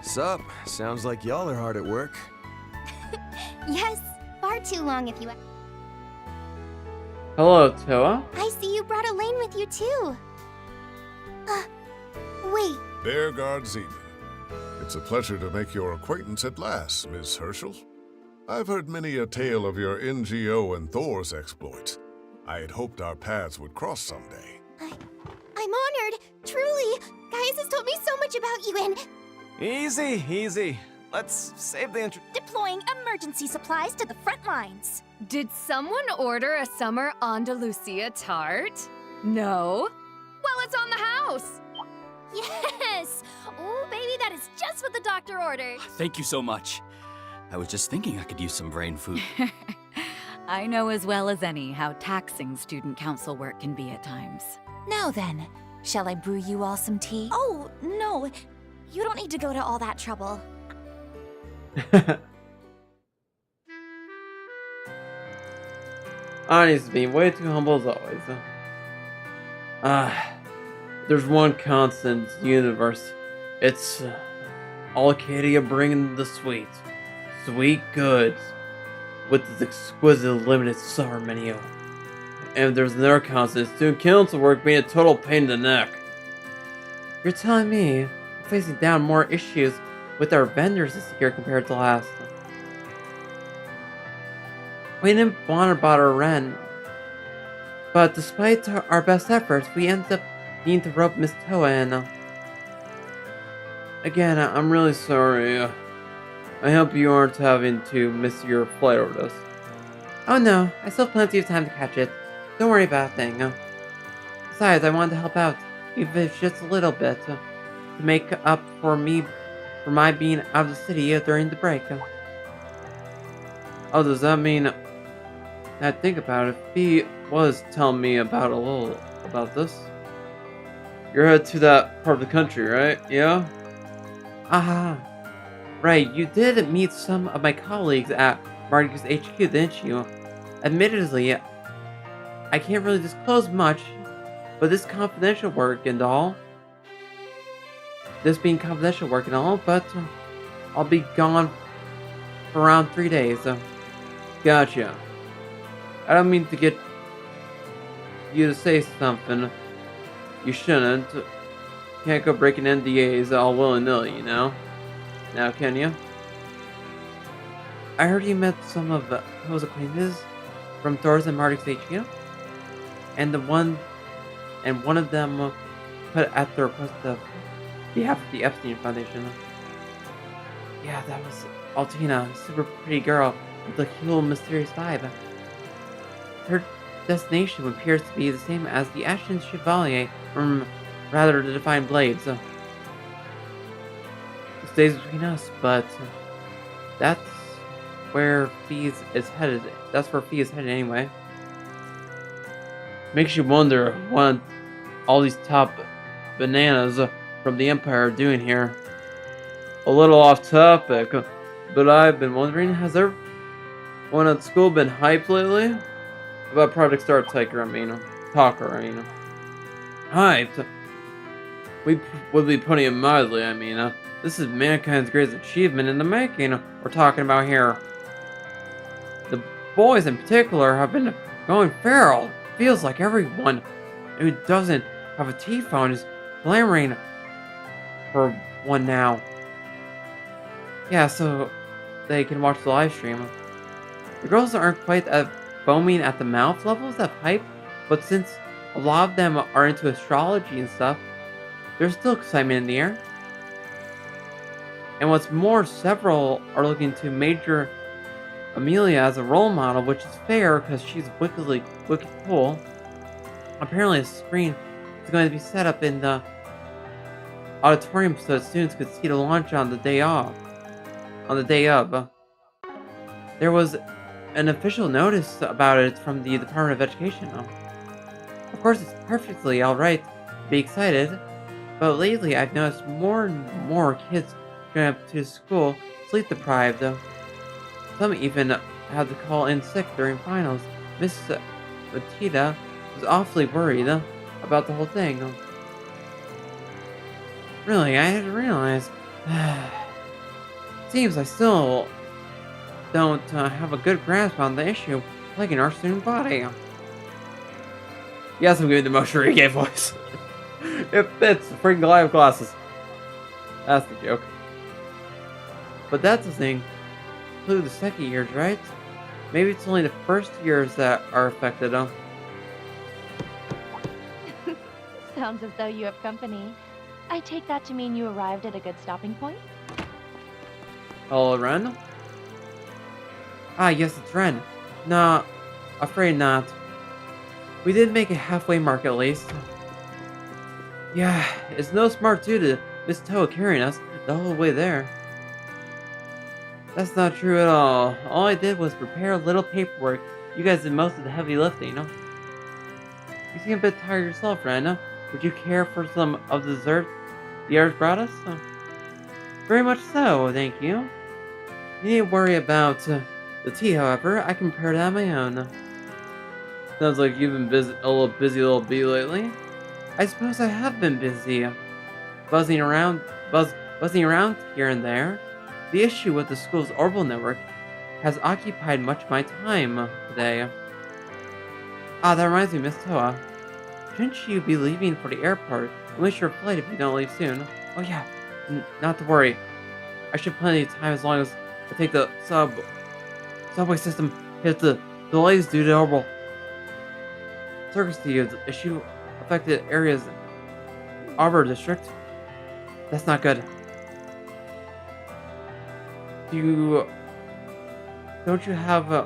Sup? Sounds like y'all are hard at work. Yes, far too long if you... Hello, Toa. I see you brought Elaine with you too. Wait. Bearguard Zeman. It's a pleasure to make your acquaintance at last, Miss Herschel. I've heard many a tale of your NGO and Thor's exploits. I had hoped our paths would cross someday. I'm honored, truly. Gaius has told me so much about you and... Easy, easy. Let's save the Deploying emergency supplies to the front lines. Did someone order a summer Andalusia tart? No? Well, it's on the house. Yes! Oh, baby, that is just what the doctor ordered. Thank you so much. I was just thinking I could use some brain food. I know as well as any how taxing student council work can be at times. Now then, shall I brew you all some tea? Oh, no. You don't need to go to all that trouble. Honey's being way too humble as always. There's one constant in the universe. It's Alcadia bringing the sweet goods with its exquisite limited summer menu. And there's another constant, student council work being a total pain in the neck. You're telling me we're facing down more issues with our vendors this year compared to last? We didn't want to bother Ren, but despite our best efforts, we ended up needing to rope Miss Toa in. Again, I'm really sorry. I hope you aren't having to miss your flight over this. Oh no, I still have plenty of time to catch it. Don't worry about a thing. Besides, I wanted to help out, even if it's just a little bit, to make up for my being out of the city during the break. Oh, does that mean... Now think about it, if he was telling me about this. You're headed to that part of the country, right? Yeah? Aha. Right, you did meet some of my colleagues at Marcus HQ, didn't you? Admittedly, I can't really disclose much, but this being confidential work and all, but I'll be gone for around 3 days. Gotcha. I don't mean to get you to say something you shouldn't. Can't go breaking NDAs all willy-nilly, you know? Now, can you? I heard you met some of those acquaintances from Thor's and Marduk's HQ, and one of them put at the request of behalf of the Epstein Foundation. Yeah, that was Altina, a super pretty girl with a cool, mysterious vibe. Her destination appears to be the same as the Ashton Chevalier, or rather the Divine Blades. It stays between us, but that's where Fee is headed. That's where Fee is headed anyway. Makes you wonder what all these top bananas from the Empire are doing here. A little off topic, but I've been wondering, has everyone at school been hyped lately? About Project Star Talker, Hyped? We would be putting it mildly, This is mankind's greatest achievement in the making we're talking about here. The boys in particular have been going feral. Feels like everyone who doesn't have a T-phone is clamoring for one now. Yeah, so they can watch the live stream. The girls aren't quite at foaming at the mouth levels of hype, but since a lot of them are into astrology and stuff, there's still excitement in the air. And what's more, several are looking to Major Amelia as a role model, which is fair because she's wicked cool. Apparently a screen is going to be set up in the auditorium so that students could see the launch on the day of. There was an official notice about it from the Department of Education. Of course, it's perfectly alright to be excited, but lately I've noticed more and more kids showing up to school sleep deprived. Some even had to call in sick during finals. Miss Matita was awfully worried about the whole thing. Really, I didn't realize. Seems I still don't have a good grasp on the issue plaguing our student body. Yes, I'm giving the motion reggae voice. It fits the freaking live glasses. That's the joke. But that doesn't include the second years, right? Maybe it's only the first years that are affected. Sounds as though you have company. I take that to mean you arrived at a good stopping point? Hello, Ren? Ah, yes, it's Ren. Nah, afraid not. We did make a halfway mark at least. Yeah, it's no smart too to Miss Toa carrying us the whole way there. That's not true at all. All I did was prepare a little paperwork. You guys did most of the heavy lifting, You seem a bit tired yourself, Ren. Would you care for some of the dessert the others brought us? Very much so, thank you. You needn't worry about the tea, however. I can prepare it on my own. Sounds like you've been a little busy little bee lately. I suppose I have been busy. Buzzing around here and there. The issue with the school's orbital network has occupied much of my time today. Ah, that reminds me, Miss Toa. Shouldn't you be leaving for the airport? You'll miss your flight if you don't leave soon. Oh yeah, not to worry. I should have plenty of time as long as I take the subway system hit the delays due to orbital circus issue affected areas Arbor District. That's not good. Don't you have to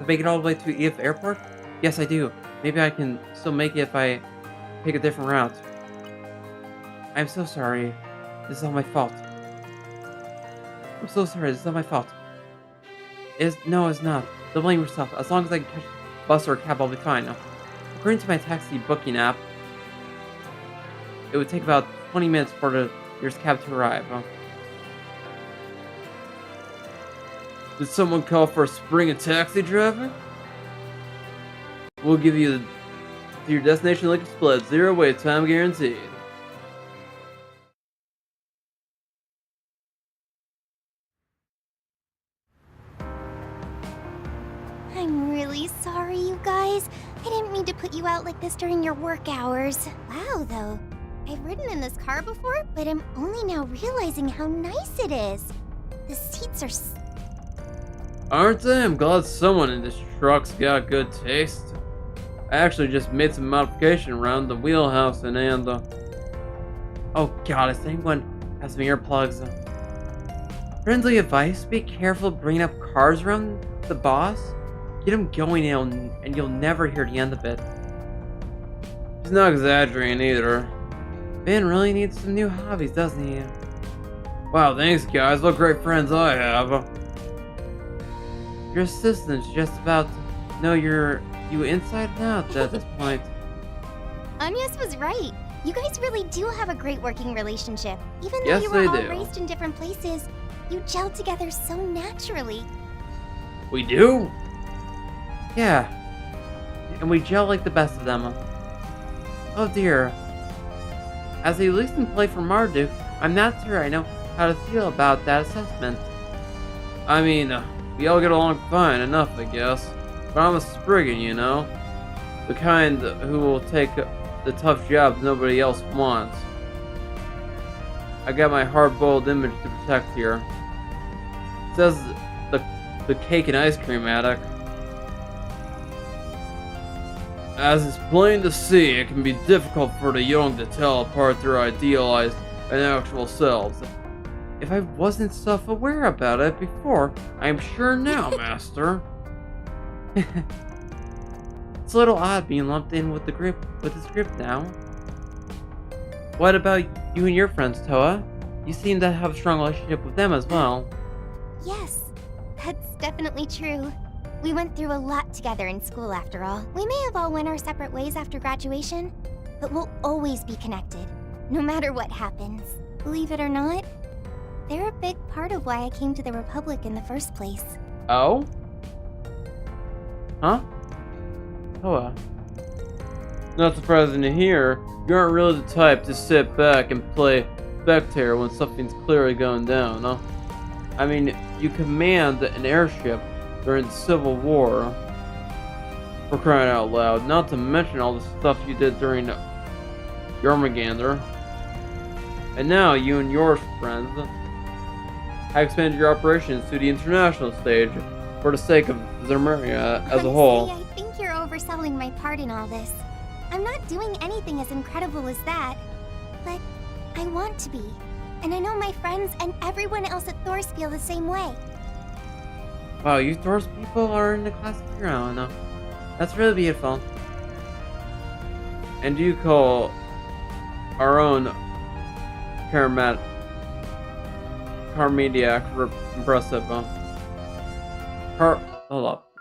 make it all the way to EF Airport? Yes, I do. Maybe I can still make it if I take a different route. I'm so sorry. This is all my fault. I'm so sorry. This is all my fault. No, it's not. Don't blame yourself. As long as I can catch a bus or a cab, I'll be fine. According to my taxi booking app, it would take about 20 minutes for the nearest cab to arrive. Did someone call for a spring and taxi driver? We'll give you to your destination like a split. 0 wait time guaranteed. I'm really sorry, you guys. I didn't mean to put you out like this during your work hours. Wow, though. I've ridden in this car before, but I'm only now realizing how nice it is. The seats are... Aren't they? I'm glad someone in this truck's got good taste. I actually just made some modification around the wheelhouse and oh god, does anyone have some earplugs? Friendly advice, be careful bringing up cars around the boss. Get him going and you'll never hear the end of it. He's not exaggerating either. Ben really needs some new hobbies, doesn't he? Wow, thanks guys, what great friends I have. Your assistant's just about to know you inside and out at this point. Agnes was right. You guys really do have a great working relationship. Even though you were all raised in different places, You gel together so naturally. We do? Yeah. And we gel like the best of them. Oh dear. As a recent play for Marduk, I'm not sure I know how to feel about that assessment. I mean, we all get along fine enough, I guess. But I'm a Spriggan, you know? The kind who will take the tough jobs nobody else wants. I got my hard-boiled image to protect here. Says the cake and ice cream addict. As it's plain to see, it can be difficult for the young to tell apart their idealized and actual selves. If I wasn't self-aware about it before, I'm sure now, Master. It's a little odd being lumped in with this group now. What about you and your friends, Toa? You seem to have a strong relationship with them as well. Yes, that's definitely true. We went through a lot together in school after all. We may have all went our separate ways after graduation, but we'll always be connected, no matter what happens. Believe it or not, they're a big part of why I came to the Republic in the first place. Oh? Huh? Toa. Not surprising to hear, you aren't really the type to sit back and play spectator when something's clearly going down, huh? I mean, you command an airship during the Civil War, for crying out loud, not to mention all the stuff you did during Jormungandr. And now, you and your friends have expanded your operations to the international stage for the sake of Zemuria as a whole. I think you're overselling my part in all this. I'm not doing anything as incredible as that, but I want to be. And I know my friends and everyone else at Thors feel the same way. Wow, you Thors people are in the class of your own. That's really beautiful. And you call our own Carmediac impressive, hold up.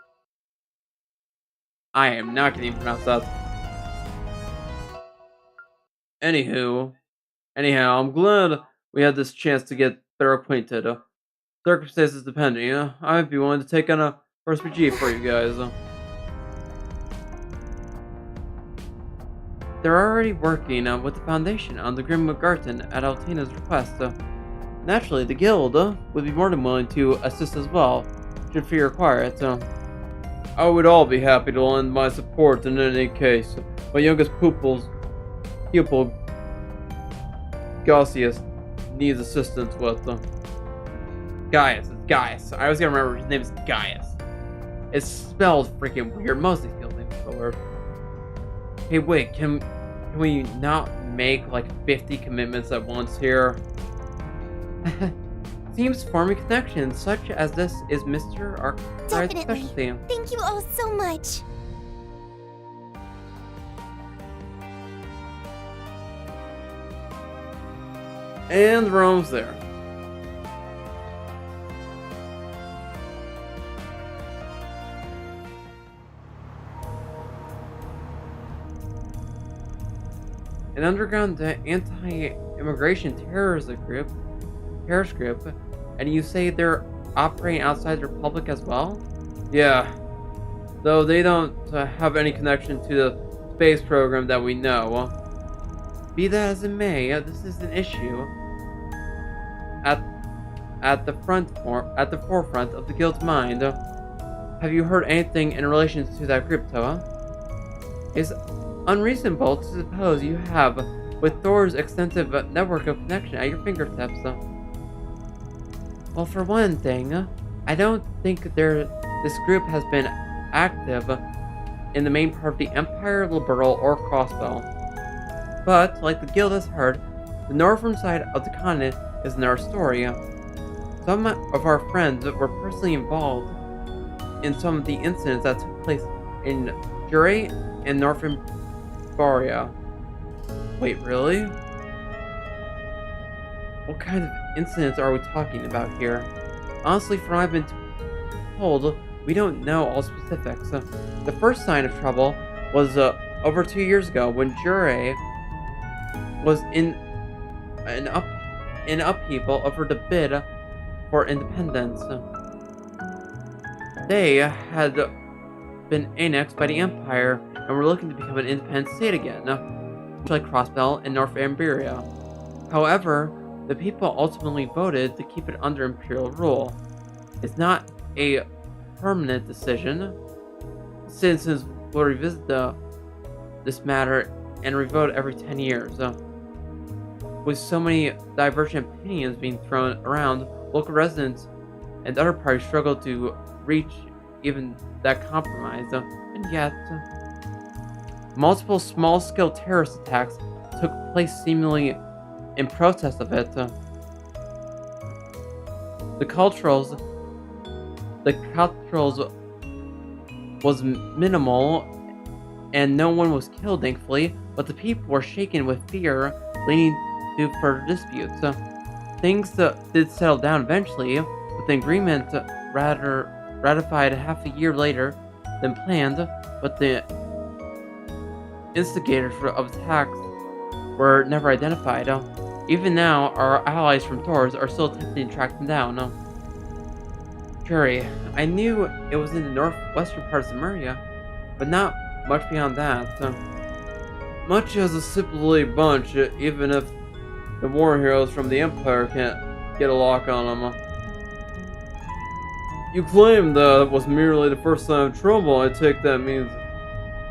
I am not going to pronounce that. Anyhow, I'm glad we had this chance to get better acquainted. Circumstances depending, I might be willing to take on a RPG for you guys. They're already working with the Foundation on the Grim Garten at Altena's request. Naturally, the Guild would be more than willing to assist as well, should fee require it. I would all be happy to lend my support in any case. My youngest pupil, Gaussius, needs assistance with. Gaius, it's Gaius. I always gotta remember his name is Gaius. It's spelled freaking weird. Most of these people's names are so weird. Hey, wait, can we not make like 50 commitments at once here? Seems forming connections such as this is Mr. Arkwright's specialty. Thank you all so much. And Rome's there. An underground anti-immigration terrorist group, and you say they're operating outside the Republic as well? Yeah, though they don't have any connection to the space program that we know. Be that as it may, this is an issue at the forefront of the Guild's mind. Have you heard anything in relation to that group, Toa? It's unreasonable to suppose you have, with Thor's extensive network of connection at your fingertips. Well, for one thing, I don't think this group has been active in the main part of the Empire, Liberal, or Crossbow. But, like the Guild has heard, the northern side of the continent is another story. Some of our friends were personally involved in some of the incidents that took place in Jure and Northern Varia. Wait, really? What kind of incidents are we talking about here? Honestly, from what I've been told, we don't know all specifics. The first sign of trouble was over 2 years ago when Jure was in an upheaval over the bid for independence. They had been annexed by the Empire and were looking to become an independent state again, much like Crossbell and North Amberia. However, the people ultimately voted to keep it under Imperial rule. It's not a permanent decision. Citizens will revisit this matter and revote every 10 years. With so many divergent opinions being thrown around, local residents and other parties struggle to reach even that compromise. And yet, multiple small-scale terrorist attacks took place seemingly in protest of it. The culturals was minimal and no one was killed, thankfully, but the people were shaken with fear, leading to further disputes. Things did settle down eventually, with the agreement ratified half a year later than planned, but the instigators of attacks were never identified. Even now, our allies from Thors are still attempting to track them down. Curie, I knew it was in the northwestern part of Zemuria, but not much beyond that. Much as a simply bunch, even if the war heroes from the Empire can't get a lock on them. You claim that was merely the first sign of trouble. I take that means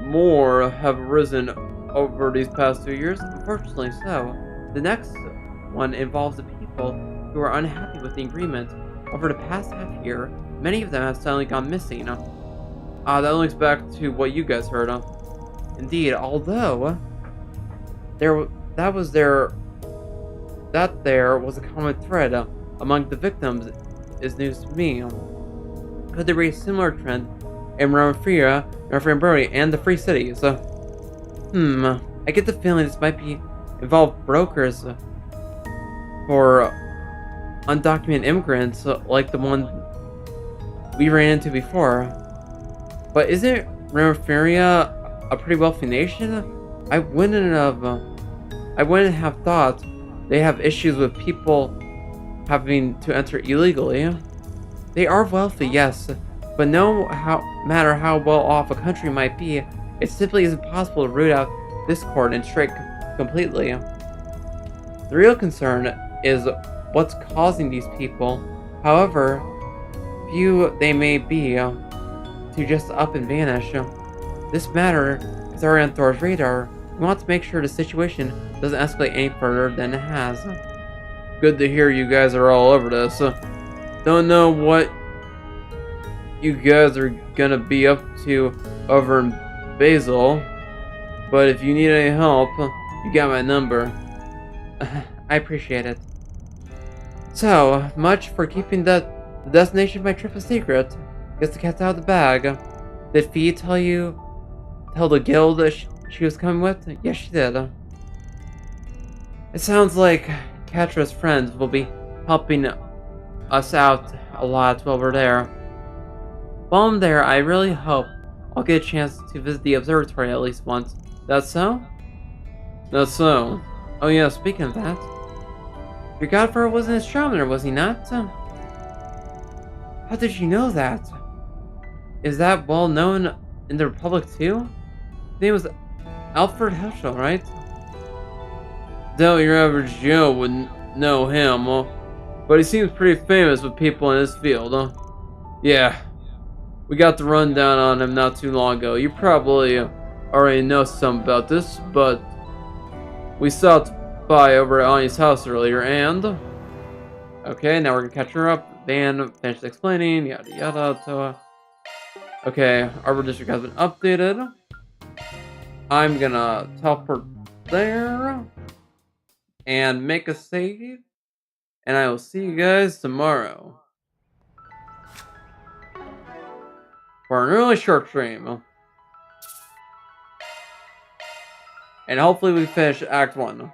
more have arisen over these past 2 years. Unfortunately so. The next one involves the people who are unhappy with the agreement. Over the past half year, many of them have suddenly gone missing. That links back to what you guys heard. Indeed, although there was a common thread among the victims is news to me. Could there be a similar trend in Ramphria, North Amberia, and the Free Cities? I get the feeling this might involve brokers for undocumented immigrants like the one we ran into before. But isn't Ramphria a pretty wealthy nation? I wouldn't have thought they have issues with people having to enter illegally. They are wealthy, yes, but no matter how well off a country might be, it simply isn't possible to root out discord and strife completely. The real concern is what's causing these people, however few they may be, to just up and vanish. This matter is already on Thor's radar. We want to make sure the situation doesn't escalate any further than it has. Good to hear you guys are all over this. Don't know what you guys are gonna be up to over in Basil, but if you need any help, you got my number. I appreciate it. So, much for keeping the destination of my trip a secret. Guess the cat's out of the bag. Did Fee tell the guild that she was coming with? Yes, she did. It sounds like Catra's friends will be helping us out a lot while we're there. While I'm there, I really hope I'll get a chance to visit the observatory at least once. That's so? That's so. Oh yeah, speaking of that, your godfather was an astronomer, was he not? How did you know that? Is that well known in the Republic too? His name was Alfred Herschel, right? Doubt your average Joe would know him, but he seems pretty famous with people in his field. Yeah, we got the rundown on him not too long ago. You probably already know something about this, but we stopped by over at Anya's house earlier, and okay, now we're gonna catch her up. Van finished explaining, yada yada. So, okay, Arbor District has been updated. I'm gonna teleport there and make a save, and I will see you guys tomorrow for an really short stream. And hopefully we finish Act 1.